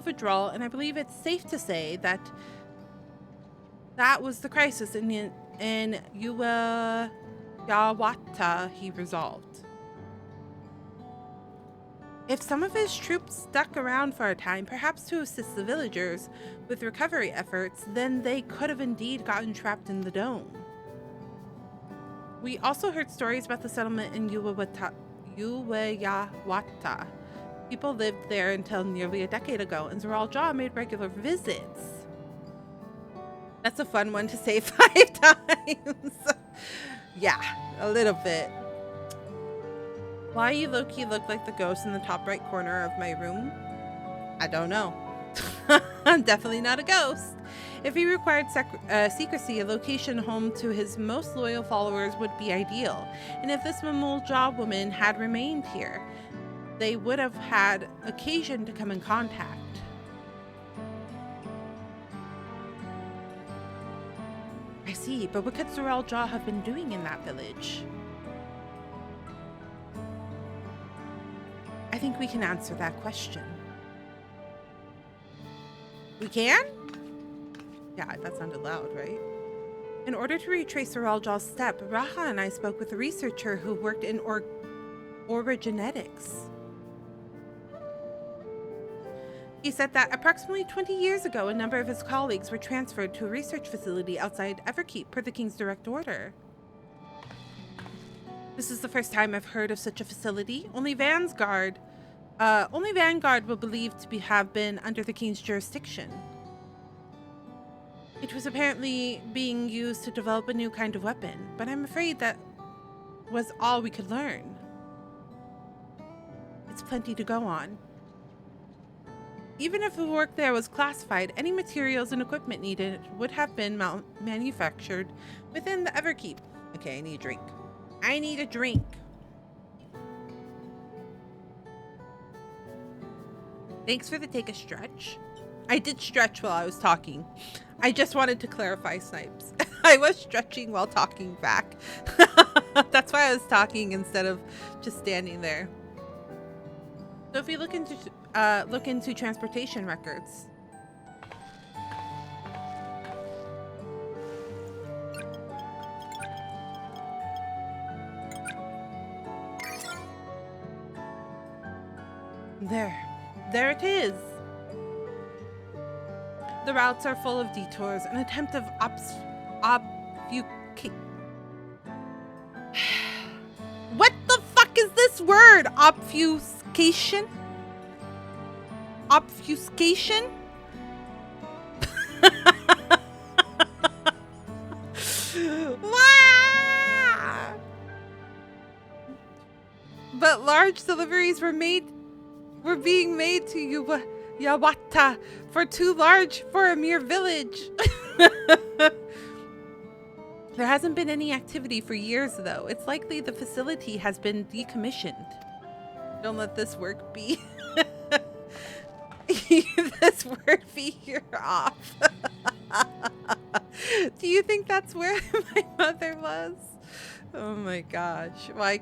withdrawal, and I believe it's safe to say that was the crisis in Yawata he resolved. If some of his troops stuck around for a time, perhaps to assist the villagers with recovery efforts, then they could have indeed gotten trapped in the dome. We also heard stories about the settlement in Uweyawata. People lived there until nearly a decade ago, and Zoraal made regular visits. That's a fun one to say 5 times. Yeah, a little bit. Why you low-key look like the ghost in the top right corner of my room? I don't know. I'm definitely not a ghost. If he required secrecy, a location home to his most loyal followers would be ideal. And if this Mamul woman had remained here, they would have had occasion to come in contact. I see, but what could Sorrel Jaw have been doing in that village? I think we can answer that question. We can? Yeah, that sounded loud, right? In order to retrace Sorrel Jaw's step, Raha and I spoke with a researcher who worked in orogenetics. He said that approximately 20 years ago, a number of his colleagues were transferred to a research facility outside Everkeep per the King's direct order. This is the first time I've heard of such a facility. Only Vanguard were believed to have been under the King's jurisdiction. It was apparently being used to develop a new kind of weapon, but I'm afraid that was all we could learn. It's plenty to go on. Even if the work there was classified, any materials and equipment needed would have been manufactured within the Everkeep. Okay, I need a drink. I need a drink. Thanks for the take a stretch. I did stretch while I was talking. I just wanted to clarify, Snipes. I was stretching while talking back. That's why I was talking instead of just standing there. So if we look into transportation records. There it is. The routes are full of detours, an attempt of obfuscation. What the fuck is this word? Obfuscation? Obfuscation? But large deliveries were being made to Yawata for too large for a mere village. There hasn't been any activity for years, though. It's likely the facility has been decommissioned. Don't let this work be. This word be here off. Do you think that's where my mother was? Oh my gosh. Well,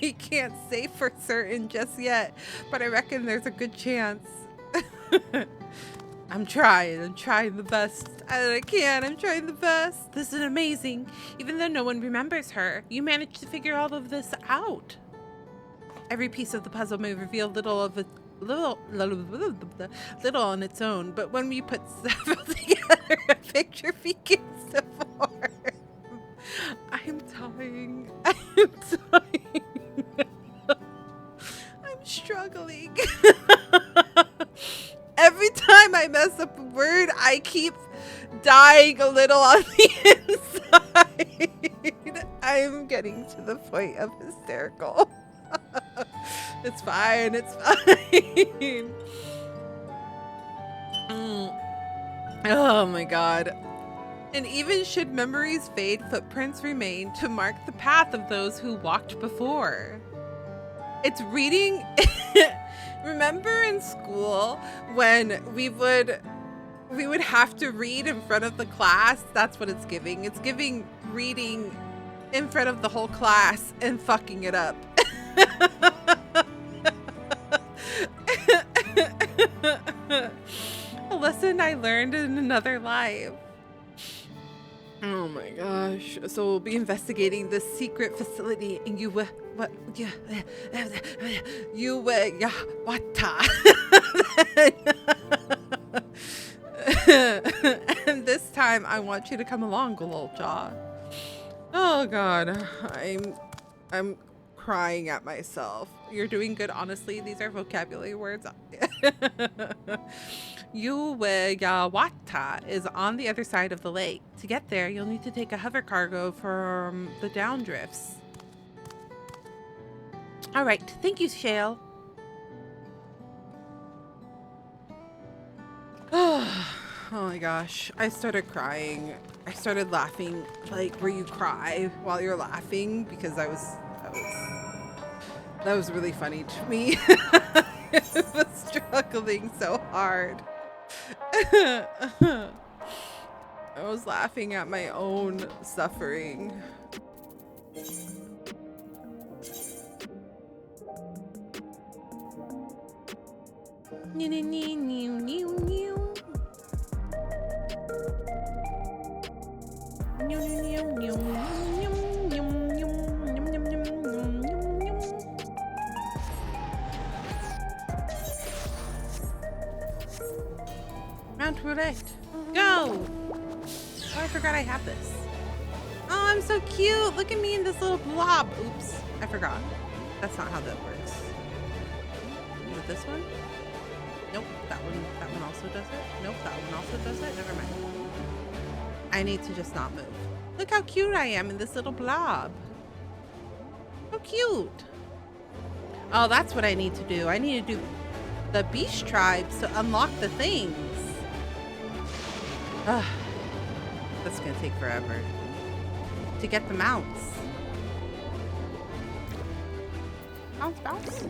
we can't say for certain just yet, but I reckon there's a good chance. I'm trying the best that I can. I'm trying the best. This is amazing. Even though no one remembers her, you managed to figure all of this out. Every piece of the puzzle may reveal little on its own, but when we put several together, a picture begins to form. I'm dying. I'm struggling. Every time I mess up a word, I keep dying a little on the inside. I'm getting to the point of hysterical. It's fine. It's fine. Oh my god. And even should memories fade, footprints remain to mark the path of those who walked before. It's reading. Remember in school when we would have to read in front of the class? That's what it's giving. It's giving reading in front of the whole class and fucking it up. A lesson I learned in another life. Oh my gosh. So we'll be investigating this secret facility in Yawata. And this time I want you to come along, Gololjaw. Oh god. I'm crying at myself. You're doing good, honestly. These are vocabulary words. Yawata is on the other side of the lake. To get there, you'll need to take a hover cargo from the downdrifts. All right. Thank you, Shale. Oh my gosh. I started crying. I started laughing, like where you cry while you're laughing, because that was really funny to me. I was struggling so hard. I was laughing at my own suffering. Mount Roulette. Go! Oh, I forgot I have this. Oh, I'm so cute. Look at me in this little blob. Oops, I forgot. That's not how that works. Is it this one? Nope, that one also does it. Nope, that one also does it. Never mind. I need to just not move. Look how cute I am in this little blob. So cute. Oh, that's what I need to do. I need to do the beast tribes to unlock the things. Ugh. That's gonna take forever to get the mounts. Bounce, bounce.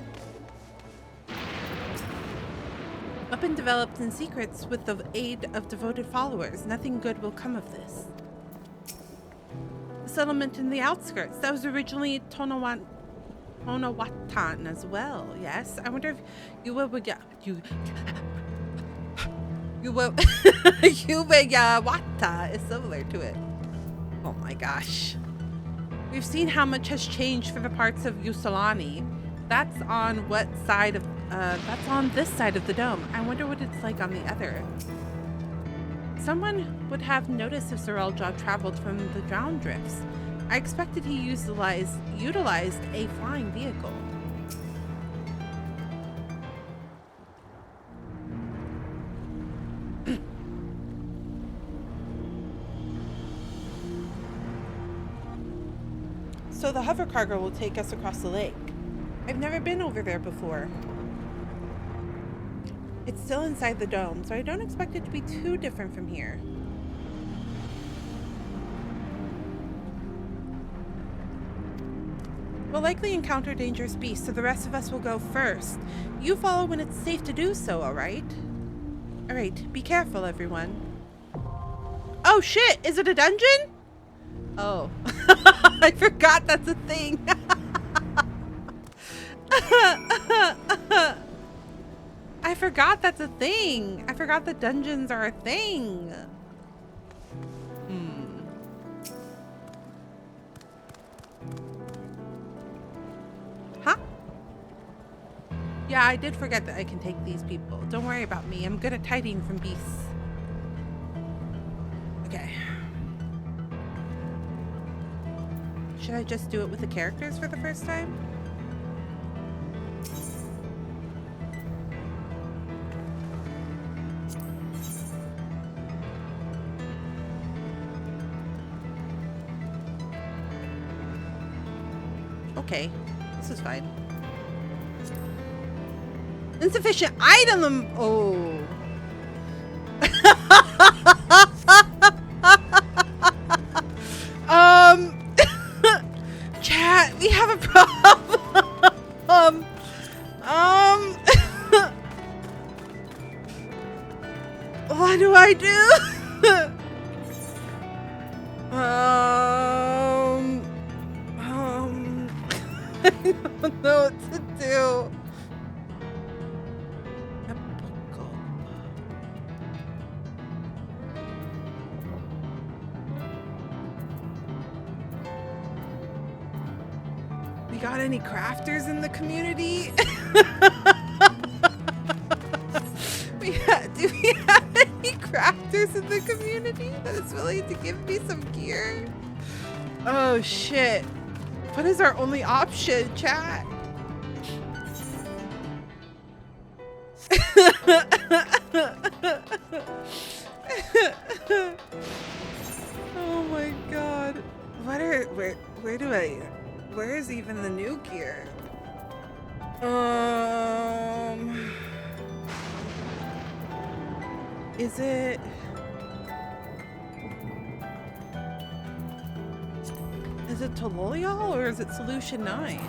Weapon developed in secrets with the aid of devoted followers. Nothing good will come of this. The settlement in the outskirts. That was originally Tonawatan as well. Yes. I wonder if Wata is similar to it. Oh my gosh. We've seen how much has changed for the parts of Usolani. That's on what side of that's on this side of the dome. I wonder what it's like on the other. Someone would have noticed if Zorelja traveled from the drowned drifts. I expected he utilized a flying vehicle. So the hover cargo will take us across the lake. I've never been over there before. It's still inside the dome, so I don't expect it to be too different from here. We'll likely encounter dangerous beasts, so the rest of us will go first. You follow when it's safe to do so, alright? Alright, be careful, everyone. Oh shit! Is it a dungeon? Oh. I forgot that's a thing. I forgot that's a thing. I forgot that dungeons are a thing. Huh? Yeah, I did forget that I can take these people. Don't worry about me. I'm good at hiding from beasts. Okay. Should I just do it with the characters for the first time? Okay, this is fine. Insufficient item. Oh. Chat, we have a problem. What do I do? I don't know what to do. We got any crafters in the community? Do we have any crafters in the community that is willing to give me some gear? Oh shit. What is our only option, chat? Oh my god. Where is even the new gear? Is it? Is it Tololial or is it Solution 9?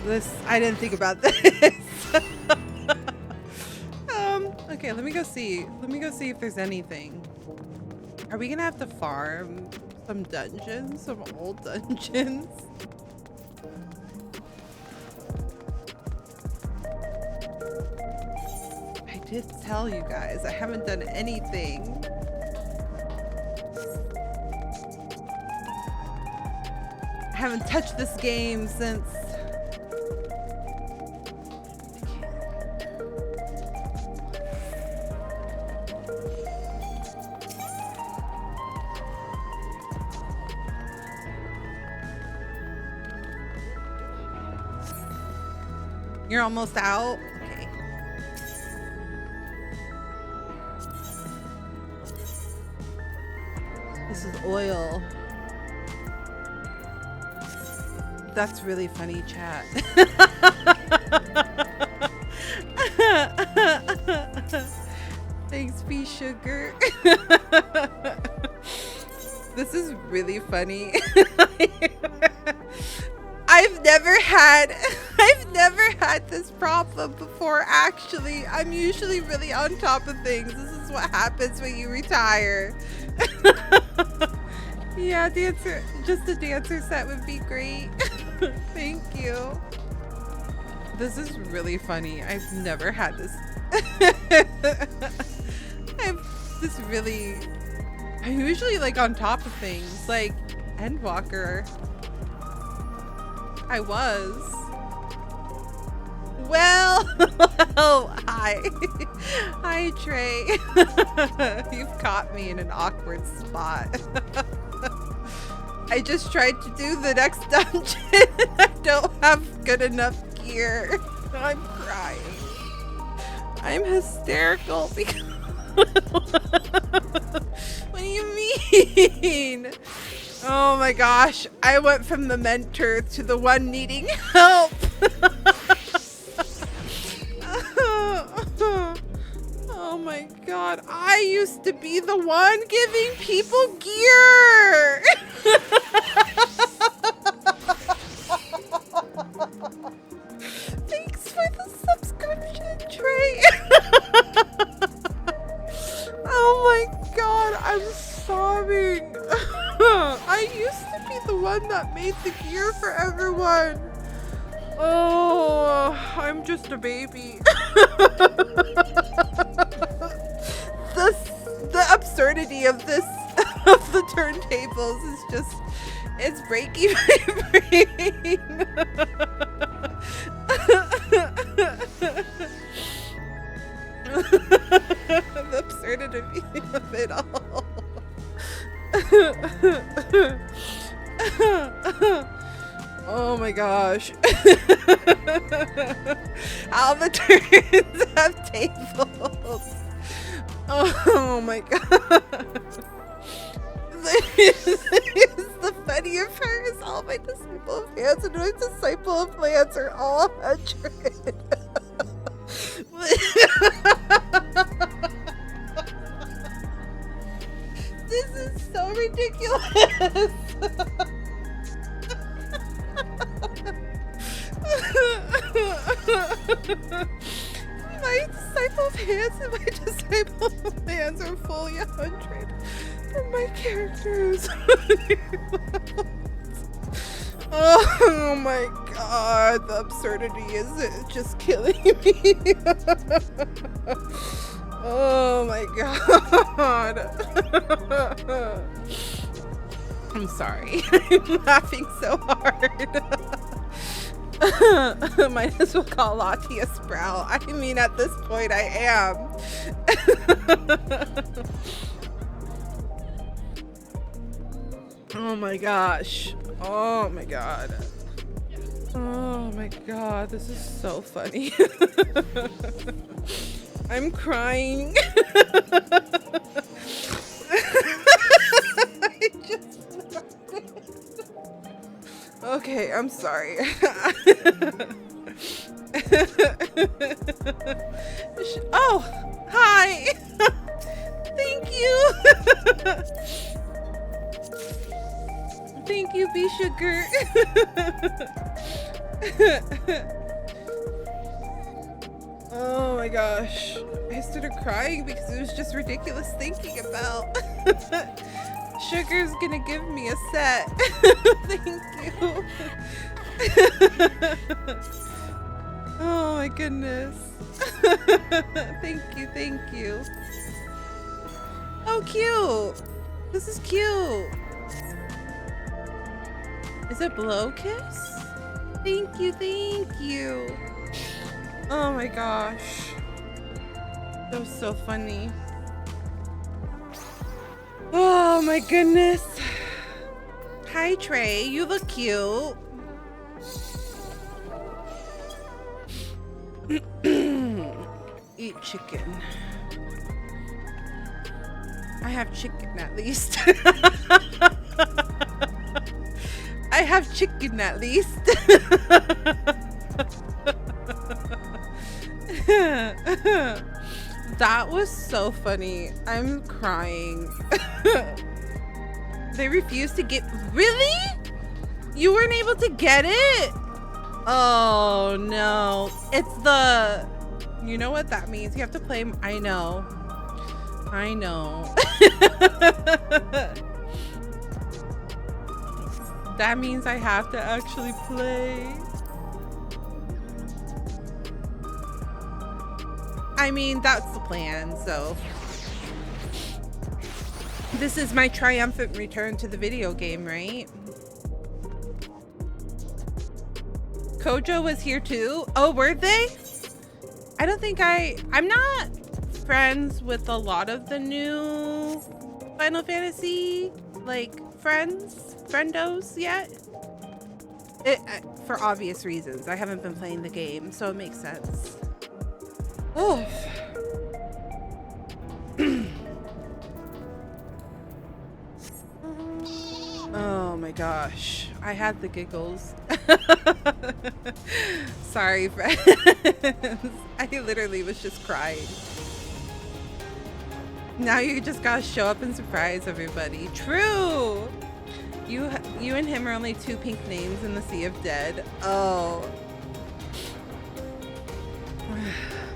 This, I didn't think about this. Okay, let me go see. Let me go see if there's anything. Are we gonna have to farm some dungeons, some old dungeons? I did tell you guys, I haven't done anything. I haven't touched this game since... You're almost out? Okay. This is oil. That's really funny, chat. Thanks, P Sugar. This is really funny. I've never had this problem before, actually. I'm usually really on top of things. This is what happens when you retire. Yeah, dancer, just a dancer set would be great. Thank you. This is really funny. I've never had this. I'm usually like on top of things, like Endwalker. I was. Well, hi. Hi, Trey. You've caught me in an awkward spot. I just tried to do the next dungeon. I don't have good enough gear. I'm crying. I'm hysterical because... What do you mean? Oh my gosh, I went from the mentor to the one needing help. Oh my god, I used to be the one giving people gear. Thanks for the subscription, Trey. Oh my god, I'm sobbing. I used to be the one that made the gear for everyone. Oh, I'm just a baby. The absurdity of this, of the turntables is just, it's breaking my brain. The absurdity of it all. Oh my gosh. How the turns have tables. Oh my god. The funnier part is all my disciple of hands and my disciple of lands are all 100. This is so ridiculous. My disciple of hands and my disciple of lands are fully 100 for my characters. Oh my god, the absurdity is just killing me. Oh my god. I'm sorry. I'm laughing so hard. Might as well call Lottieo Sprout. I mean, at this point, I am. Oh my gosh. Oh my god. Oh my god, this is so funny. I'm crying. I just started. Okay, I'm sorry. Oh, hi. Thank you. Thank you, B Sugar. Oh my gosh. I started crying because it was just ridiculous thinking about. Sugar's gonna give me a set. Thank you. Oh my goodness. Thank you, thank you. Oh, cute. This is cute. Is it blow kiss? Thank you, thank you. Oh my gosh. That was so funny. Oh my goodness. Hi, Trey. You look cute. Eat chicken. I have chicken at least. I have chicken at least. That was so funny. I'm crying. They refused to get. Really? You weren't able to get it? Oh no. It's the. You know what that means? You have to play. I know. I know. That means I have to actually play. I mean, that's the plan, so. This is my triumphant return to the video game, right? Kojo was here too? Oh, were they? I don't think I'm not friends with a lot of the new Final Fantasy, like, friendos yet. For obvious reasons. I haven't been playing the game, so it makes sense. Oh. Oh my gosh. I had the giggles. Sorry, friends. I literally was just crying. Now you just gotta show up and surprise everybody. True! You and him are only two pink names in the Sea of Dead. Oh.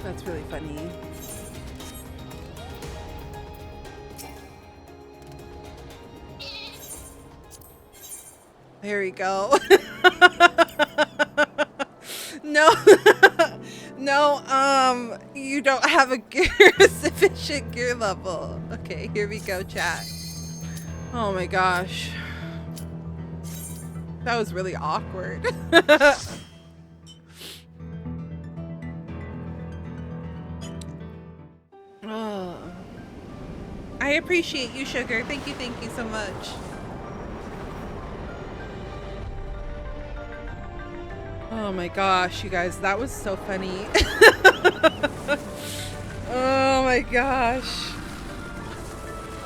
That's really funny. There we go. No. No, you don't have a sufficient gear level. Okay, here we go, chat. Oh my gosh. That was really awkward. Oh. I appreciate you, Sugar. Thank you so much. Oh my gosh, you guys, that was so funny. Oh my gosh.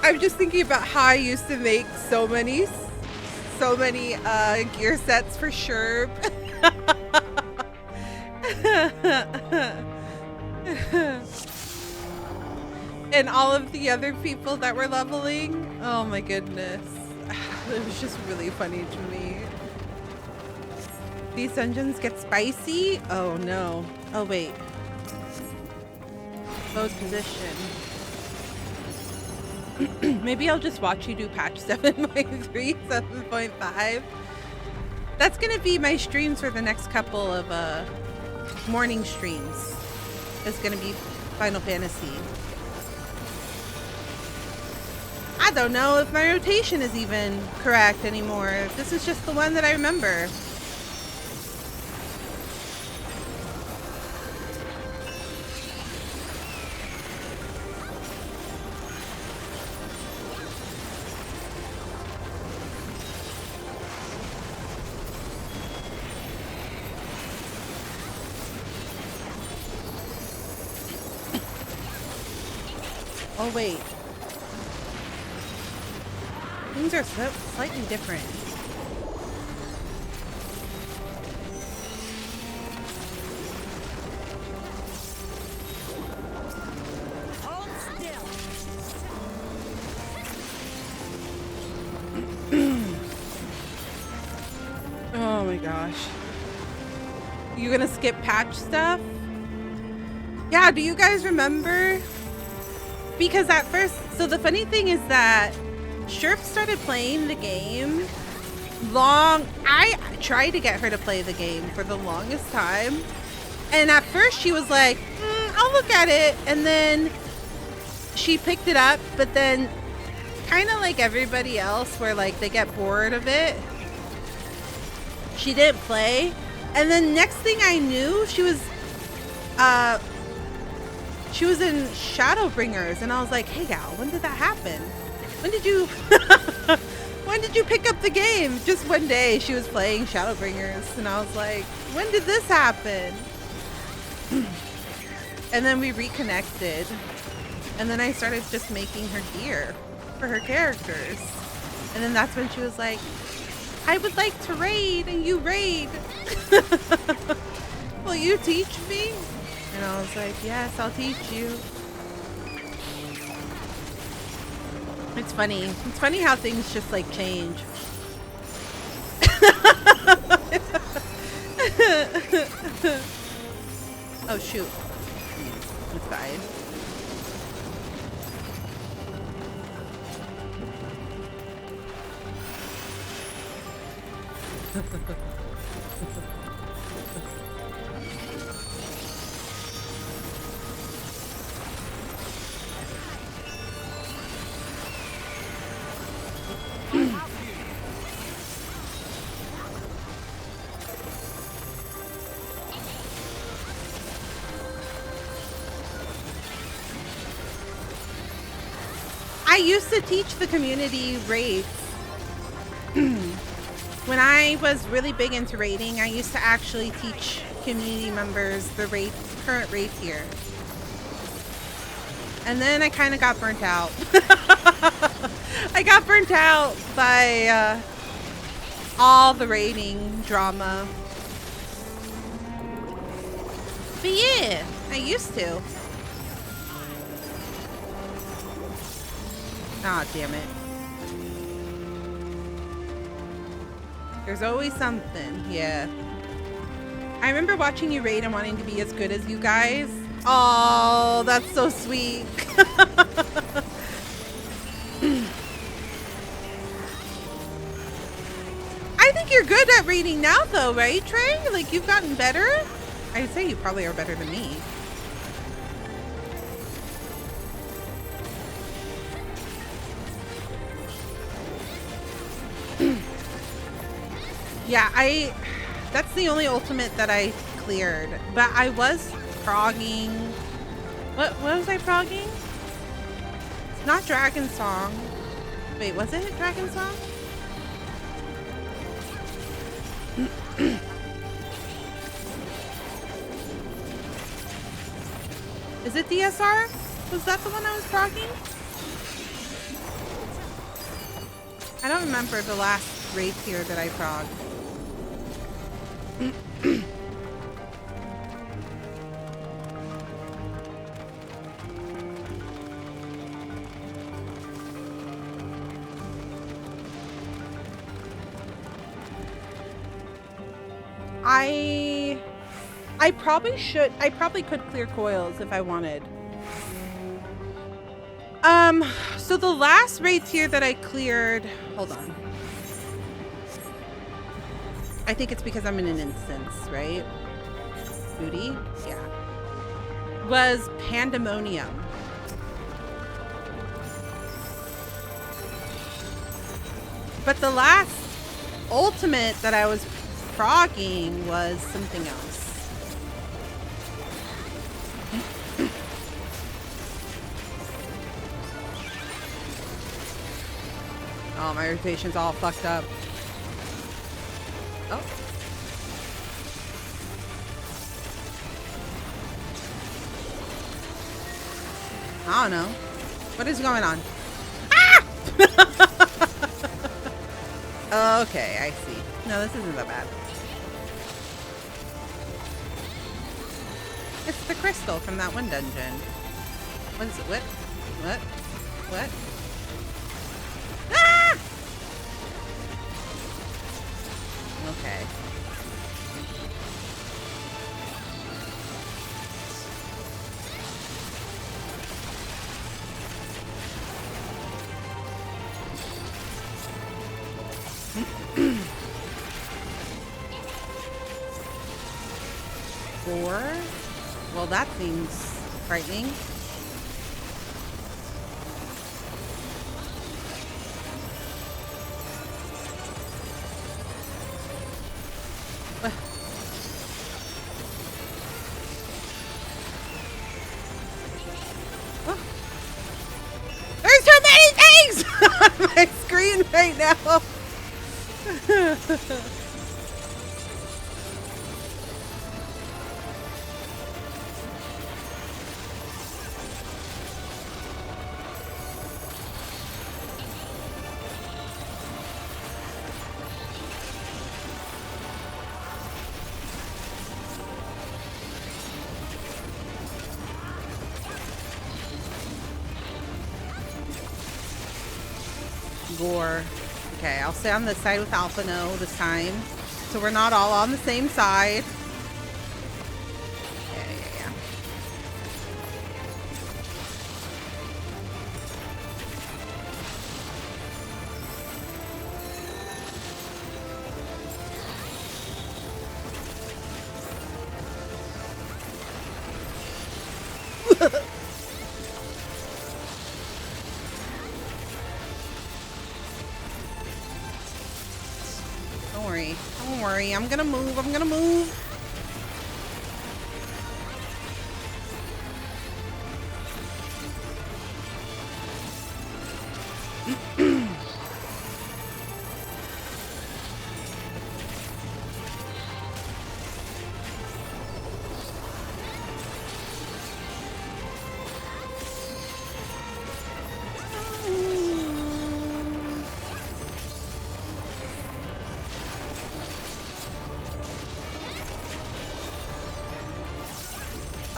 I'm just thinking about how I used to make so many gear sets for Sherb. And all of the other people that were leveling. Oh my goodness. It was just really funny to me. These dungeons get spicy? Oh no. Oh wait. Close position. Maybe I'll just watch you do patch 7.3, 7.5. That's gonna be my streams for the next couple of morning streams. It's gonna be Final Fantasy. I don't know if my rotation is even correct anymore. This is just the one that I remember. Oh wait. Things are slightly different. gosh. You gonna skip patch stuff? Yeah, do you guys remember? Because at first, so the funny thing is that Sherp started playing the game I tried to get her to play the game for the longest time. And at first she was like, I'll look at it. And then she picked it up, but then kind of like everybody else where like they get bored of it. She didn't play. And then next thing I knew, she was in Shadowbringers, and I was like, hey gal, when did that happen? When did you when did you pick up the game? Just one day she was playing Shadowbringers, and I was like, when did this happen? And then we reconnected, and then I started just making her gear for her characters. And then that's when she was like, I would like to raid, and you raid. Will you teach me? And I was like, yes, I'll teach you. It's funny. It's funny how things just like change. Oh shoot. It's fine. I used to teach the community raids. When I was really big into raiding, I used to actually teach community members the current raid tier. And then I kind of got burnt out. I got burnt out by all the raiding drama. But yeah, I used to. Aw, damn it. There's always something, yeah. I remember watching you raid and wanting to be as good as you guys. Oh, that's so sweet. I think you're good at raiding now though, right, Trey? Like, you've gotten better? I'd say you probably are better than me. Yeah, that's the only ultimate that I cleared. But I was progging. What was I progging? It's not Dragon Song. Wait, was it Dragon Song? Is it DSR? Was that the one I was progging? I don't remember the last raid tier that I progged. I probably should. I probably could clear coils if I wanted. So the last raid tier that I cleared, hold on. I think it's because I'm in an instance, right? Booty? Yeah. Was Pandemonium. But the last ultimate that I was progging was something else. Oh, my rotation's all fucked up. Oh. I don't know. What is going on? Ah! Okay, I see. No, this isn't that bad. It's the crystal from that one dungeon. What is it? What? What? What? Ah! Okay. Gore? Well, that seems frightening. There's too many things on my screen right now. Gore. Okay, I'll stay on this side with Alphino this time. So we're not all on the same side. Yeah. Don't worry. I'm gonna move.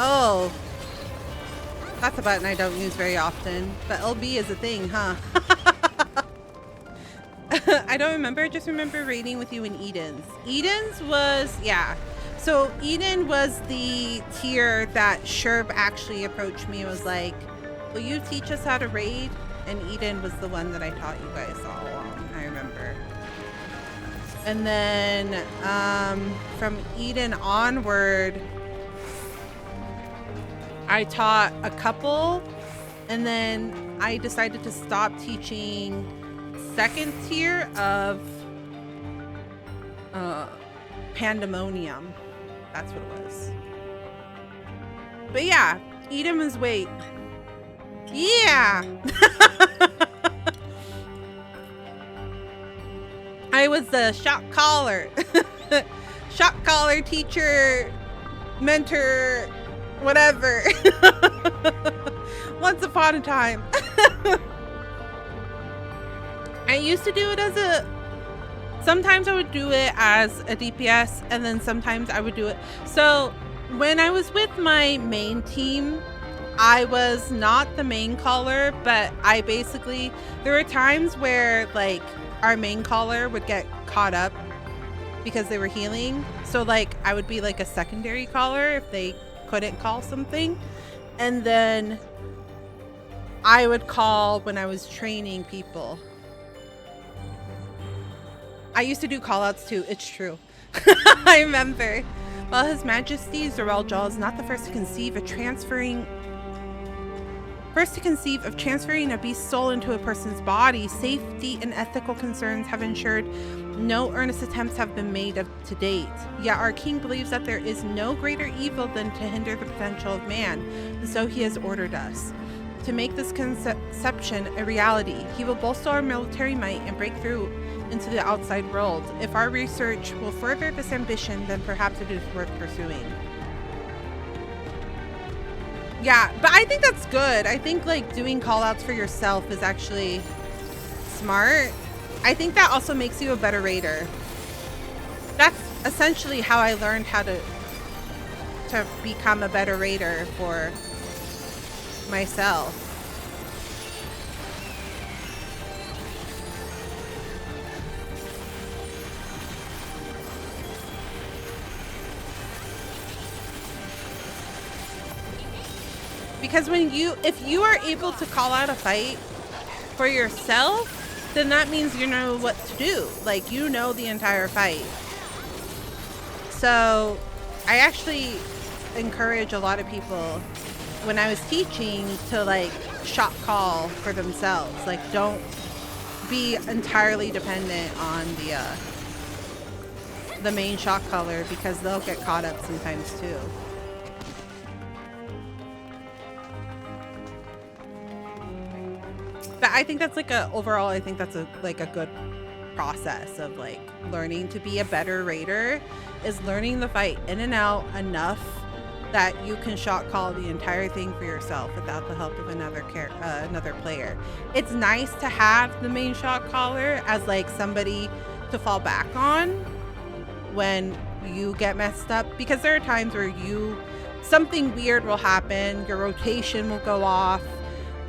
Oh, that's a button I don't use very often, but LB is a thing, huh? I don't remember, just remember raiding with you in Eden's. Eden's was, yeah. So Eden was the tier that Sherb actually approached me and was like, will you teach us how to raid? And Eden was the one that I taught you guys all along, I remember. And then from Eden onward, I taught a couple, and then I decided to stop teaching second tier of Pandemonium. That's what it was. But yeah, Eden was wait. Yeah! I was the shop caller. Shop caller, teacher, mentor, whatever. Once upon a time. I used to do it as a, sometimes I would do it as a DPS, and then sometimes I would do it. So when I was with my main team, I was not the main caller, but I basically, there were times where like our main caller would get caught up because they were healing. So like I would be like a secondary caller if they couldn't call something, and then I would call when I was training people. I used to do call outs too, it's true. I remember. While His Majesty Zareljaw is not the first to conceive of transferring a beast's soul into a person's body, safety and ethical concerns have ensured no earnest attempts have been made to date. Yet our king believes that there is no greater evil than to hinder the potential of man, and so he has ordered us to make this conception a reality. He will bolster our military might and break through into the outside world. If our research will further this ambition, then perhaps it is worth pursuing. Yeah, but I think that's good. I think like doing call outs for yourself is actually smart. I think that also makes you a better raider. That's essentially how I learned how to become a better raider for myself. Because if you are able to call out a fight for yourself, then that means you know what to do. Like, you know the entire fight. So I actually encourage a lot of people when I was teaching to like shot call for themselves. Like, don't be entirely dependent on the main shot caller, because they'll get caught up sometimes too. But I think that's like overall, I think that's a good process of like learning to be a better raider, is learning the fight in and out enough that you can shot call the entire thing for yourself without the help of another player. It's nice to have the main shot caller as like somebody to fall back on when you get messed up, because there are times where something weird will happen, your rotation will go off,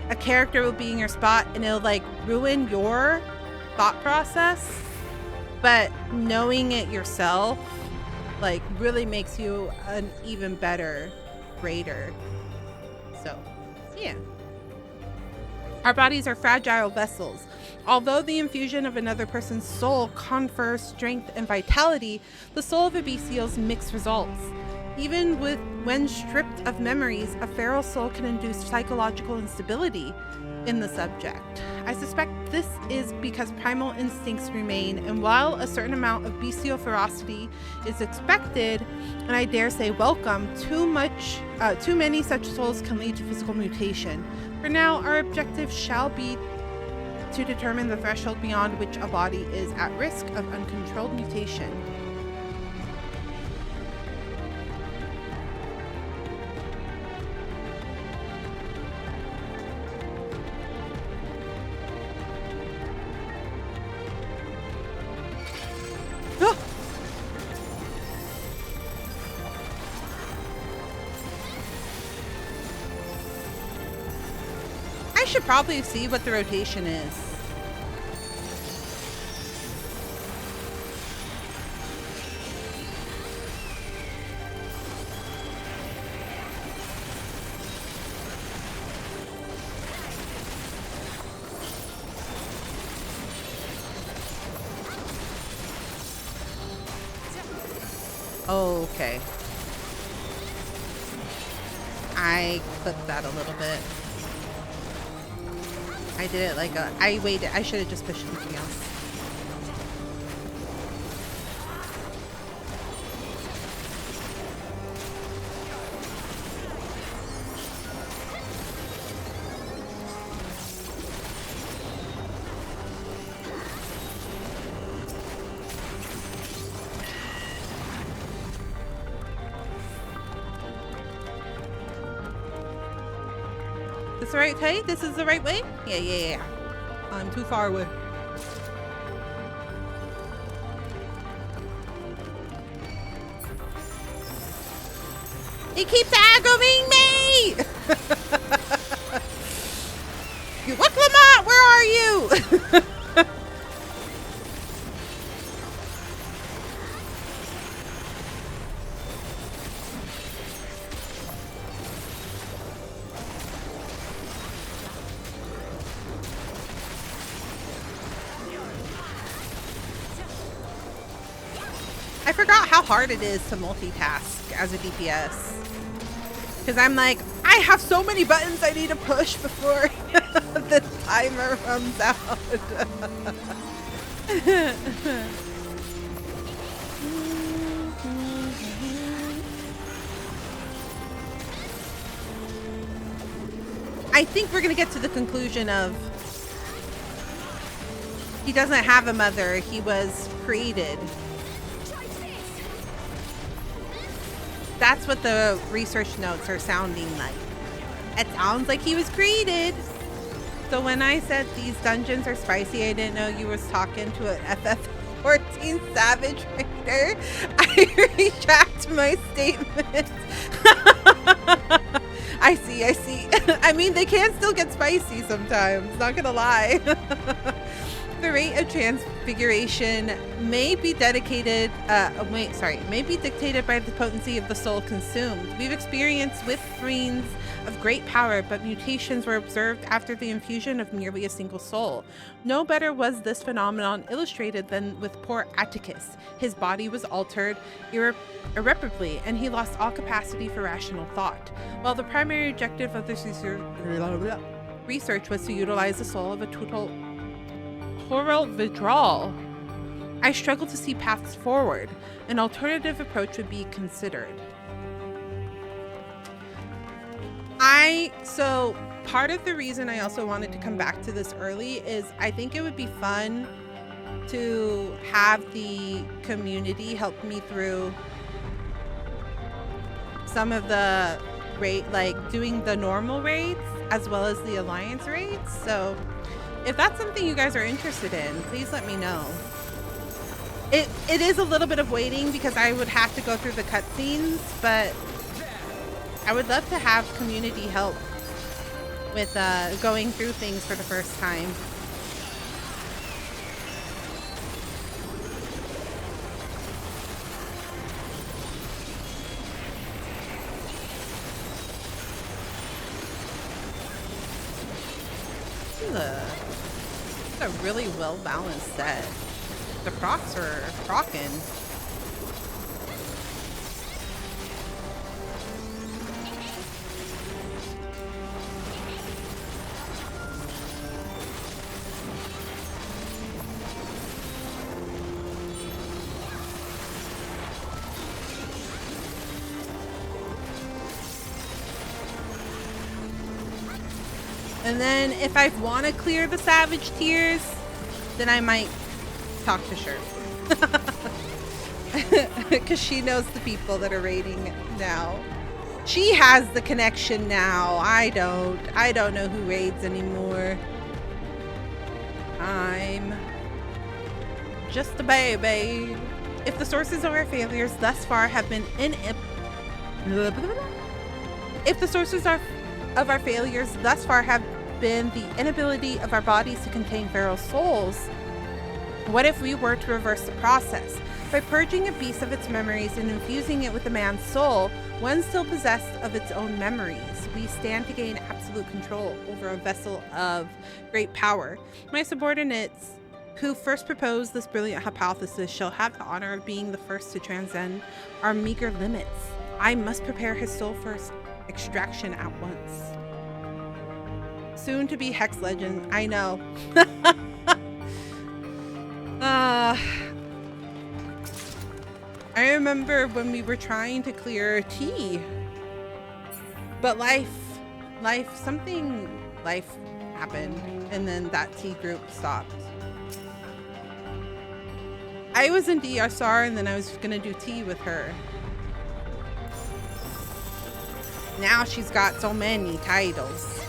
a character will be in your spot, and it'll like ruin your thought process. But knowing it yourself like really makes you an even better raider. So yeah, our bodies are fragile vessels. Although the infusion of another person's soul confers strength and vitality, the soul of a bestial's mixed results. Even when stripped of memories, a feral soul can induce psychological instability in the subject. I suspect this is because primal instincts remain, and while a certain amount of bestial ferocity is expected, and I dare say welcome, too many such souls can lead to physical mutation. For now, our objective shall be to determine the threshold beyond which a body is at risk of uncontrolled mutation. I should probably see what the rotation is. Okay. I clipped that a little bit. I did it like I waited. I should have just pushed something else. This the right way? This is the right way? Yeah. I'm too far away. He keeps aggravating me! You look, Lamont, where are you? I forgot how hard it is to multitask as a DPS. Because I'm like, I have so many buttons I need to push before the timer runs out. I think we're going to get to the conclusion of he doesn't have a mother, he was created. That's what the research notes are sounding like. It sounds like he was created. So when I said these dungeons are spicy, I didn't know you was talking to an FF14 Savage Raider. I retract my statement. I see. I mean, they can still get spicy sometimes, not gonna lie. The rate of transfiguration may be dictated by the potency of the soul consumed. We've experienced witherings of great power, but mutations were observed after the infusion of merely a single soul. No better was this phenomenon illustrated than with poor Atticus. His body was altered irreparably, and he lost all capacity for rational thought. While the primary objective of this research was to utilize the soul of a total withdrawal, I struggle to see paths forward. An alternative approach would be considered. So part of the reason I also wanted to come back to this early is I think it would be fun to have the community help me through some of the raid, like doing the normal raids as well as the alliance raids. So if that's something you guys are interested in, please let me know. It is a little bit of waiting because I would have to go through the cutscenes, but I would love to have community help with going through things for the first time. This is a really well-balanced set. The procs are rocking. And then if I want to clear the savage tiers, then I might talk to Sherp. Because she knows the people that are raiding now. She has the connection now. I don't know who raids anymore. I'm just a baby. If the sources of our failures thus far have been the inability of our bodies to contain feral souls, what if we were to reverse the process? By purging a beast of its memories and infusing it with a man's soul, one still possessed of its own memories, we stand to gain absolute control over a vessel of great power. My subordinates who first proposed this brilliant hypothesis shall have the honor of being the first to transcend our meager limits. I must prepare his soul for extraction at once. Soon to be Hex Legend. I know. I remember when we were trying to clear T, but life happened, and then that T group stopped. I was in DSR, and then I was gonna do T with her. Now she's got so many titles.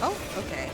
Oh, okay.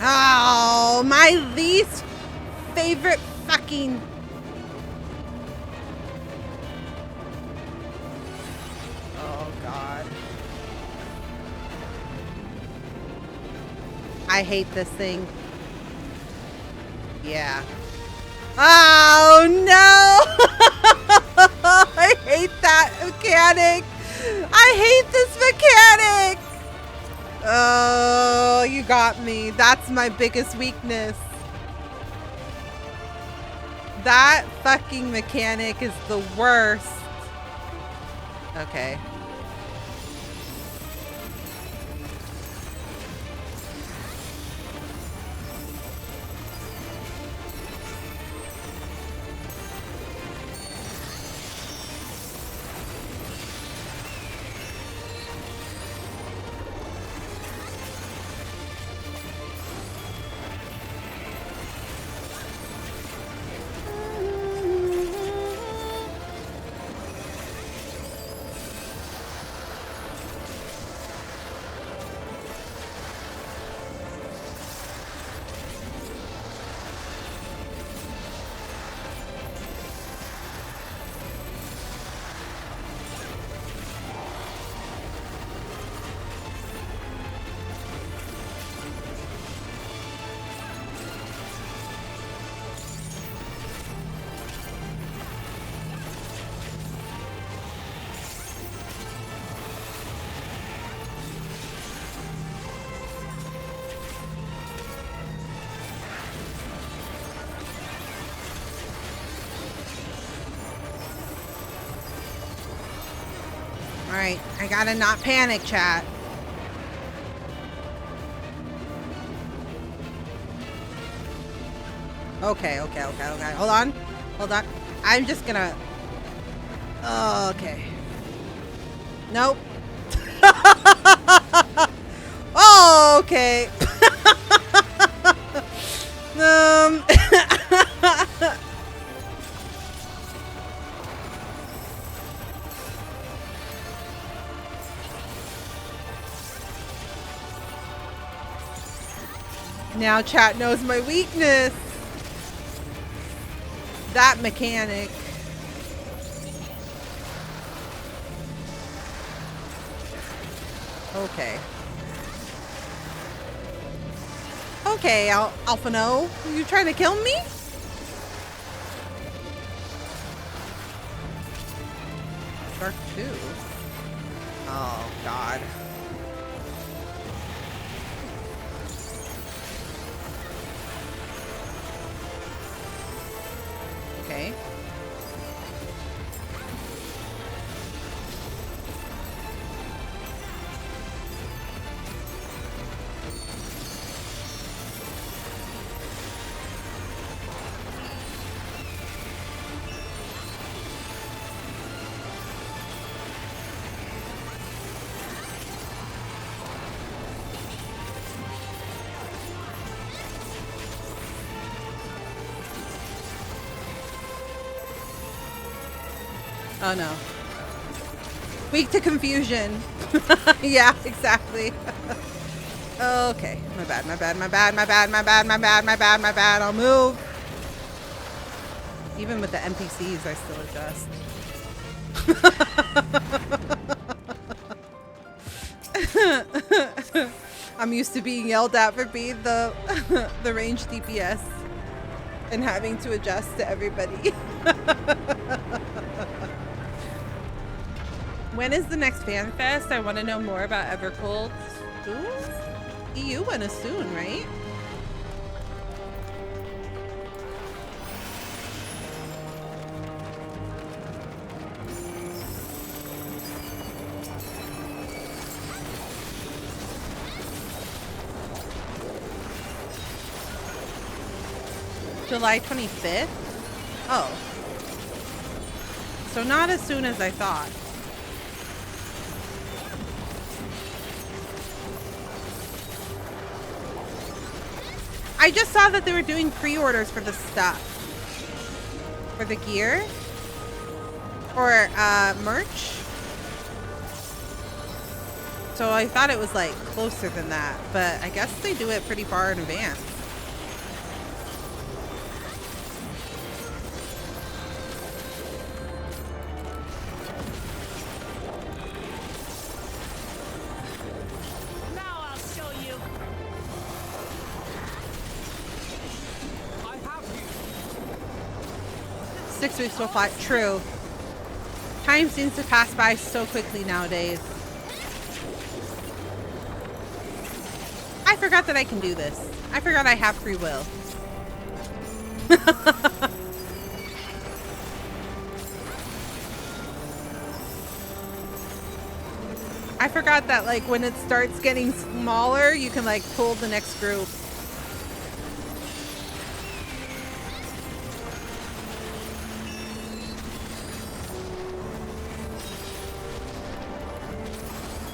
Oh, my least favorite fucking... Oh, God. I hate this thing. Yeah. Oh, no! I hate that mechanic. I hate this mechanic. Oh, you got me. That's my biggest weakness. That fucking mechanic is the worst. Okay. Alright, I gotta not panic, chat. Okay. Hold on. I'm just gonna... Okay. Nope. Oh, okay. Now chat knows my weakness. That mechanic. Okay. Okay, Alpha No. Are you trying to kill me? Shark 2. Oh, God. Okay. Oh no. Weak to confusion. Yeah, exactly. Okay. My bad. I'll move. Even with the NPCs, I still adjust. I'm used to being yelled at for being the range DPS and having to adjust to everybody. When is the next fan fest? I want to know more about Evercold. Ooh, EU one is soon, right? July 25th? Oh. So not as soon as I thought. I just saw that they were doing pre-orders for the stuff. For the gear. Or merch. So I thought it was like closer than that. But I guess they do it pretty far in advance. Now I'll show you. 6 weeks will fly. True. Time seems to pass by so quickly nowadays. I forgot that I can do this. I forgot I have free will. I forgot that, like, when it starts getting smaller, you can, like, pull the next group.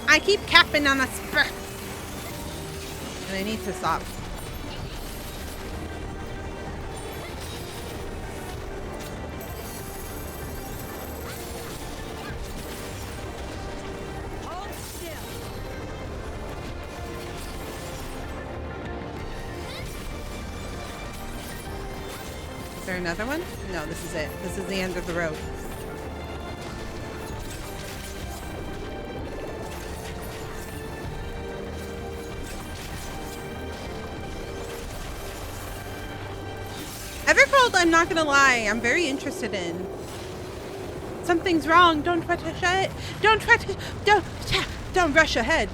I keep capping on a spur. And I need to stop. Is there another one? No, this is it. This is the end of the road. Evercold, I'm not gonna lie, I'm very interested in. Something's wrong. Don't rush ahead. Don't rush ahead.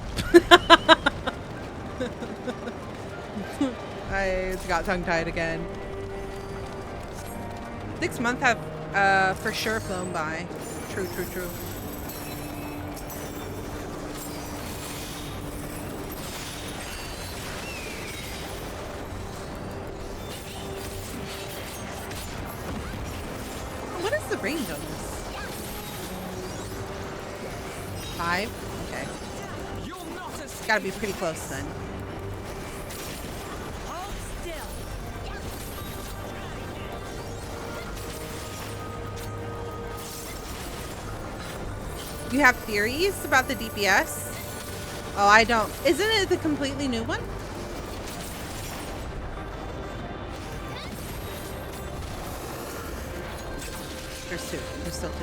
I got tongue-tied again. 6 months have for sure flown by. True. What is the range on this? 5? Okay. It's gotta be pretty close then. You have theories about the DPS? Oh, I don't. Isn't it the completely new one? There's 2. There's still 2.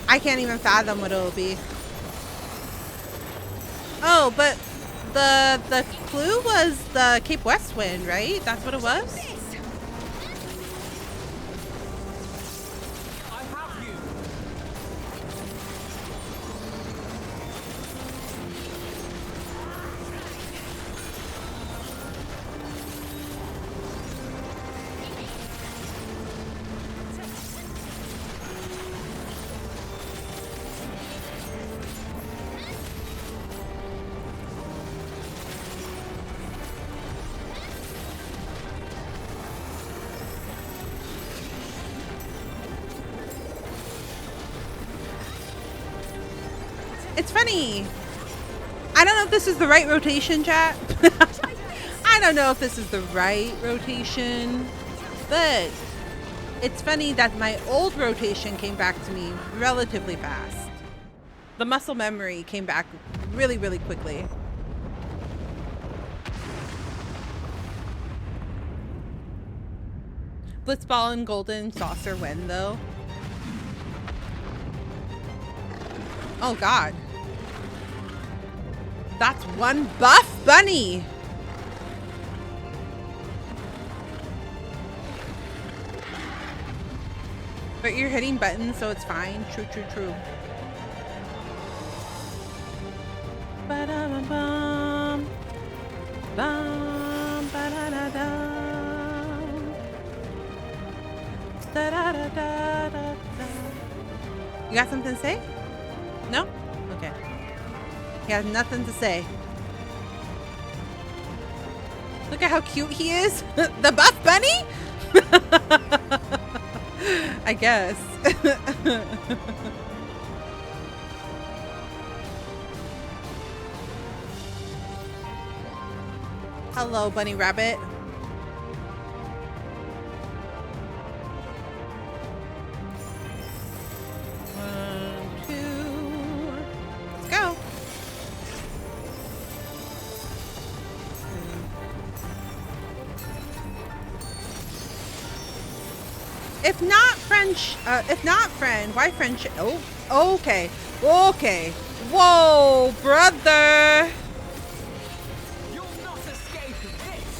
I can't even fathom what it'll be. Oh, but the clue was the Cape West wind, right? That's what it was? It's funny. I don't know if this is the right rotation, chat. I don't know if this is the right rotation, but it's funny that my old rotation came back to me relatively fast. The muscle memory came back really, really quickly. Blitzball and Golden Saucer when though? Oh god. That's one buff bunny! But you're hitting buttons, so it's fine. True. Ba-da-ba-bum. Bum, ba-da-da-dum. Da-da-da-da-da-da. You got something to say? No? Okay. He has nothing to say. Look at how cute he is. The buff bunny? I guess. Hello, bunny rabbit. If not friend, why friendship? Oh, okay. Okay. Whoa, brother. You'll not escape this.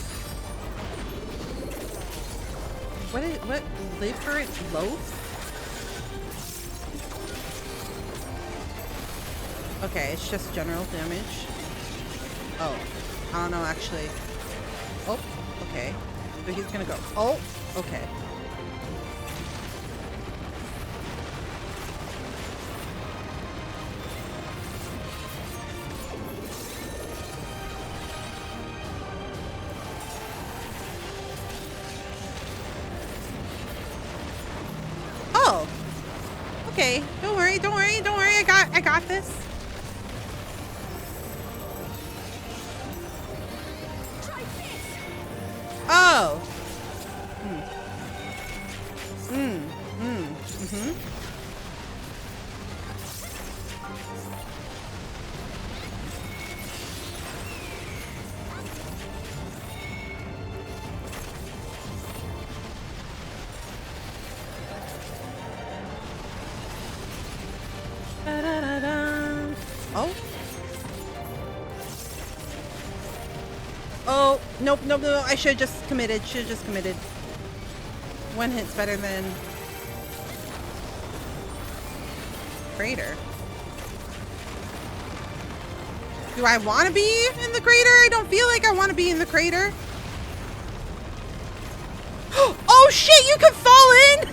What liver loaf? Okay, it's just general damage. Oh, I don't know actually. Oh, okay. So he's gonna go. Oh, okay. Oh, okay. Don't worry, don't worry, don't worry. I got this. Oh. Oh. Oh, nope, nope, no. I should have just committed. One hit's better than crater. Do I want to be in the crater? I don't feel like I want to be in the crater. Oh shit, you can fall in!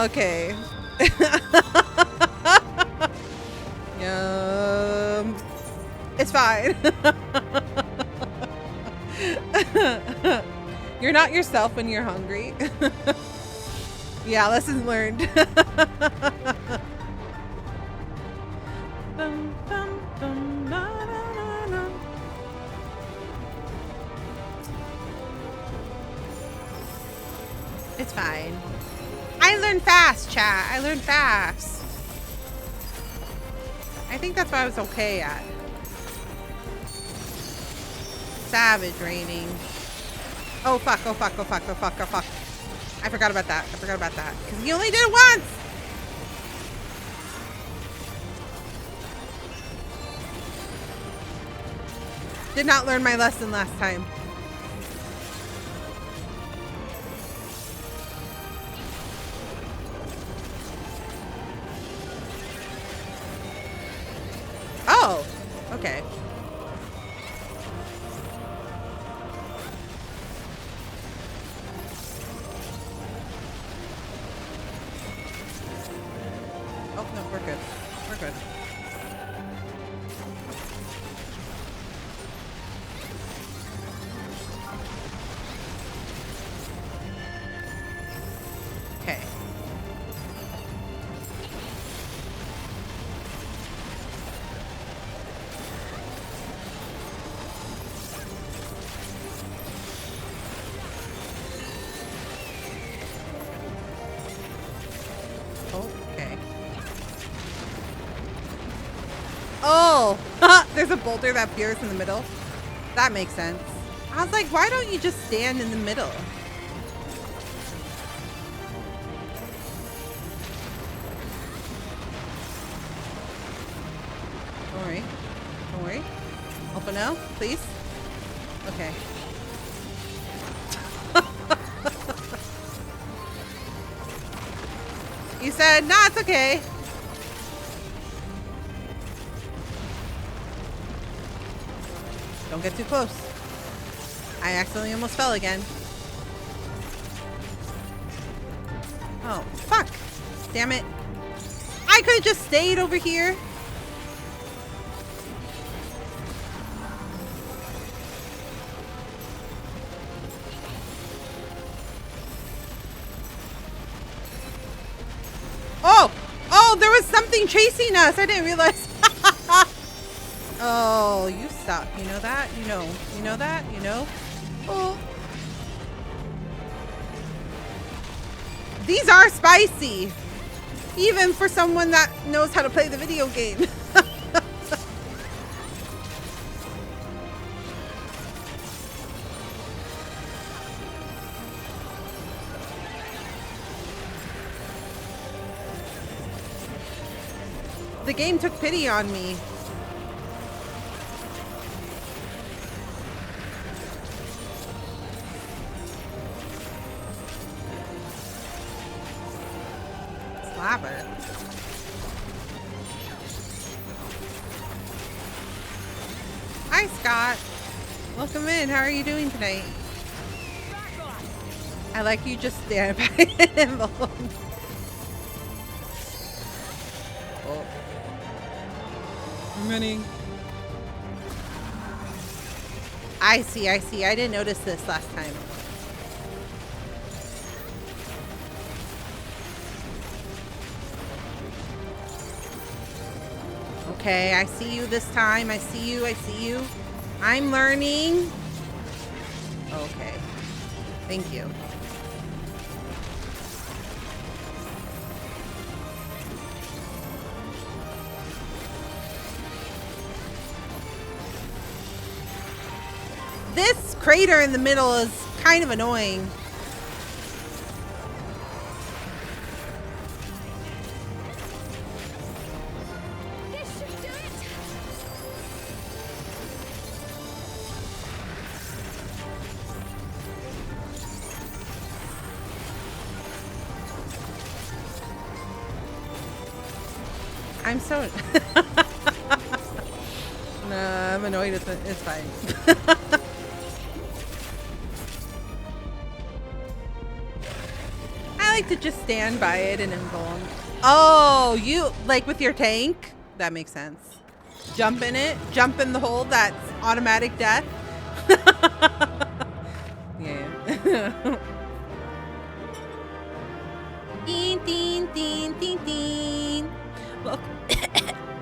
Okay. It's fine. You're not yourself when you're hungry. Yeah, lesson learned. It's fine. I learn fast, chat. I learn fast. I think that's what I was okay at. Savage raining. Oh fuck, oh fuck, oh fuck, oh fuck, oh fuck. I forgot about that. Because he only did it once! Did not learn my lesson last time. Oh, okay. Oh, no, we're good. We're good. Okay. Okay. Oh, there's a boulder that appears in the middle. That makes sense. I was like, why don't you just stand in the middle? Don't worry. Don't worry. Open now, please. Okay. You said, nah, it's okay. Don't get too close. I accidentally almost fell again. Oh, fuck. Damn it. I could have just stayed over here. Oh! Oh, there was something chasing us. I didn't realize. Oh, you suck. You know that? You know that? You know? Oh. These are spicy. Even for someone that knows how to play the video game. The game took pity on me. Slapper. Hi, Scott. Welcome in. How are you doing tonight? I like you just stand by him. Oh. Many. I see. I didn't notice this last time. Okay, I see you this time. I see you. I'm learning. Okay. Thank you. This crater in the middle is kind of annoying. This should do it. I'm so... Nah, I'm annoyed at it. It's fine. I like to just stand by it and invuln. Oh, you like with your tank? That makes sense. Jump in it, jump in the hole. That's automatic death. Yeah. Ding, ding, ding, ding, ding.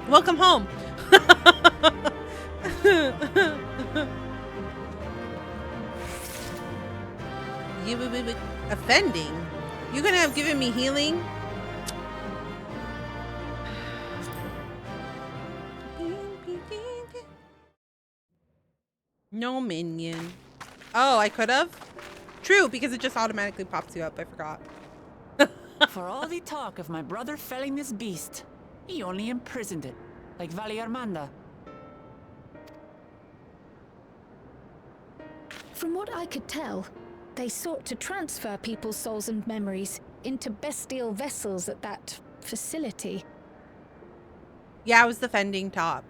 Welcome home. You would be offending. You gonna have given me healing? No minion. Oh, I could have? True, because it just automatically pops you up. I forgot. For all the talk of my brother felling this beast, he only imprisoned it, like Valley Armanda. From what I could tell, they sought to transfer people's souls and memories into bestial vessels at that facility. Yeah, I was defending top.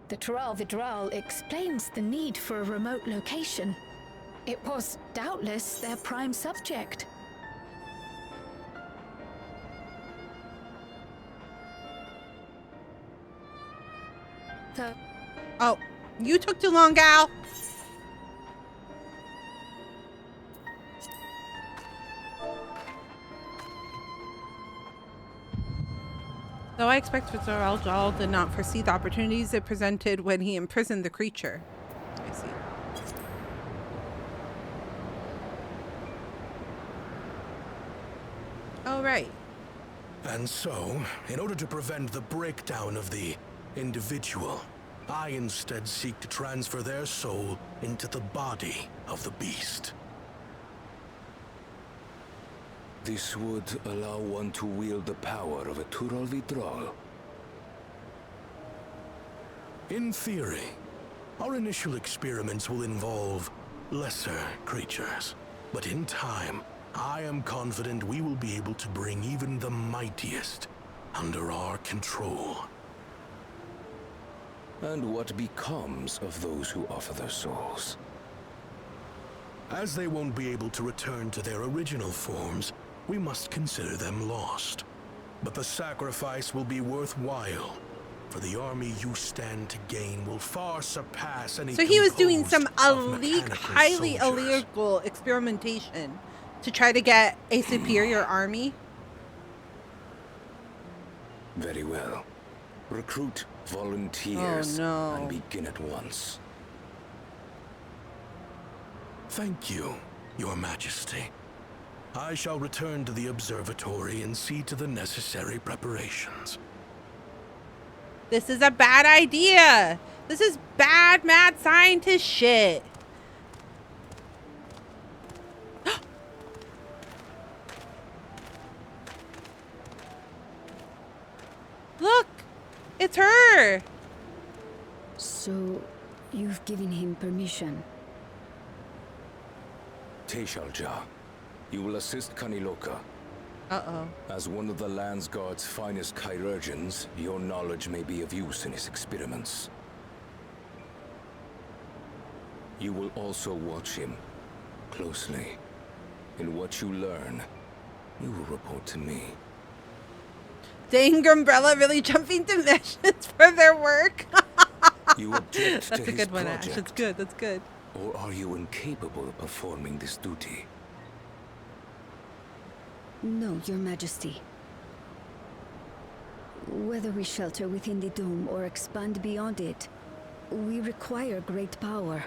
The Tral explains the need for a remote location. It was doubtless their prime subject. Oh, you took too long, gal. Though I expect Dawntrail did not foresee the opportunities it presented when he imprisoned the creature. I see. Oh, right. And so, in order to prevent the breakdown of the individual, I instead seek to transfer their soul into the body of the beast. This would allow one to wield the power of a Tural. In theory, our initial experiments will involve lesser creatures. But in time, I am confident we will be able to bring even the mightiest under our control. And what becomes of those who offer their souls? As they won't be able to return to their original forms, we must consider them lost. But the sacrifice will be worthwhile, for the army you stand to gain will far surpass any. So he was doing some mechanical highly soldiers. illegal experimentation to try to get a superior army. Very well. Recruit volunteers and begin at once. Thank you, Your Majesty. I shall return to the observatory and see to the necessary preparations. This is a bad idea. This is bad mad scientist shit. Look! It's her! So, you've given him permission. Teshalja, you will assist Kaniloka. Uh-oh. As one of the Land's Guard's finest chirurgeons, your knowledge may be of use in his experiments. You will also watch him closely. In what you learn, you will report to me. Dang, Umbrella really jumping dimensions for their work. You object to That's a his good one, Ash. project, That's good. That's good. or are you incapable of performing this duty? No, Your Majesty. Whether we shelter within the dome or expand beyond it, we require great power.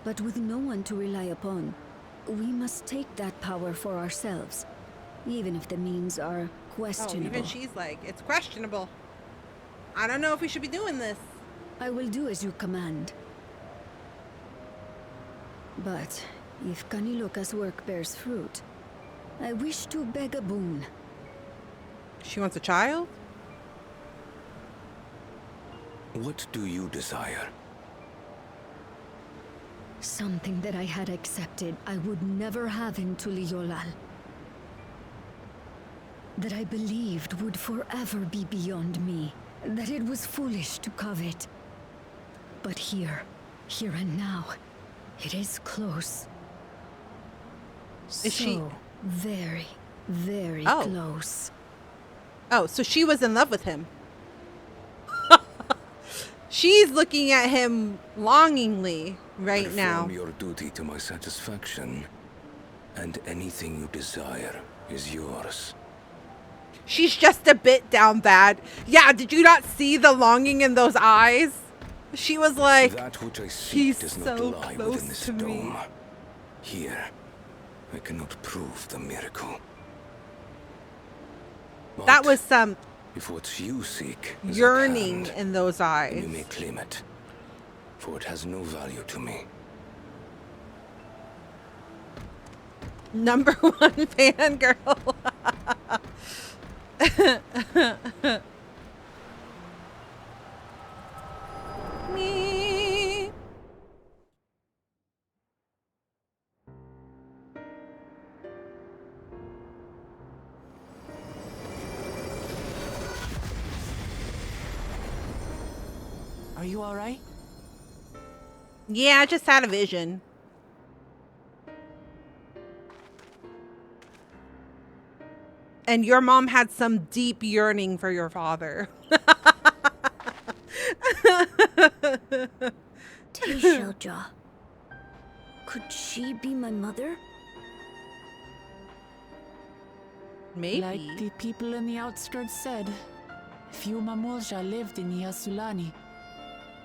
But with no one to rely upon, we must take that power for ourselves, even if the means are questionable. Oh, even she's like, it's questionable. I don't know if we should be doing this. I will do as you command. But if Kaniloka's work bears fruit, I wish to beg a boon. She wants a child? What do you desire? Something that I had accepted I would never have in Tuliolal. That I believed would forever be beyond me. That it was foolish to covet. But here and now, it is close. Is she very, very Oh. close. Oh, so she was in love with him. She's looking at him longingly right now. Perform your duty to my satisfaction, and anything you desire is yours. She's just a bit down bad. Yeah, did you not see the longing in those eyes? She was like, That which I seek he's does not so lie close within this to me. dome. Here, I cannot prove the miracle. That But was some if what you seek is at yearning hand, in those then eyes. you may claim it, for it has no value to me. Number one fangirl. Me. Are you alright? Yeah, I just had a vision. And your mom had some deep yearning for your father. Teishelja. Could she be my mother? Maybe. Like the people in the outskirts said, few Mamulja lived in Yasulani.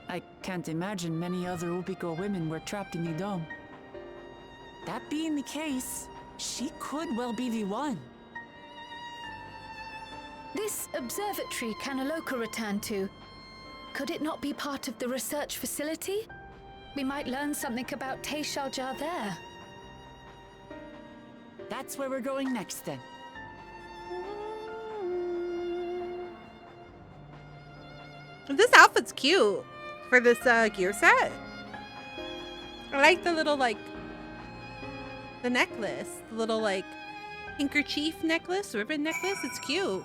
I can't imagine many other Upiko women were trapped in the dome. That being the case, she could well be the one. This observatory Kanaloka returned to, could it not be part of the research facility? We might learn something about Teishalja there. That's where we're going next then. This outfit's cute for this gear set. I like the little, like, the necklace. The little, like, handkerchief necklace, ribbon necklace. It's cute.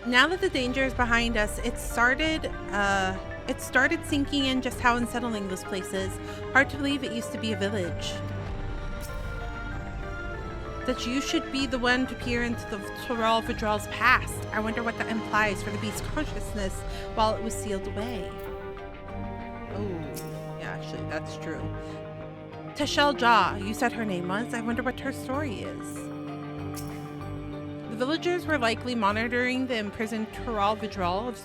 Now that the danger is behind us, it started sinking in just how unsettling this place is. Hard to believe it used to be a village. That you should be the one to peer into the Toral Vidral's past. I wonder what that implies for the beast's consciousness while it was sealed away. Oh, yeah, actually, that's true. Teshalja, you said her name was. I wonder what her story is. The villagers were likely monitoring the imprisoned Toral Vidral of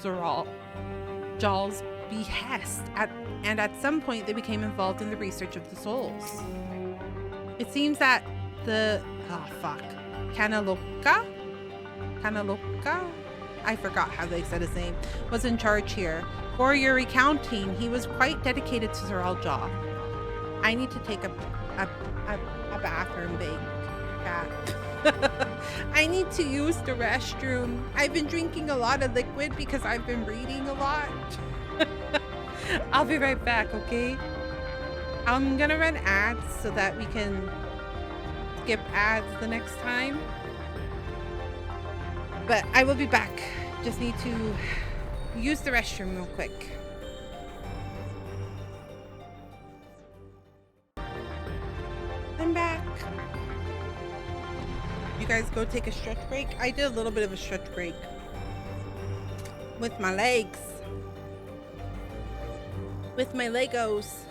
Jal's behest, and at some point they became involved in the research of the souls. It seems that the Kanaloka, I forgot how they said his name, was in charge here. For your recounting, he was quite dedicated to Zoral Jaw. I need to take a bathroom break. I need to use the restroom. I've been drinking a lot of liquid because I've been reading a lot. I'll be right back, okay? I'm gonna run ads so that we can skip ads the next time. But I will be back. Just need to use the restroom real quick. I'm back. You guys go take a stretch break. I did a little bit of a stretch break with my legs. With my Legos.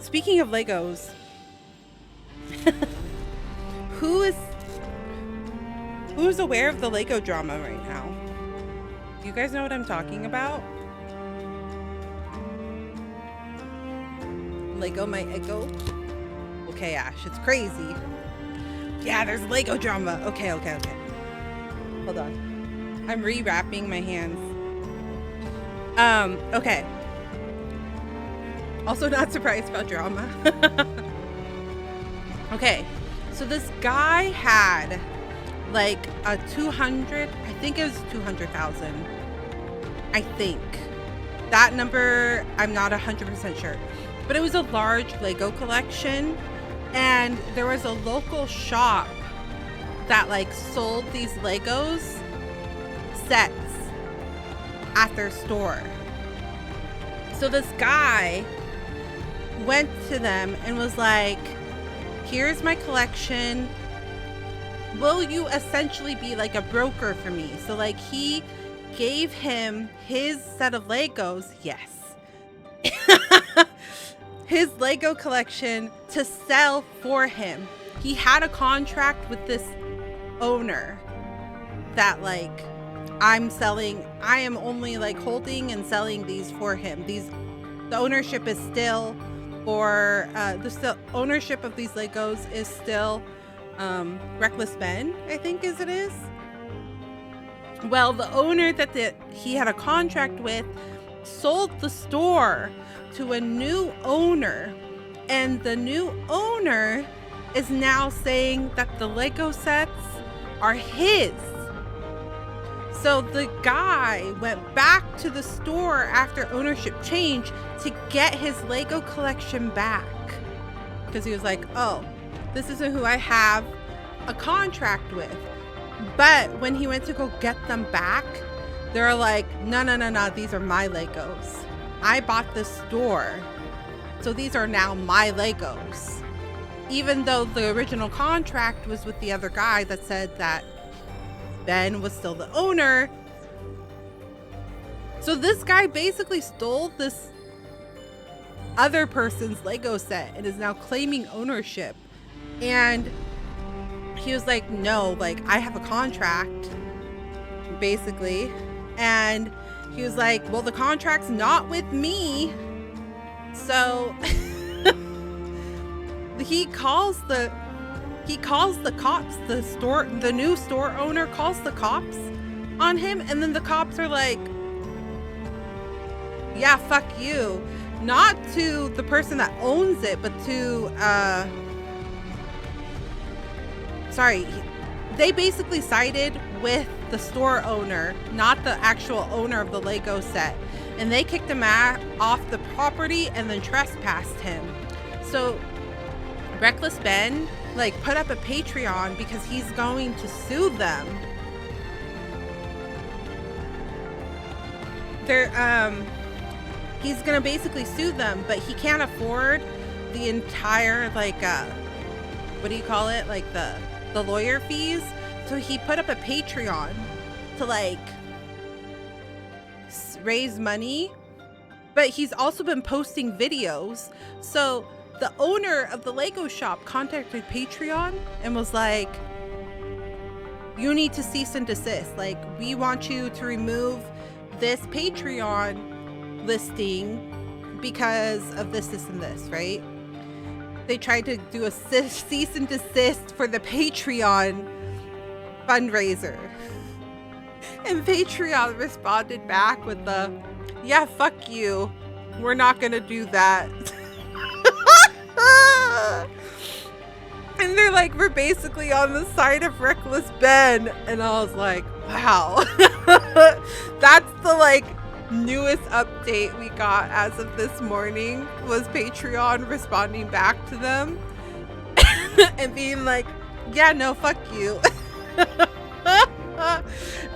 Speaking of Legos, who's aware of the Lego drama right now? Do you guys know what I'm talking about? Lego my ego. Okay, Ash, it's crazy. Yeah, there's Lego drama. Okay. Hold on. I'm rewrapping my hands. Okay. Also not surprised about drama. Okay, so this guy had like a 200, I think it was 200,000. I think. That number, I'm not 100% sure. But it was a large Lego collection, and there was a local shop that like sold these Legos sets at their store. So this guy went to them and was like, here's my collection. Will you essentially be like a broker for me? So like he gave him his set of Legos. Yes. His Lego collection to sell for him. He had a contract with this owner that like, I am only like holding and selling these for him. The ownership is still for, the ownership of these Legos is still Reckless Ben, I think it is. Well, the owner that he had a contract with sold the store to a new owner, and the new owner is now saying that the Lego sets are his. So the guy went back to the store after ownership change to get his Lego collection back, because he was like, oh, this isn't who I have a contract with. But when he went to go get them back, they're like, no, these are my Legos. I bought this store, so these are now my Legos. Even though the original contract was with the other guy that said that Ben was still the owner. So this guy basically stole this other person's Lego set and is now claiming ownership. And he was like, no, like I have a contract, basically. And he was like, well, the contract's not with me. So he calls the cops. The new store owner calls the cops on him, and then the cops are like, yeah, fuck you. Not to the person that owns it, but to they basically sided with the store owner, not the actual owner of the Lego set, and they kicked him off the property and then trespassed him. So Reckless Ben like put up a Patreon because he's going to sue them. He's gonna basically sue them, but he can't afford the entire like what do you call it, like the lawyer fees. So he put up a Patreon to like raise money, but he's also been posting videos. So the owner of the Lego shop contacted Patreon and was like, you need to cease and desist. Like, we want you to remove this Patreon listing because of this, and this, right? They tried to do a cease and desist for the Patreon fundraiser. And Patreon responded back with the, yeah, fuck you. We're not gonna do that. And like, we're basically on the side of Reckless Ben. And I was like, wow. That's the, like, newest update we got as of this morning, was Patreon responding back to them and being like, yeah, no, fuck you.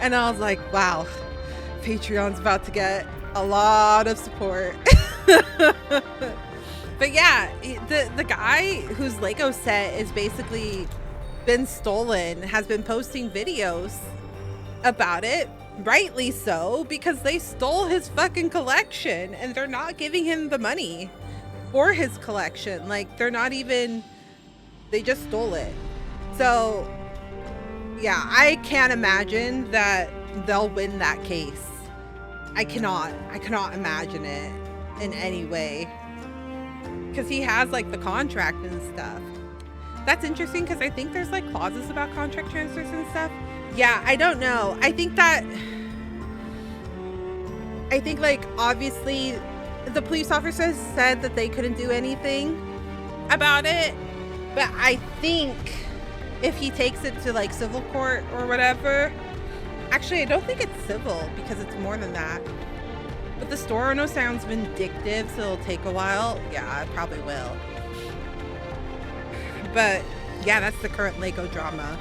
And I was like, wow, Patreon's about to get a lot of support. But yeah, the guy whose Lego set is basically been stolen has been posting videos about it, rightly so, because they stole his fucking collection and they're not giving him the money for his collection. Like, they're not even, they just stole it. So yeah, I can't imagine that they'll win that case. I cannot imagine it in any way, because he has like the contract and stuff. That's interesting, because I think there's like clauses about contract transfers and stuff. Yeah, I don't know. I think like obviously the police officers said that they couldn't do anything about it, but I think if he takes it to like civil court or whatever, actually I don't think it's civil, because it's more than that. But the store owner sounds vindictive, so it'll take a while. Yeah, it probably will. But yeah, that's the current Lego drama.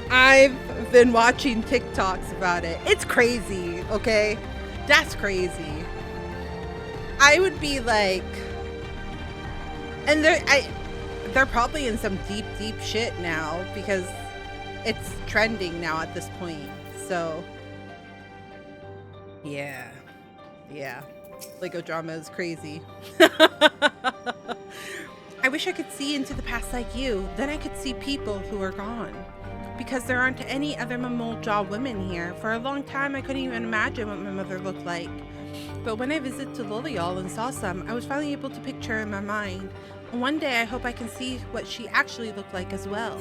I've been watching TikToks about it. It's crazy, okay? That's crazy. I would be like, and they're probably in some deep shit now, because it's trending now at this point. So yeah, Lego drama is crazy. I wish I could see into the past like you. Then I could see people who are gone, because there aren't any other Mamolja women here. For a long time I couldn't even imagine what my mother looked like, but when I visited to Lottieo and saw some, I was finally able to picture her in my mind. And one day I hope I can see what she actually looked like as well.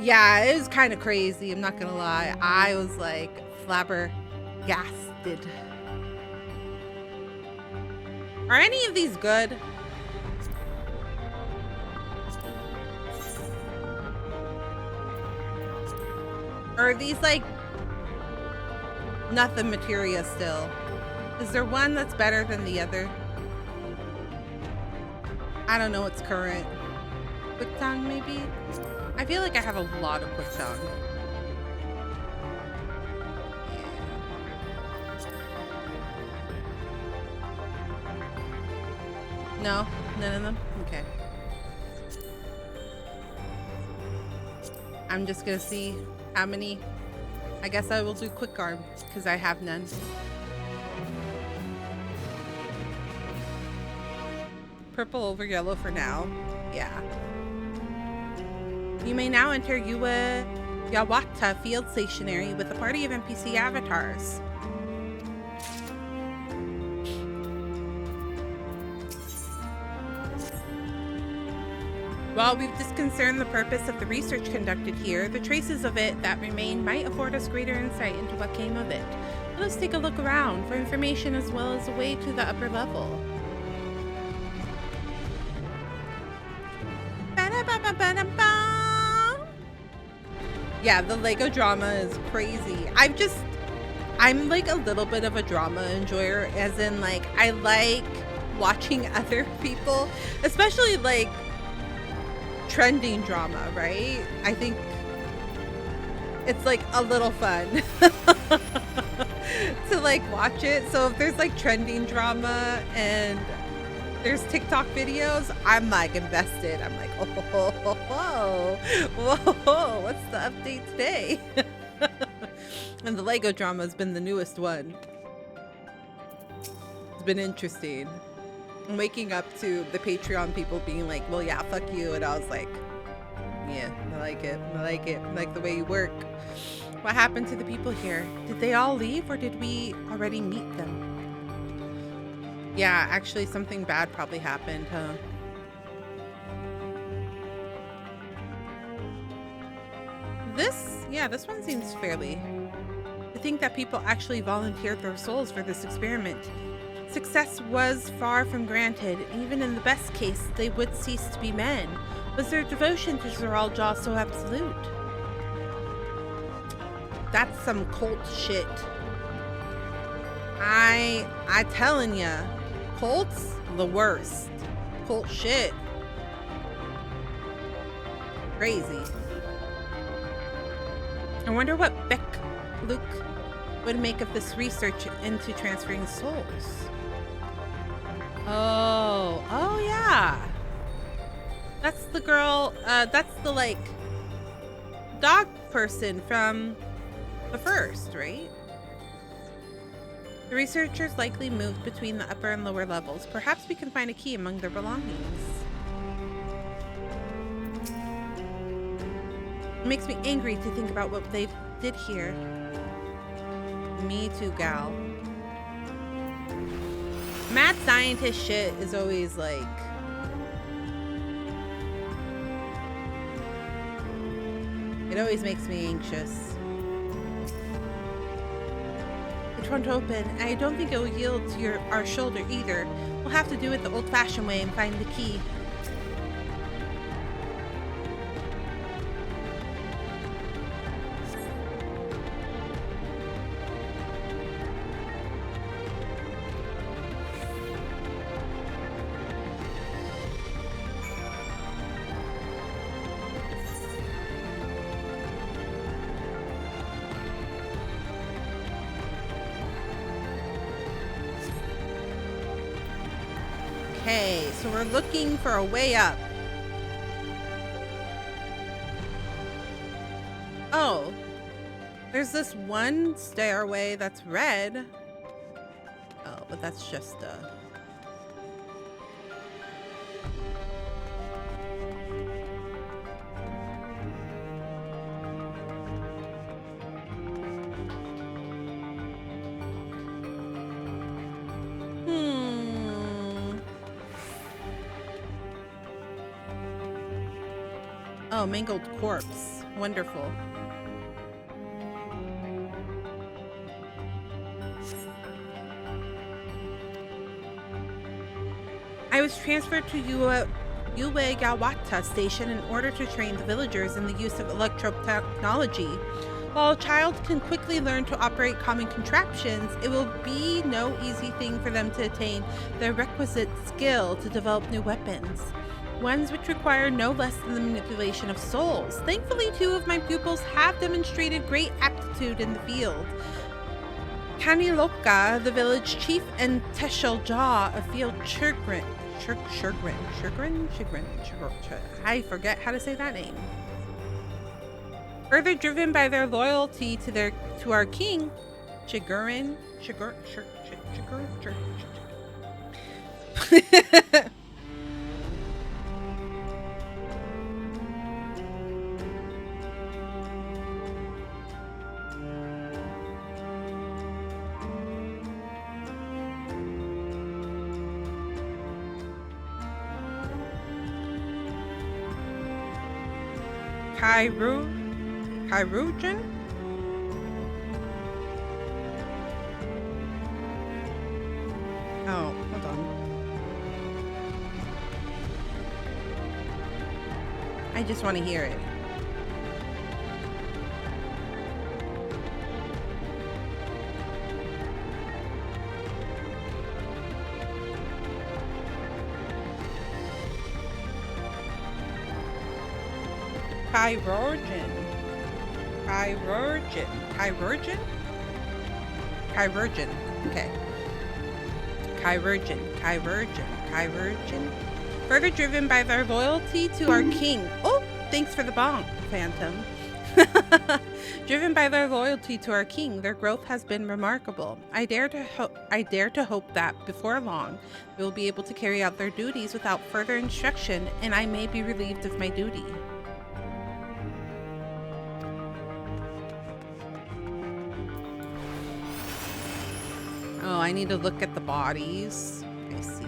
Yeah, it was kind of crazy, I'm not gonna lie. I was like flabbergasted. Are any of these good? Or are these like nothing materia still? Is there one that's better than the other? I don't know what's current. Quick tongue maybe? I feel like I have a lot of quick tongue. No? None of them? Okay. I'm just gonna see how many. I guess I will do quick arm, because I have none. Purple over yellow for now. Yeah. You may now enter Yawata Field Stationary with a party of NPC avatars. While we've discerned the purpose of the research conducted here, the traces of it that remain might afford us greater insight into what came of it. Let us take a look around for information as well as a way to the upper level. Yeah, the Lego drama is crazy. I'm like a little bit of a drama enjoyer, as in like I like watching other people, especially like trending drama, right? I think it's like a little fun to like watch it. So if there's like trending drama and there's TikTok videos, I'm like invested. I'm like, whoa, what's the update today? And the Lego drama has been the newest one. It's been interesting. I'm waking up to the Patreon people being like, well, yeah, fuck you. And I was like, yeah, I like it. I like the way you work. What happened to the people here? Did they all leave, or did we already meet them? Yeah, actually something bad probably happened, huh? This one seems fairly. I think that people actually volunteered their souls for this experiment. success was far from granted. Even in the best case, they would cease to be men. Was their devotion to Zoral Jaw so absolute? That's some cult shit. I telling ya, cults, the worst. Cult shit. Crazy. I wonder what Luke would make of this research into transferring souls. Oh yeah. That's the girl, that's the like dog person from the first, right? The researchers likely moved between the upper and lower levels. Perhaps we can find a key among their belongings. It makes me angry to think about what they did here. Me too, gal. Mad scientist shit is always like... It always makes me anxious. It won't open. I don't think it will yield to our shoulder either. We'll have to do it the old-fashioned way and find the key. Okay, so we're looking for a way up. Oh, there's this one stairway that's red. Oh, but that's just a... Oh, mangled corpse. Wonderful. I was transferred to Uegawata Station in order to train the villagers in the use of electro-technology. While a child can quickly learn to operate common contraptions, it will be no easy thing for them to attain the requisite skill to develop new weapons. Ones which require no less than the manipulation of souls. Thankfully, 2 of my pupils have demonstrated great aptitude in the field. Kaniloka, the village chief, and Teshel Jaw, a field chagrin. I forget how to say that name. Further driven by their loyalty to our king, Chigurin. Kyrugen? Oh, hold on. I just want to hear it. Kyvergin. Okay. Kyvergin. Further driven by their loyalty to our king. Oh, thanks for the bonk, Phantom. Driven by their loyalty to our king, their growth has been remarkable. I dare to hope that before long, they will be able to carry out their duties without further instruction, and I may be relieved of my duty. Oh, I need to look at the bodies. I see.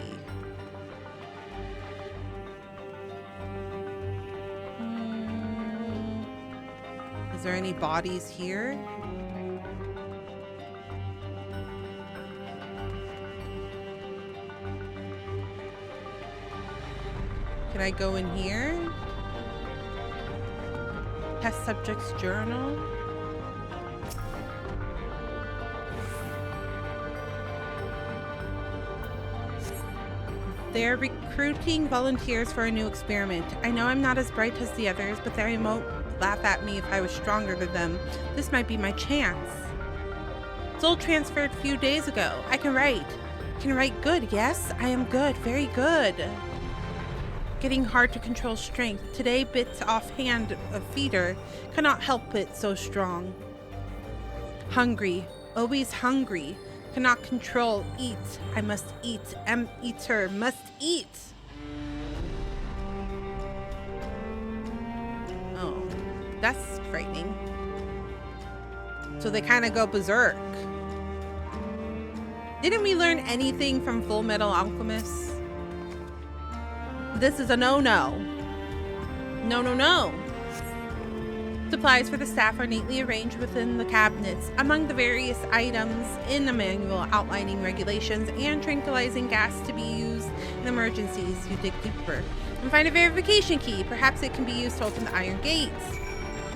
Is there any bodies here? Can I go in here? Test subject's journal. They're recruiting volunteers for a new experiment. I know I'm not as bright as the others, but they won't laugh at me if I was stronger than them. This might be my chance. Soul transferred a few days ago. I can write. Can write good, yes? I am good, very good. Getting hard to control strength. Today bits off hand of feeder. Cannot help it so strong. Hungry. Always hungry. Cannot control. Eat. I must eat. Am eater. Must eat. Oh, that's frightening. So they kind of go berserk. Didn't we learn anything from Full Metal Alchemist? This is a no-no. No, no, no. Supplies for the staff are neatly arranged within the cabinets. Among the various items in the manual outlining regulations and tranquilizing gas to be used in emergencies, you dig deeper and find a verification key. Perhaps it can be used to open the iron gates.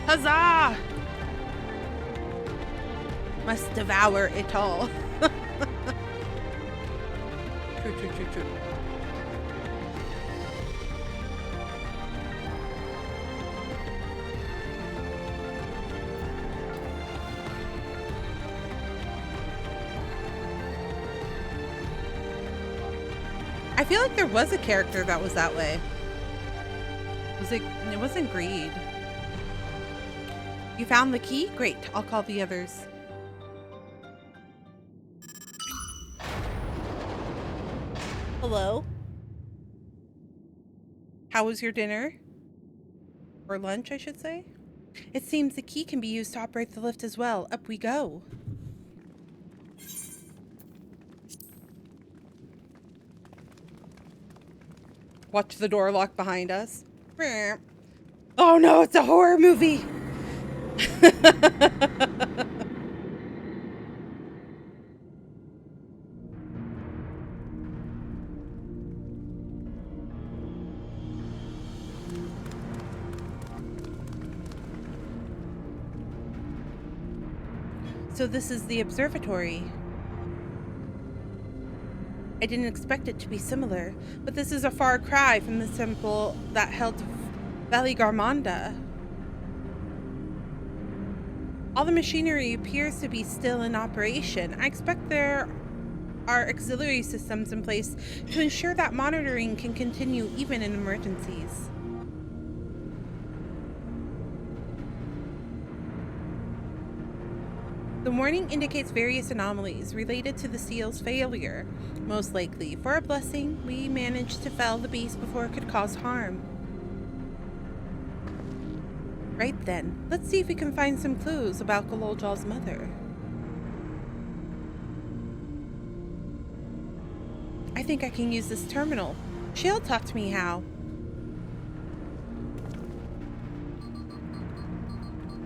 Huzzah! Must devour it all. True, true, true, true. I feel like there was a character that was that way. It wasn't Greed. You found the key? Great. I'll call the others. Hello? How was your dinner? Or lunch, I should say? It seems the key can be used to operate the lift as well. Up we go. Watch the door lock behind us. Oh no, it's a horror movie! So this is the observatory. I didn't expect it to be similar, but this is a far cry from the temple that held Valley Garmonda. All the machinery appears to be still in operation. I expect there are auxiliary systems in place to ensure that monitoring can continue even in emergencies. The warning indicates various anomalies related to the seal's failure. Most likely, for a blessing, we managed to fell the beast before it could cause harm. Right then, let's see if we can find some clues about Galoljal's mother. I think I can use this terminal. She'll taught me how.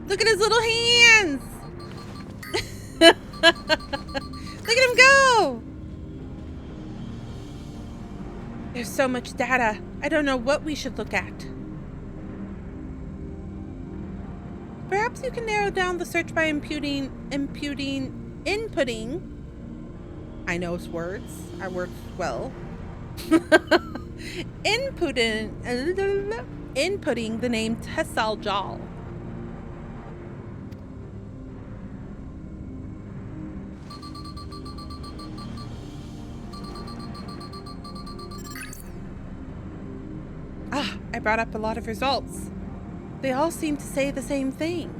Look at his little hands! Look at him go! There's so much data. I don't know what we should look at. Perhaps you can narrow down the search by inputting. I know words. I work well. Inputting the name Tessaljal. I brought up a lot of results. They all seem to say the same thing.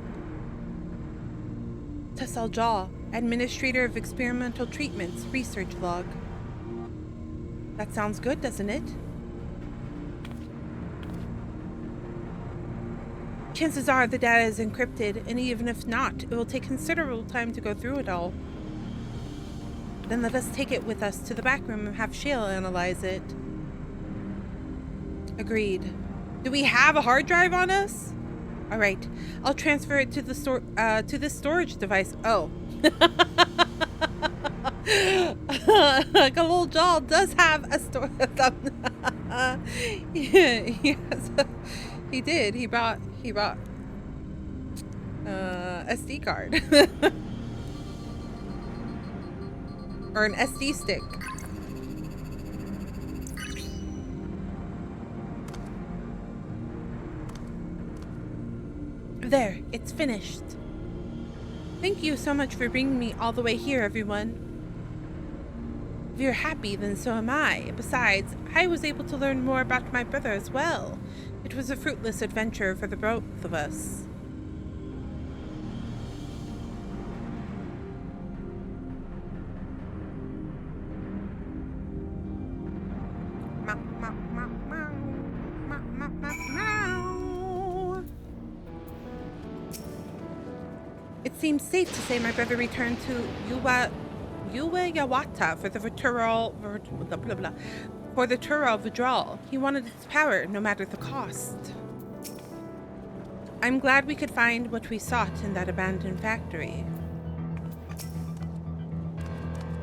Tessaljal, Administrator of Experimental Treatments, Research Log. That sounds good, doesn't it? Chances are the data is encrypted, and even if not, it will take considerable time to go through it all. Then let us take it with us to the back room and have Shale analyze it. Agreed. Do we have a hard drive on us? All right, I'll transfer it to the this storage device. Oh. Galoljal does have a He did. He bought SD card. Or an SD stick. There, it's finished. Thank you so much for bringing me all the way here, everyone. If you're happy, then so am I. Besides, I was able to learn more about my brother as well. It was a fruitless adventure for the both of us. It seems safe to say my brother returned to Yawata for the Tural withdrawal. He wanted its power, no matter the cost. I'm glad we could find what we sought in that abandoned factory.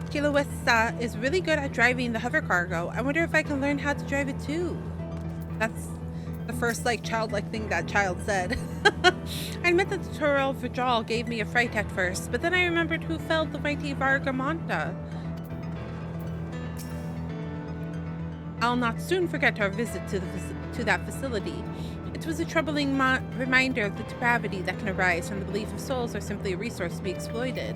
Kilowesta is really good at driving the hover cargo. I wonder if I can learn how to drive it too. That's the first childlike thing that child said. I admit that the Tural withdrawal gave me a fright at first, but then I remembered who felled the mighty Vargamanta. I'll not soon forget our visit to that facility. It was a troubling reminder of the depravity that can arise from the belief of souls are simply a resource to be exploited.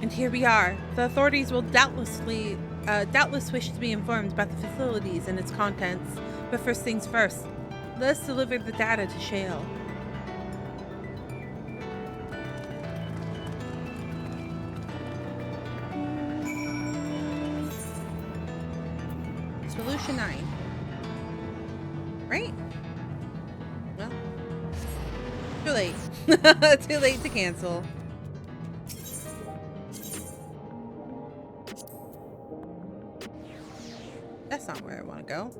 And here we are. The authorities will doubtless wish to be informed about the facilities and its contents. But first things first, let's deliver the data to Shale. Solution 9. Right? Well, too late. Too late to cancel. That's not where I want to go.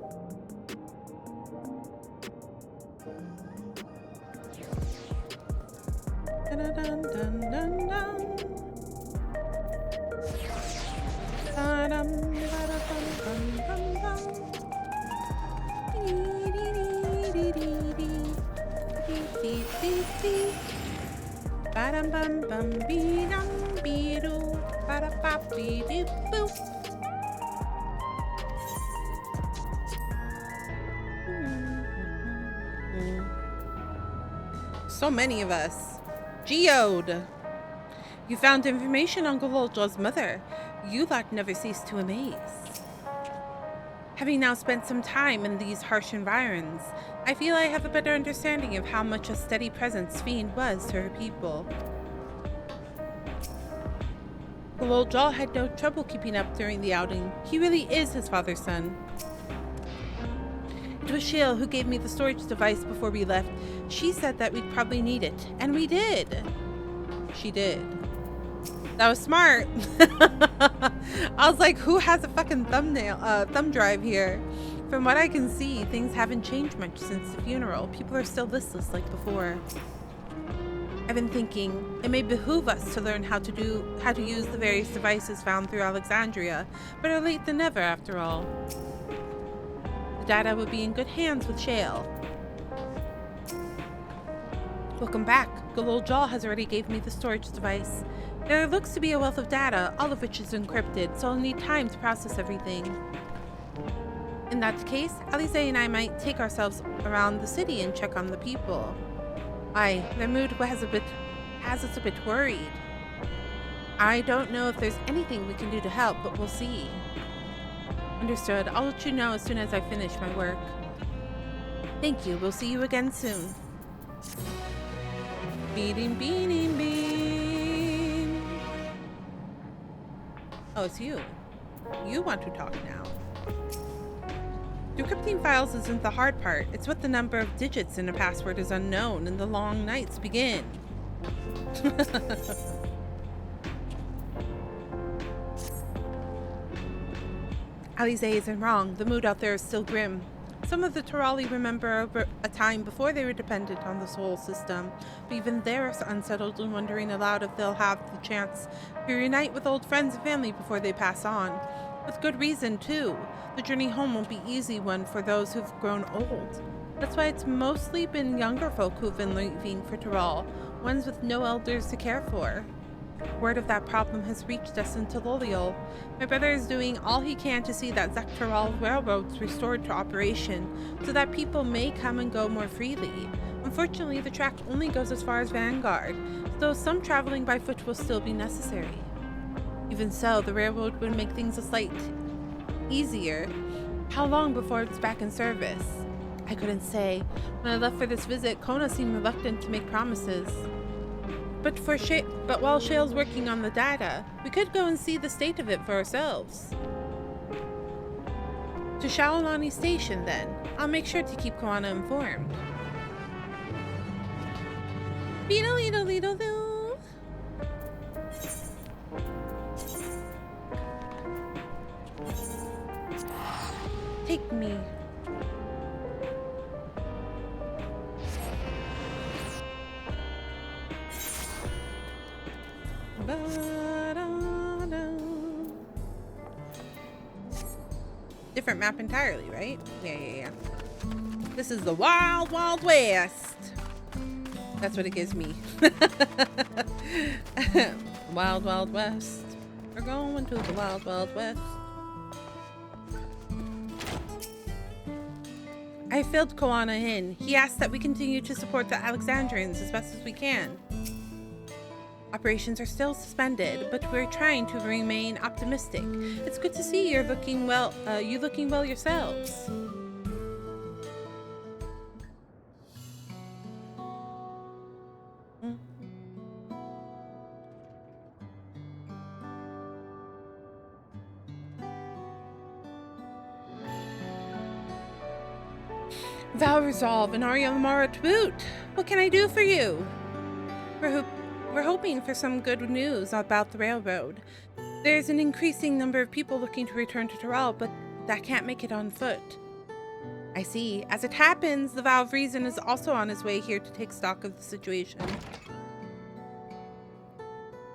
Dun, dun, dun, dun, dun. Ba-dum, ba-da-dum, dum, dum, dum. Dee-dee-dee-dee-dee-dee-dee-dee. Ba-dum, bum, bum, bee-dum, bee-doo. Ba-da-ba-bee-doo-boo. So many of us. Geode! You found information on Gololja's mother. You lot never cease to amaze. Having now spent some time in these harsh environs, I feel I have a better understanding of how much a steady presence Fiend was to her people. Gololja had no trouble keeping up during the outing. He really is his father's son. It was Shale who gave me the storage device before we left. She said that we'd probably need it, and we did. She did. That was smart. I was like, who has a fucking thumb drive here? From what I can see, things haven't changed much since the funeral. People are still listless like before. I've been thinking it may behoove us to learn how to use the various devices found through Alexandria. Better late than never, after all. The data would be in good hands with Shale. Welcome back. Gololja has already gave me the storage device. There looks to be a wealth of data, all of which is encrypted, so I'll need time to process everything. In that case, Alize and I might take ourselves around the city and check on the people. Aye, their mood has us a bit worried. I don't know if there's anything we can do to help, but we'll see. Understood. I'll let you know as soon as I finish my work. Thank you. We'll see you again soon. Beating, beating, bean. Oh, it's you. You want to talk now. Decrypting files isn't the hard part. It's what the number of digits in a password is unknown and the long nights begin. Alize isn't wrong. The mood out there is still grim. Some of the Turali remember a time before they were dependent on the soul system, but even they're unsettled and wondering aloud if they'll have the chance to reunite with old friends and family before they pass on. With good reason, too. The journey home won't be easy one for those who've grown old. That's why it's mostly been younger folk who've been leaving for Tyrol, ones with no elders to care for. Word of that problem has reached us into Lottieo. My brother is doing all he can to see that Tyrol railroads restored to operation, so that people may come and go more freely. Unfortunately, the track only goes as far as Vanguard, so some traveling by foot will still be necessary. Even so, the railroad would make things a slight easier. How long before it's back in service? I couldn't say. When I left for this visit, Kona seemed reluctant to make promises. But while Shale's working on the data, we could go and see the state of it for ourselves. To Shaolani Station, then. I'll make sure to keep Koana informed. Beedle-leedle-leedle-doo. Take me. Different map entirely, right? Yeah. This is the Wild Wild West. That's what it gives me. Wild Wild West. We're going to the Wild Wild West. I filled Koana in. He asked that we continue to support the Alexandrians as best as we can. Operations are still suspended, but we're trying to remain optimistic. It's good to see you're looking well. You looking well yourselves. Vow resolve and Arya Lamara to boot. What can I do for you? We're hoping for some good news about the railroad. There's an increasing number of people looking to return to Tyrol, but that can't make it on foot. I see. As it happens, the Vow of Reason is also on his way here to take stock of the situation.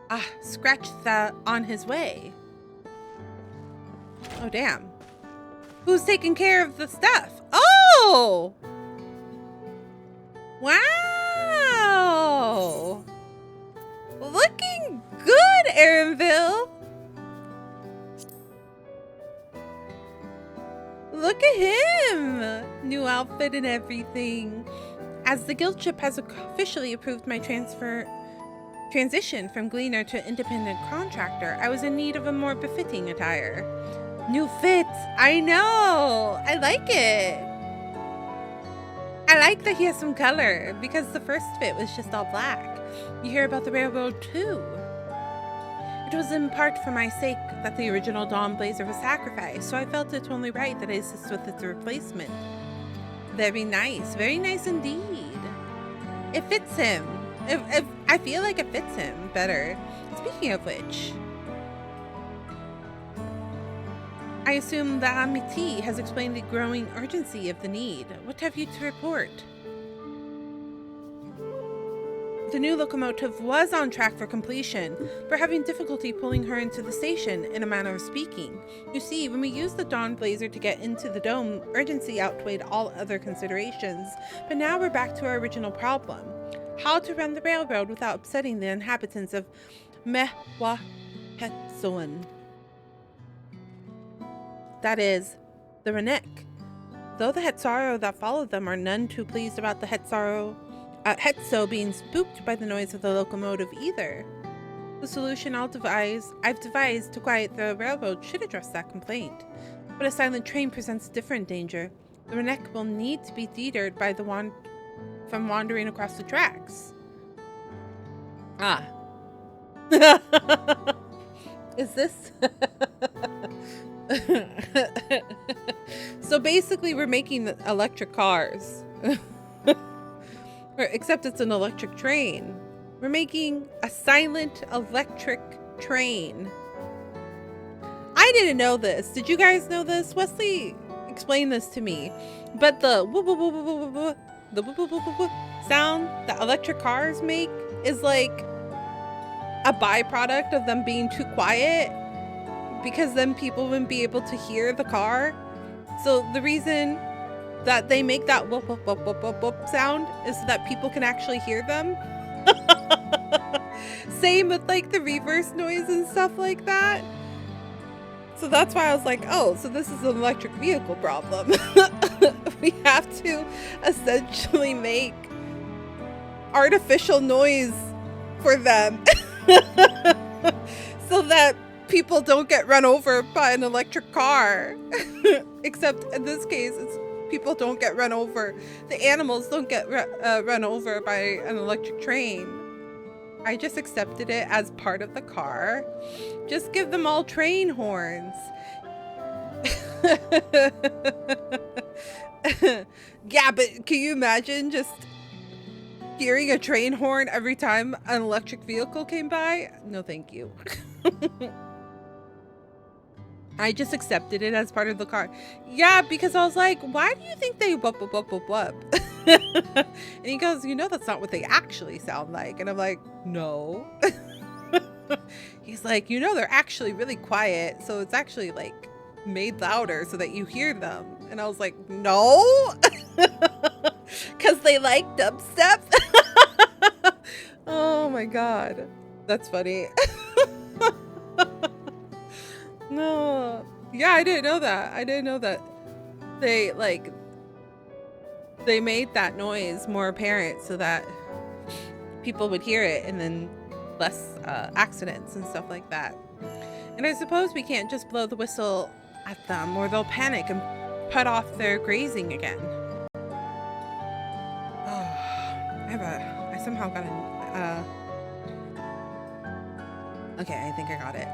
Ah, scratch that on his way. Oh, damn. Who's taking care of the stuff? Oh! Wow! Looking good, Aaronville! Look at him! New outfit and everything. As the guild ship has officially approved my transition from gleaner to independent contractor, I was in need of a more befitting attire. New fits! I know! I like it! I like that he has some color, because the first fit was just all black. You hear about the railroad too. It was in part for my sake that the original Dawn Blazer was sacrificed, so I felt it only right that I assist with its replacement. Very nice indeed. It fits him. I feel like it fits him better. Speaking of which, I assume the Amiti has explained the growing urgency of the need. What have you to report? The new locomotive was on track for completion. We're having difficulty pulling her into the station, in a manner of speaking. You see, when we used the Dawn Blazer to get into the dome, urgency outweighed all other considerations. But now we're back to our original problem. How to run the railroad without upsetting the inhabitants of Mehwahetsoan. That is, the Renek. Though the Hetzaro that followed them are none too pleased about the Hetzo being spooked by the noise of the locomotive either. The solution I've devised to quiet the railroad should address that complaint. But a silent train presents a different danger. The Renek will need to be deterred by from wandering across the tracks. Ah. Is this... So basically we're making electric cars. Except it's an electric train. We're making a silent electric train. I didn't know this. Did you guys know this? Wesley explained this to me. But the sound that electric cars make is like a byproduct of them being too quiet. because then people wouldn't be able to hear the car. So the reason that they make that whoop, whoop, whoop, whoop, whoop, whoop sound is so that people can actually hear them. Same with like the reverse noise and stuff like that. So that's why I was like, oh, so this is an electric vehicle problem. We have to essentially make artificial noise for them so that people don't get run over by an electric car. Except in this case, it's people don't get run over. The animals don't get run over by an electric train. I just accepted it as part of the car. Just give them all train horns. Yeah, but can you imagine just hearing a train horn every time an electric vehicle came by? No, thank you. I just accepted it as part of the car. Yeah, because I was like, why do you think they whoop, whoop, whoop, whoop, whoop? And he goes, you know, that's not what they actually sound like. And I'm like, no. He's like, you know, they're actually really quiet. So it's actually like made louder so that you hear them. And I was like, no, because they like dubstep. Oh my God. That's funny. No. Yeah, I didn't know that. I didn't know that they made that noise more apparent so that people would hear it and then less accidents and stuff like that. And I suppose we can't just blow the whistle at them or they'll panic and put off their grazing again. Oh, I somehow got okay, I think I got it.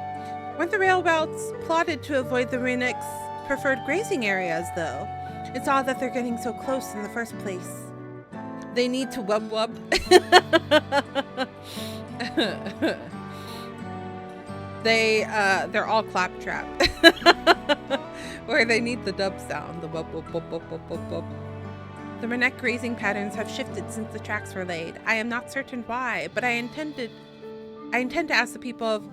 Weren't the rail routes plotted to avoid the Renek's preferred grazing areas, though? It's odd that they're getting so close in the first place. They need to wub wub. They're all claptrap. Where they need the dub sound, the wub wub wub wub wub wub wub. The Renek grazing patterns have shifted since the tracks were laid. I am not certain why, but I intend to ask the people of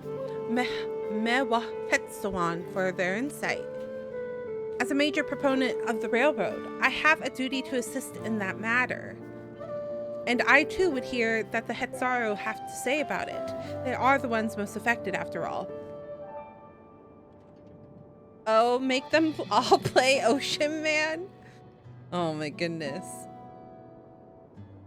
Mewahetsuan for their insight. As a major proponent of the railroad, I have a duty to assist in that matter. And I too would hear that the Hetzaru have to say about it. They are the ones most affected after all. Oh, make them all play Ocean Man? Oh my goodness.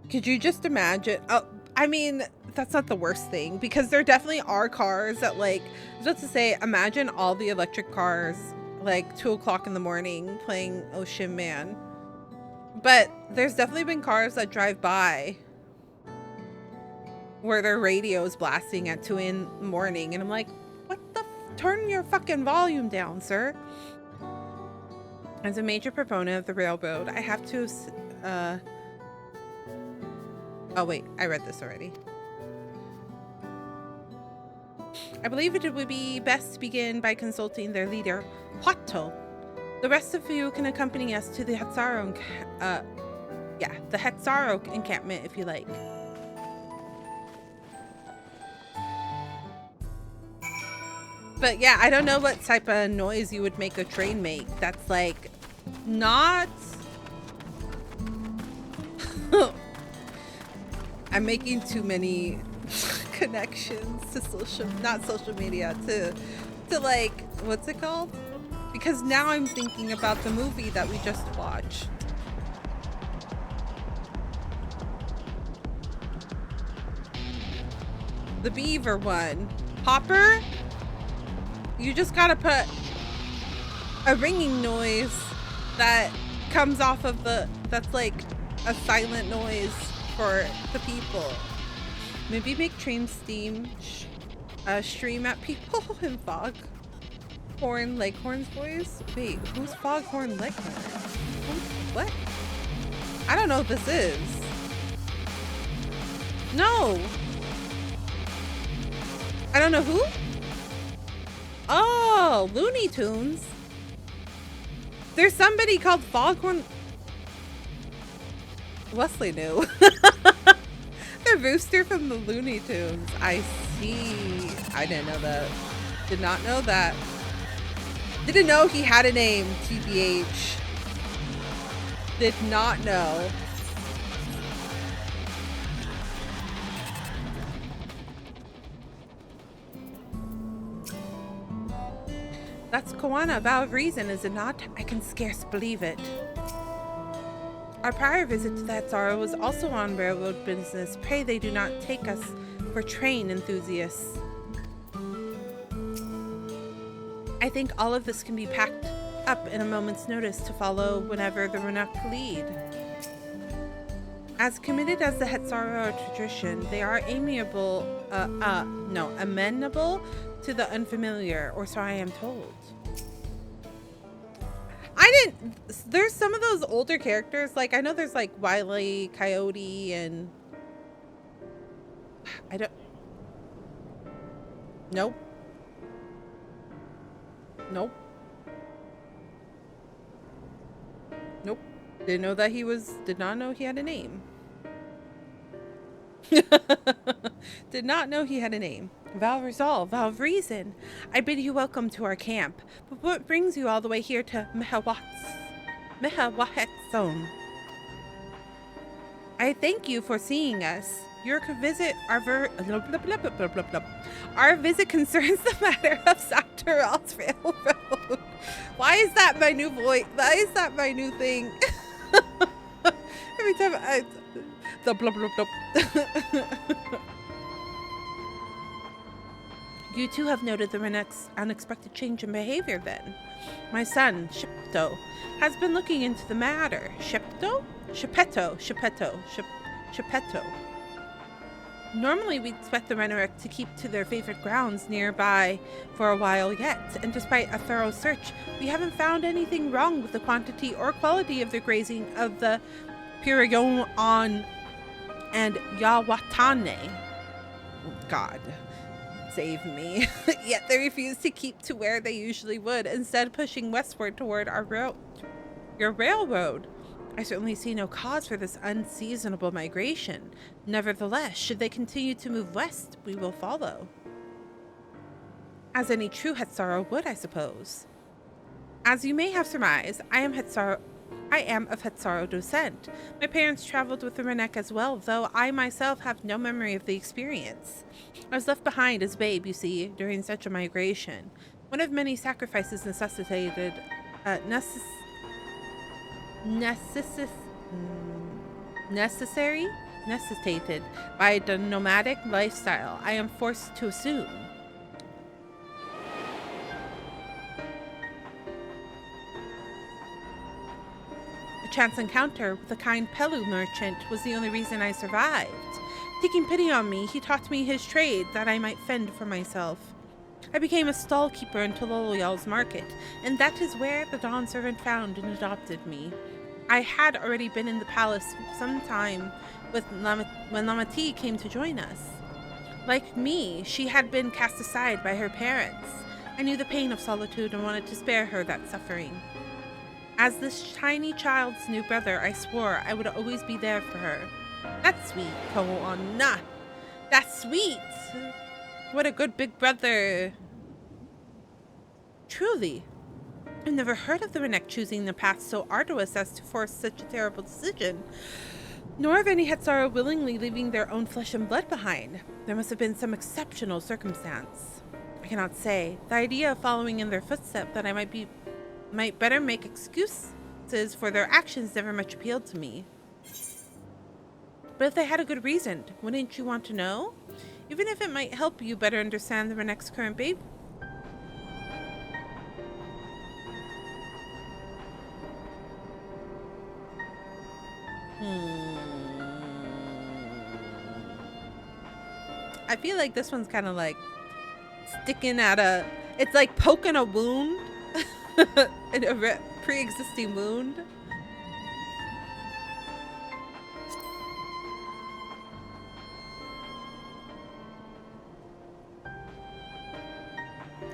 Could you just imagine? Oh, I mean, that's not the worst thing because there definitely are cars that like, I was about to say, imagine all the electric cars like 2 o'clock in the morning playing Ocean Man. But there's definitely been cars that drive by where their radio is blasting at 2 in the morning. And I'm like, what the turn your fucking volume down, sir. As a major proponent of the railroad, I have to, oh wait, I read this already. I believe it would be best to begin by consulting their leader, Huato. The rest of you can accompany us to the Hetzaru, the Hetzaru encampment if you like. But yeah, I don't know what type of noise you would make a train make. That's like not. I'm making too many connections to not social media, to like, what's it called? Because now I'm thinking about the movie that we just watched. The beaver one. Hopper? You just gotta put a ringing noise that comes off of that's like a silent noise for the people. Maybe make train stream at people in Foghorn Leghorn's voice? Wait, who's Foghorn Leghorn? What? I don't know what this is. No! I don't know who? Oh, Looney Tunes. There's somebody called Foghorn. Wesley knew. The rooster from the Looney Tunes. I see. I didn't know that. Did not know that. Didn't know he had a name, TBH. Did not know. That's Koana, Vow of Reason, is it not? I can scarce believe it. Our prior visit to that Tsara was also on railroad business. Pray they do not take us for train enthusiasts. I think all of this can be packed up in a moment's notice to follow whenever the Renak lead. As committed as the Hetsara tradition, they are amenable to the unfamiliar, or so I am told. There's some of those older characters, like I know there's like Wile E. Coyote and Nope. Did not know he had a name. Did not know he had a name. Vow of Resolve, Vow of Reason. I bid you welcome to our camp. But what brings you all the way here to Mehawahet Zone? I thank you for seeing us. Your visit, our visit concerns the matter of Satural's Railroad. Why is that my new voice? Why is that my new thing? Every time the blah blah blah. You too have noted the Renek's unexpected change in behavior then. My son, Shepto, has been looking into the matter. Shepetto. Normally we'd expect the Renek to keep to their favorite grounds nearby for a while yet, and despite a thorough search, we haven't found anything wrong with the quantity or quality of the grazing of the Pirayon and Yawatane. God, save me. Yet they refuse to keep to where they usually would, instead pushing westward toward your railroad. I certainly see no cause for this unseasonable migration. Nevertheless, should they continue to move west, we will follow. As any true Hetsara would, I suppose. As you may have surmised, I am of Hetsara descent. My parents traveled with the Renek as well, though I myself have no memory of the experience. I was left behind as babe, you see, during such a migration. One of many sacrifices necessitated by the nomadic lifestyle I am forced to assume. A chance encounter with a kind Pelu merchant was the only reason I survived. Taking pity on me, he taught me his trade that I might fend for myself. I became a stall keeper in Tololial's market, and that is where the Dawn servant found and adopted me. I had already been in the palace some time when Lamati came to join us. Like me, she had been cast aside by her parents. I knew the pain of solitude and wanted to spare her that suffering. As this tiny child's new brother, I swore I would always be there for her. That's sweet, Koana. That's sweet. What a good big brother. Truly. I've never heard of the Renek choosing the path so arduous as to force such a terrible decision, nor of any Hetsara willingly leaving their own flesh and blood behind. There must have been some exceptional circumstance. I cannot say. The idea of following in their footsteps that I might better make excuses for their actions never much appealed to me. But if they had a good reason, wouldn't you want to know? Even if it might help you better understand the Renek's current behavior. I feel like this one's kind of like sticking at it's like poking a wound, a pre-existing wound.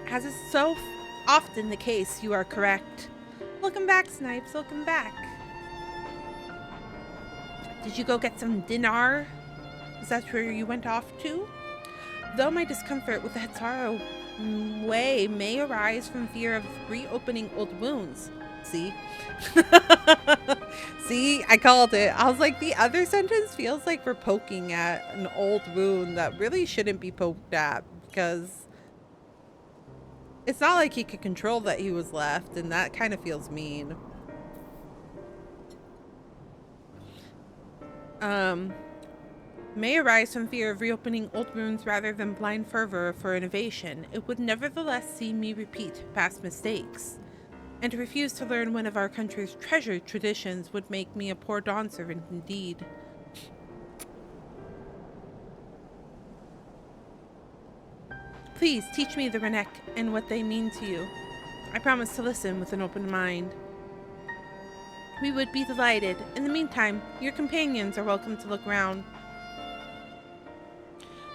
As is so often the case, you are correct. Welcome back, Snipes. Welcome back. Did you go get some dinner? Is that where you went off to? Though my discomfort with the Hetsara way may arise from fear of reopening old wounds. See? See, I called it. I was like, the other sentence feels like we're poking at an old wound that really shouldn't be poked at, because it's not like he could control that he was left, and that kind of feels mean. May arise from fear of reopening old wounds rather than blind fervor for innovation. It would nevertheless see me repeat past mistakes. And to refuse to learn one of our country's treasured traditions would make me a poor dawn servant indeed. Please teach me the Renek and what they mean to you. I promise to listen with an open mind. We would be delighted. In the meantime, your companions are welcome to look round.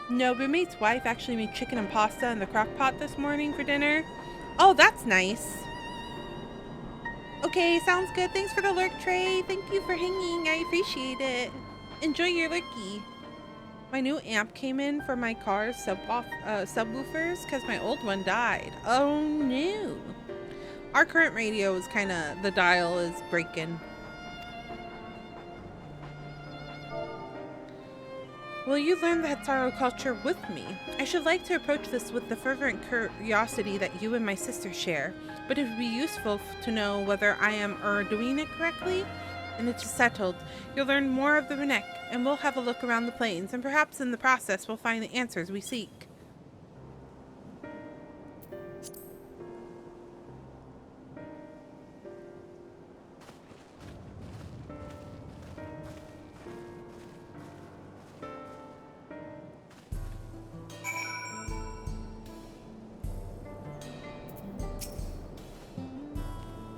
No, roommate's wife actually made chicken and pasta in the crock pot this morning for dinner. Oh, that's nice. Okay, sounds good. Thanks for the lurk, Trey. Thank you for hanging. I appreciate it. Enjoy your lurky. My new amp came in for my car's subwoofers because my old one died. Oh no. Our current radio is kind of, the dial is breaking. Will you learn the Hetaro culture with me? I should like to approach this with the fervent curiosity that you and my sister share, but it would be useful to know whether I am doing it correctly. And it is settled. You'll learn more of the Renek, and we'll have a look around the plains, and perhaps in the process we'll find the answers we seek.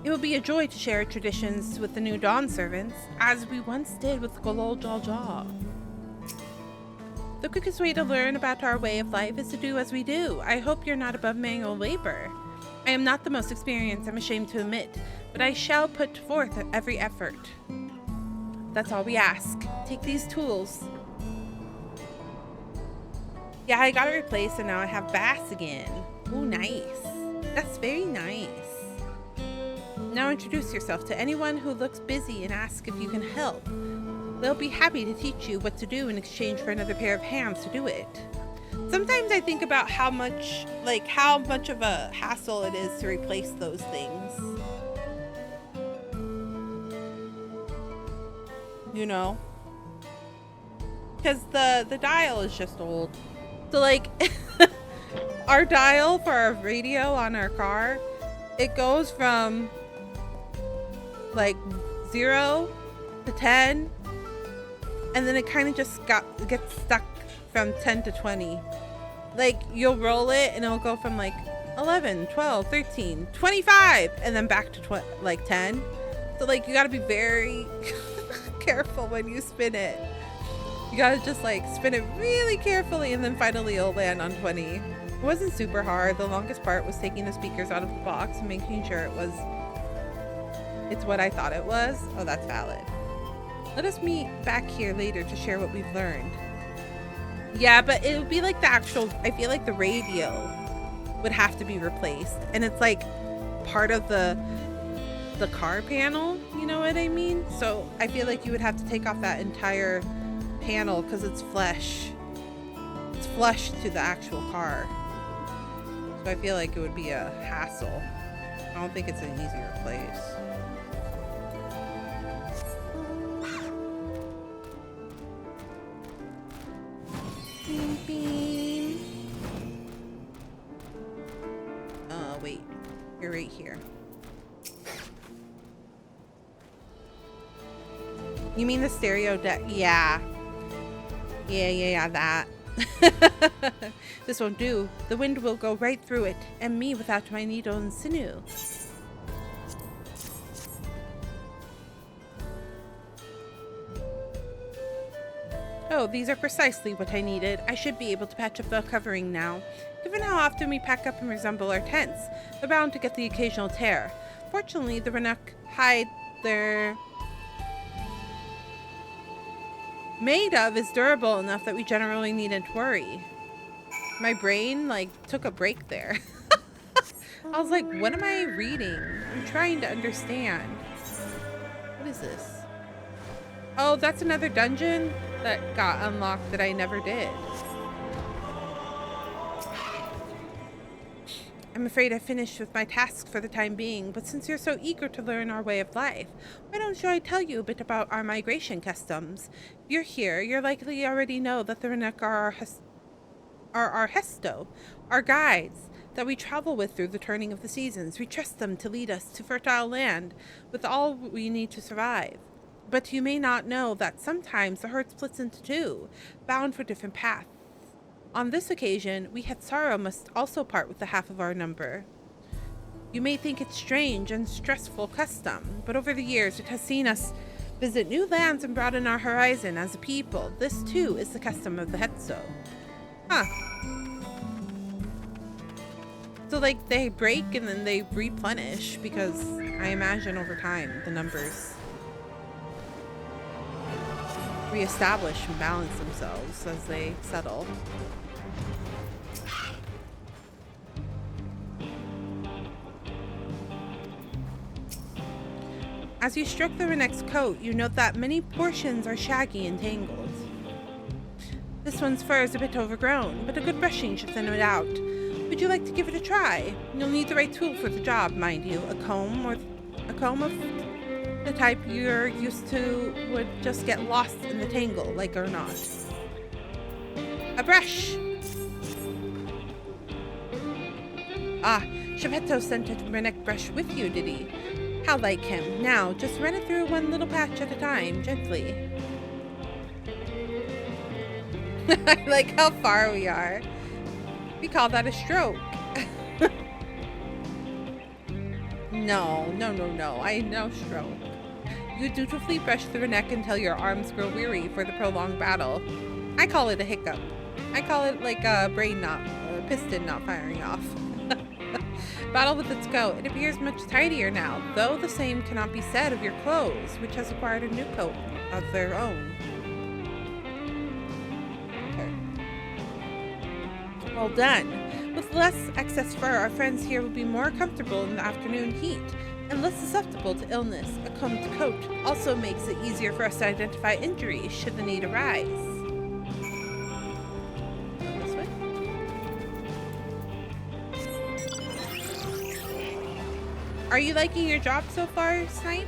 It will be a joy to share traditions with the new Dawn servants, as we once did with Golol Jalja. The quickest way to learn about our way of life is to do as we do. I hope you're not above manual labor. I am not the most experienced, I'm ashamed to admit, but I shall put forth every effort. That's all we ask. Take these tools. Yeah, I got it replaced and now I have bass again. Ooh, nice. That's very nice. Now introduce yourself to anyone who looks busy and ask if you can help. They'll be happy to teach you what to do in exchange for another pair of hands to do it. Sometimes I think about how much of a hassle it is to replace those things. You know? Because the dial is just old. So like, our dial for our radio on our car, it goes from like 0 to 10, and then it kind of just gets stuck from 10 to 20. Like, you'll roll it and it'll go from like 11, 12, 13, 25, and then back to like 10. So like, you gotta be very careful when you spin it. You gotta just like spin it really carefully, and then finally it'll land on 20. It wasn't super hard. The longest part was taking the speakers out of the box and making sure it's what I thought it was. Oh, that's valid. Let us meet back here later to share what we've learned. Yeah, but it would be like the actual, I feel like the radio would have to be replaced. And it's like part of the car panel, you know what I mean? So I feel like you would have to take off that entire panel because it's flush. It's flush to the actual car. So I feel like it would be a hassle. I don't think it's an easy replace. Beam, beam. Wait. You're right here. You mean the stereo deck? Yeah. Yeah, that. This won't do. The wind will go right through it, and me without my needle and sinew. Oh, these are precisely what I needed. I should be able to patch up the covering now. Given how often we pack up and resemble our tents, we're bound to get the occasional tear. Fortunately, the Renuk hide they're made of is durable enough that we generally needn't worry. My brain like took a break there. I was like, what am I reading? I'm trying to understand. What is this? Oh, that's another dungeon that got unlocked that I never did. I'm afraid I finished with my tasks for the time being, but since you're so eager to learn our way of life, why don't I tell you a bit about our migration customs? If you're here, you're likely already know that the Renek are our Hesto, our guides that we travel with through the turning of the seasons. We trust them to lead us to fertile land with all we need to survive. But you may not know that sometimes the herd splits into two, bound for different paths. On this occasion, we Hetsara must also part with the half of our number. You may think it's strange and stressful custom, but over the years it has seen us visit new lands and broaden our horizon as a people. This too is the custom of the Hetso. Huh. So like they break and then they replenish because I imagine over time the numbers reestablish and balance themselves as they settle. As you stroke the Renek's coat, you note that many portions are shaggy and tangled. This one's fur is a bit overgrown, but a good brushing should thin it out. Would you like to give it a try? You'll need the right tool for the job, mind you. A comb of the type you're used to would just get lost in the tangle, like or not. A brush! Ah, Shepetto sent a Renek brush with you, did he? How like him. Now, just run it through one little patch at a time, gently. I like how far we are. We call that a stroke. No. I know stroke. You dutifully brush through the neck until your arms grow weary for the prolonged battle. I call it a hiccup. I call it like a piston not firing off. Battle with its coat. It appears much tidier now, though the same cannot be said of your clothes, which has acquired a new coat of their own. Okay. Well done. With less excess fur, our friends here will be more comfortable in the afternoon heat and less susceptible to illness. A combed coat also makes it easier for us to identify injuries should the need arise. This way. Are you liking your job so far, Snipe?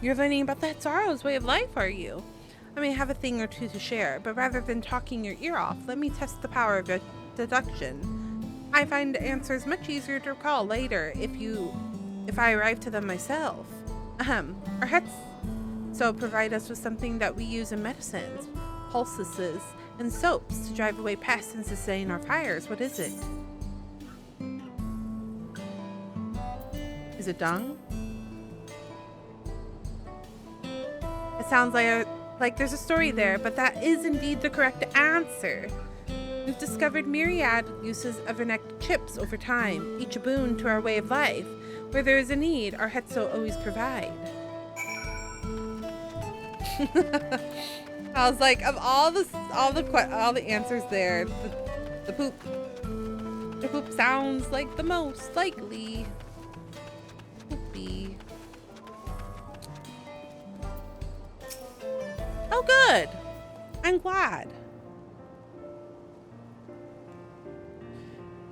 You're learning about the Hetzaro's way of life, are you? I may have a thing or two to share, but rather than talking your ear off, let me test the power of deduction. I find answers much easier to recall later if I arrive to them myself. Our Hetzo provide us with something that we use in medicines, poultices, and soaps to drive away pests and sustain our fires. What is it? Is it dung? It sounds like there's a story there, but that is indeed the correct answer. We've discovered myriad uses of Renek chips over time, each a boon to our way of life. Where there is a need, our Hetzo always provide. I was like, of all the answers there, the poop sounds like the most likely. Poopy. Oh, good. I'm glad.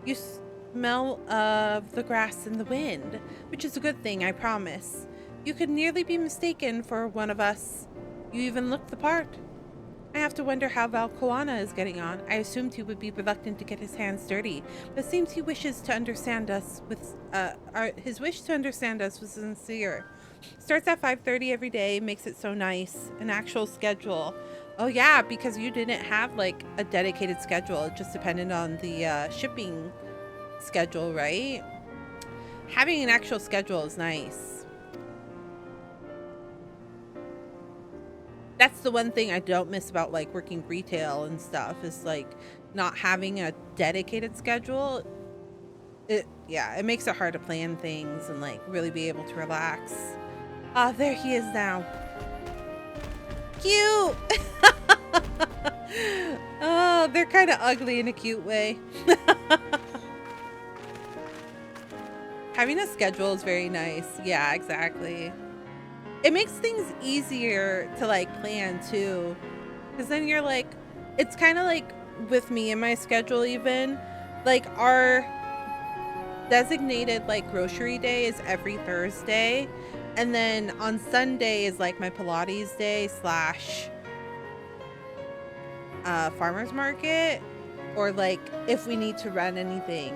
You smell of the grass and the wind, which is a good thing, I promise. You could nearly be mistaken for one of us. You even look the part. I have to wonder how Valkoana is getting on. I assumed he would be reluctant to get his hands dirty, but it seems he wishes to understand us with his wish to understand us was sincere. Starts at 5:30 every day, makes it so nice. An actual schedule. Oh yeah, because you didn't have like a dedicated schedule. It just depended on the shipping schedule, right? Having an actual schedule is nice. That's the one thing I don't miss about like working retail and stuff is like not having a dedicated schedule. It makes it hard to plan things and like really be able to relax. Ah, there he is now. cute. Oh, they're kind of ugly in a cute way. Having a schedule is very nice. Yeah, exactly. It makes things easier to like plan too. Because then you're like, it's kind of like with me and my schedule even, like our designated like grocery day is every Thursday. And then on Sunday is like my Pilates day slash farmer's market. Or like if we need to run anything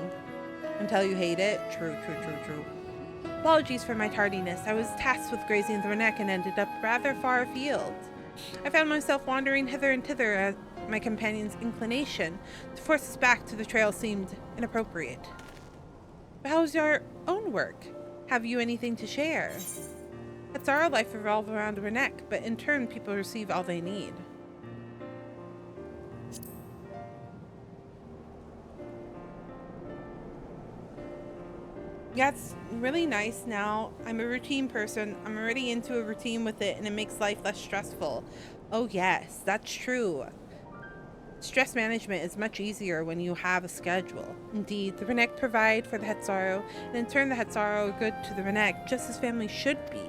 until you hate it. True. Apologies for my tardiness. I was tasked with grazing the neck and ended up rather far afield. I found myself wandering hither and thither as my companion's inclination to force us back to the trail seemed inappropriate. But how's your own work? Have you anything to share? It's our life revolves around her neck, but in turn people receive all they need. Yeah, it's really nice now. I'm a routine person. I'm already into a routine with it, and it makes life less stressful. Oh yes, that's true. Stress management is much easier when you have a schedule. Indeed, the Renek provide for the Hetzaru, and in turn the Hetzaru are good to the Renek, just as family should be.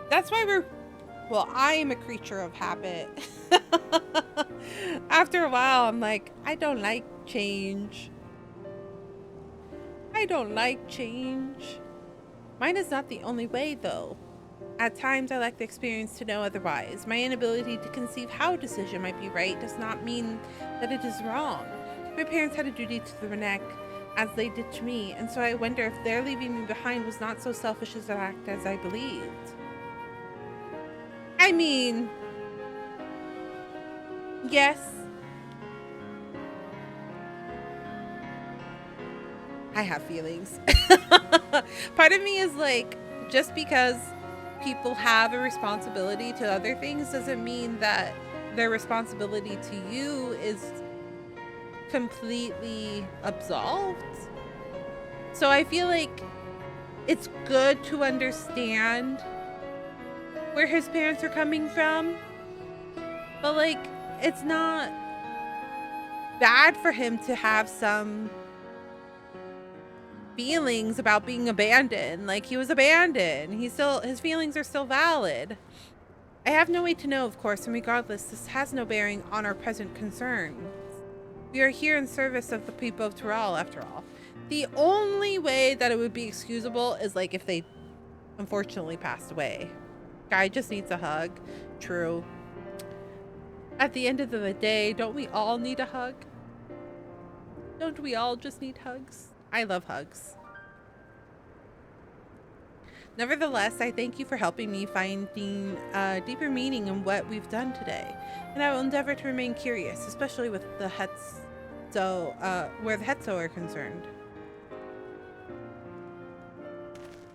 That's why I am a creature of habit. After a while, I'm like, I don't like change. I don't like change. Mine is not the only way, though. At times, I lack the experience to know otherwise. My inability to conceive how a decision might be right does not mean that it is wrong. My parents had a duty to the Renek, as they did to me, and so I wonder if their leaving me behind was not so selfish as an act as I believed. I mean, yes. I have feelings. Part of me is like, just because people have a responsibility to other things doesn't mean that their responsibility to you is completely absolved. So I feel like it's good to understand where his parents are coming from, but like, it's not bad for him to have some feelings about being abandoned. Like, he was abandoned. His feelings are still valid. I have no way to know, of course, and regardless, this has no bearing on our present concerns. We are here in service of the people of Tural, after all. The only way that it would be excusable is like if they unfortunately passed away. Guy just needs a hug. True. At the end of the day, don't we all need a hug? Don't we all just need hugs? I love hugs. Nevertheless, I thank you for helping me finding deeper meaning in what we've done today, and I will endeavor to remain curious, especially with the where the Hetzo are concerned.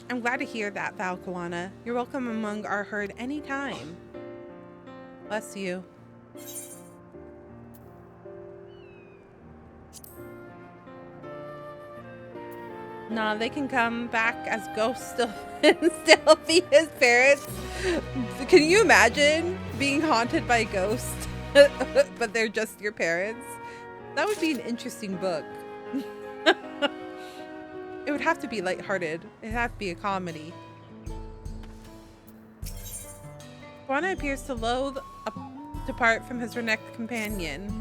I'm glad to hear that, Valkawana. You're welcome among our herd anytime. Bless you. Nah, they can come back as ghosts still and still be his parents. Can you imagine being haunted by ghosts, but they're just your parents? That would be an interesting book. It would have to be lighthearted. It'd have to be a comedy. Juana appears to loathe to part from his Renek companion.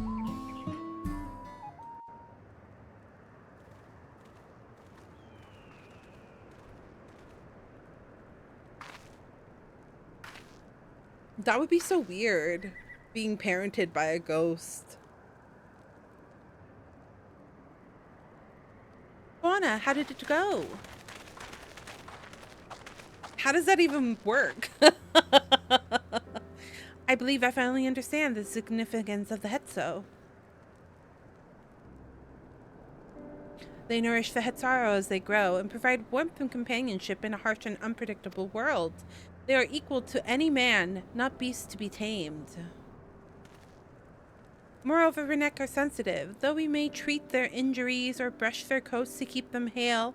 That would be so weird, being parented by a ghost. Juana, how did it go? How does that even work? I believe I finally understand the significance of the Hetzo. They nourish the Hetzaru as they grow and provide warmth and companionship in a harsh and unpredictable world. They are equal to any man, not beasts to be tamed. Moreover, Renek are sensitive. Though we may treat their injuries or brush their coats to keep them hale,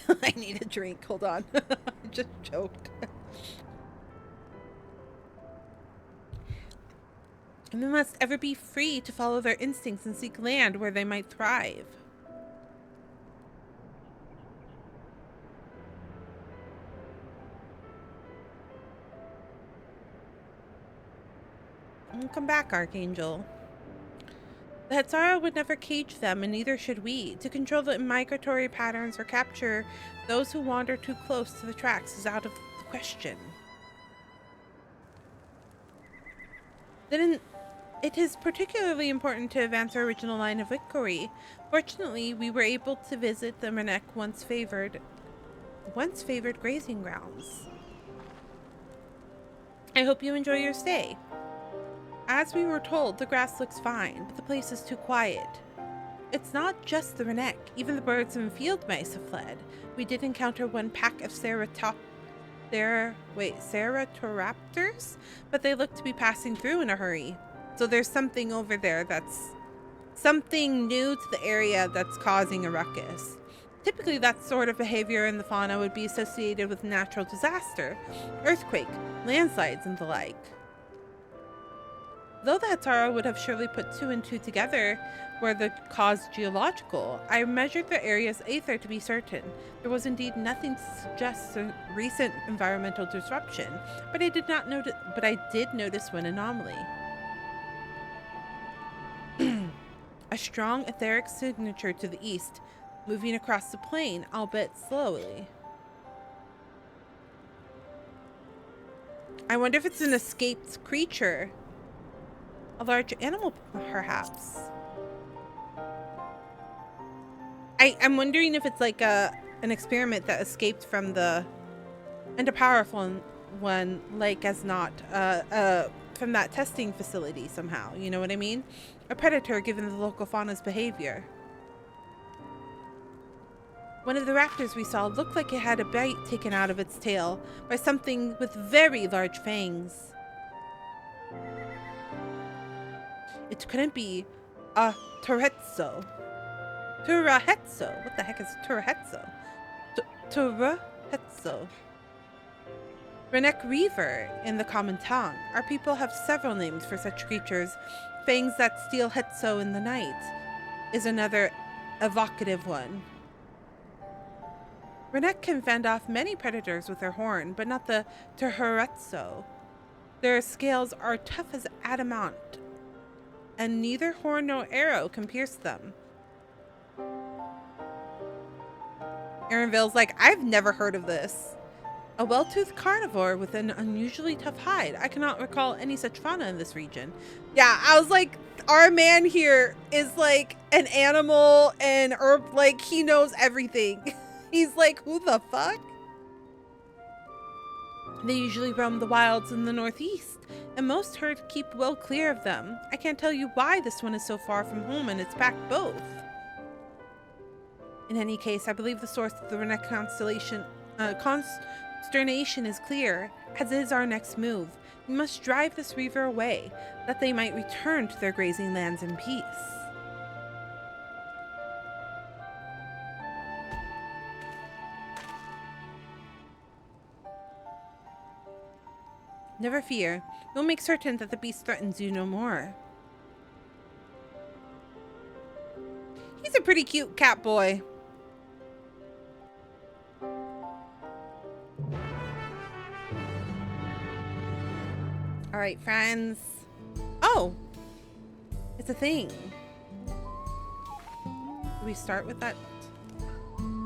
I need a drink. Hold on. I just choked. And they must ever be free to follow their instincts and seek land where they might thrive. Come back, Archangel. The Hetzara would never cage them, and neither should we. To control the migratory patterns or capture those who wander too close to the tracks is out of the question. Then it is particularly important to advance our original line of inquiry. Fortunately, we were able to visit the Renek once favored grazing grounds. I hope you enjoy your stay. As we were told, the grass looks fine, but the place is too quiet. It's not just the Renek. Even the birds and field mice have fled. We did encounter one pack of Ceratoraptors, but they look to be passing through in a hurry. So there's something over there that's something new to the area that's causing a ruckus. Typically, that sort of behavior in the fauna would be associated with natural disaster, earthquake, landslides, and the like. Though the Hetzara would have surely put 2 and 2 together were the cause geological, I measured the area's aether to be certain. There was indeed nothing to suggest a recent environmental disruption, but I did notice one anomaly. A strong etheric signature to the east, moving across the plain, albeit slowly. I wonder if it's an escaped creature. A large animal, perhaps. I'm wondering if it's like an experiment that escaped from the... and a powerful one, like as not, from that testing facility somehow. You know what I mean? A predator given the local fauna's behavior. One of the raptors we saw looked like it had a bite taken out of its tail by something with very large fangs. It couldn't be a Turretso. Turahetso. What the heck is Turahetso? Turahetso. Renek Reaver in the common tongue. Our people have several names for such creatures. Fangs that steal Hetso in the night is another evocative one. Renek can fend off many predators with their horn, but not the Turretso. Their scales are tough as adamant, and neither horn nor arrow can pierce them. Aaronville's like, I've never heard of this. A well-toothed carnivore with an unusually tough hide. I cannot recall any such fauna in this region. Yeah, I was like, our man here is like an animal and herb, like he knows everything. He's like, who the fuck? They usually roam the wilds in the northeast, and most herd keep well clear of them. I can't tell you why this one is so far from home, and it's packed both. In any case, I believe the source of the Renek consternation is clear, as is our next move. We must drive this reaver away, that they might return to their grazing lands in peace. Never fear. We'll make certain that the beast threatens you no more. He's a pretty cute cat boy. All right, friends. Oh, it's a thing. Do we start with that?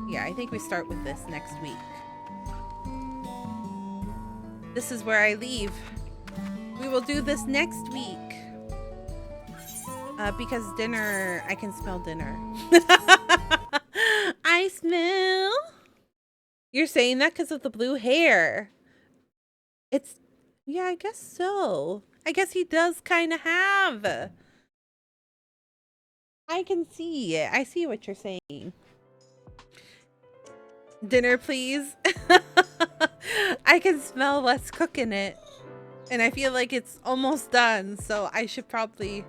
Yeah, I think we start with this next week. This is where I leave. We will do this next week. Because dinner, I can smell dinner. I smell. You're saying that because of the blue hair. It's, yeah, I guess so. I guess he does kind of have. I can see it. I see what you're saying. Dinner, please. I can smell what's cooking it, and I feel like it's almost done. So I should probably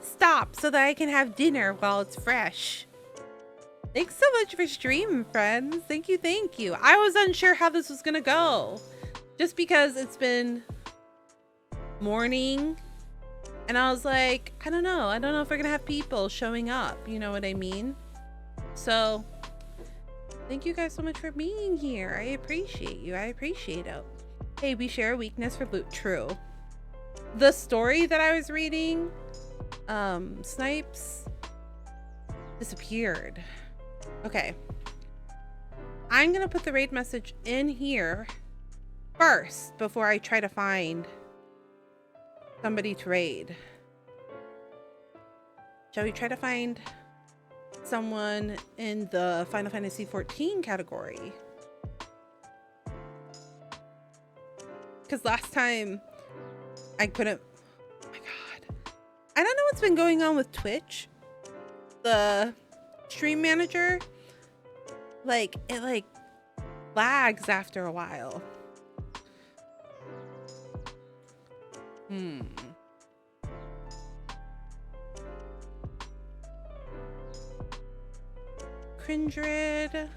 stop so that I can have dinner while it's fresh. Thanks so much for streaming, friends. Thank you, thank you. I was unsure how this was gonna go. Just because it's been morning. And I was like, I don't know. I don't know if we're gonna have people showing up. You know what I mean? So, thank you guys so much for being here. I appreciate you. I appreciate it. Hey, we share a weakness for loot. True. The story that I was reading, Snipes disappeared. Okay. I'm gonna put the raid message in here first before I try to find somebody to raid. Shall we try to find someone in the Final Fantasy XIV category? Because last time I couldn't. Oh my god. I don't know what's been going on with Twitch. The stream manager, it lags after a while. Kindred.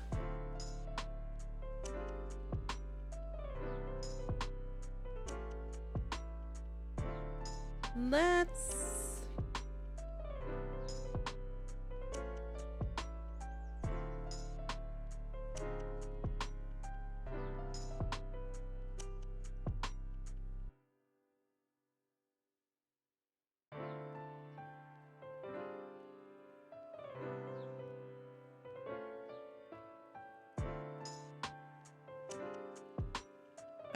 Let's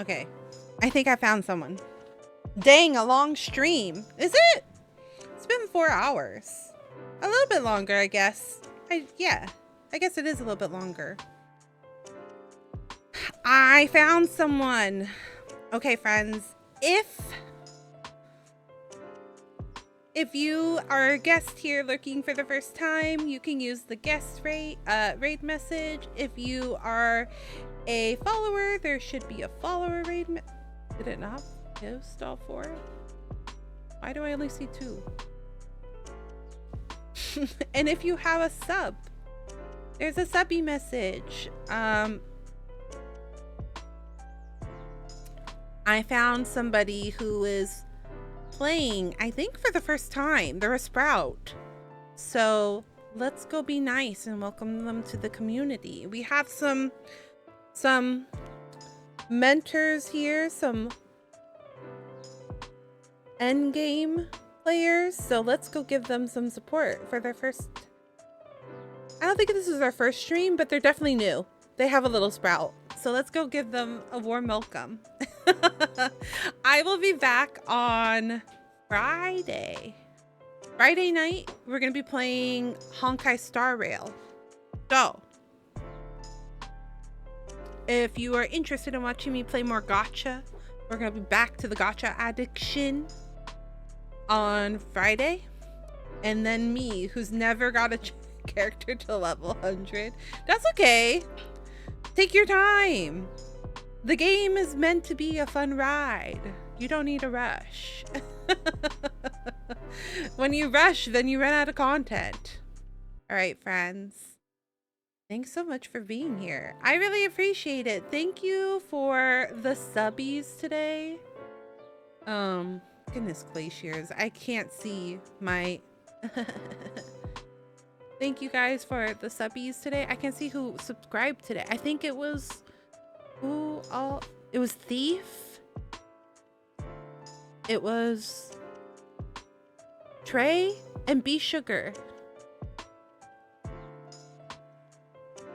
Okay, I think I found someone. Dang, a long stream. Is it? It's been 4 hours. A little bit longer, I guess. Yeah, I guess it is a little bit longer. I found someone. Okay, friends, if you are a guest here looking for the first time, you can use the guest raid message. If you are a follower, there should be a follower raid. Did it not post all 4? Why do I only see 2? And if you have a sub, there's a subby message. I found somebody who is playing, I think for the first time. They're a Sprout. So let's go be nice and welcome them to the community. We have some mentors here, some endgame players. So let's go give them some support for their first. I don't think this is their first stream, but they're definitely new. They have a little Sprout. So let's go give them a warm welcome. I will be back on Friday. Friday night, we're going to be playing Honkai Star Rail. So, if you are interested in watching me play more gacha, we're going to be back to the gacha addiction on Friday. And then me, who's never got a character to level 100. That's okay. Take your time. The game is meant to be a fun ride. You don't need a rush. When you rush, then you run out of content. All right, friends. Thanks so much for being here. I really appreciate it. Thank you for the subbies today. Goodness glaciers. I can't see my... Thank you guys for the subbies today. I can't see who subscribed today. I think it was... It was Thief. It was Trey and B Sugar.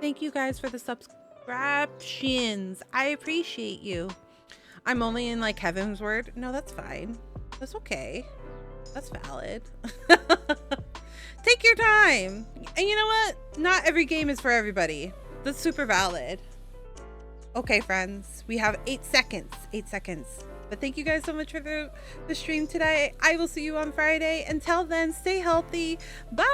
Thank you guys for the subscriptions. I appreciate you. I'm only in like Heaven's Word. No, that's fine. That's okay. That's valid. Take your time. And you know what? Not every game is for everybody. That's super valid. Okay, friends, we have 8 seconds. 8 seconds. But thank you guys so much for the stream today. I will see you on Friday. Until then, stay healthy. Bye.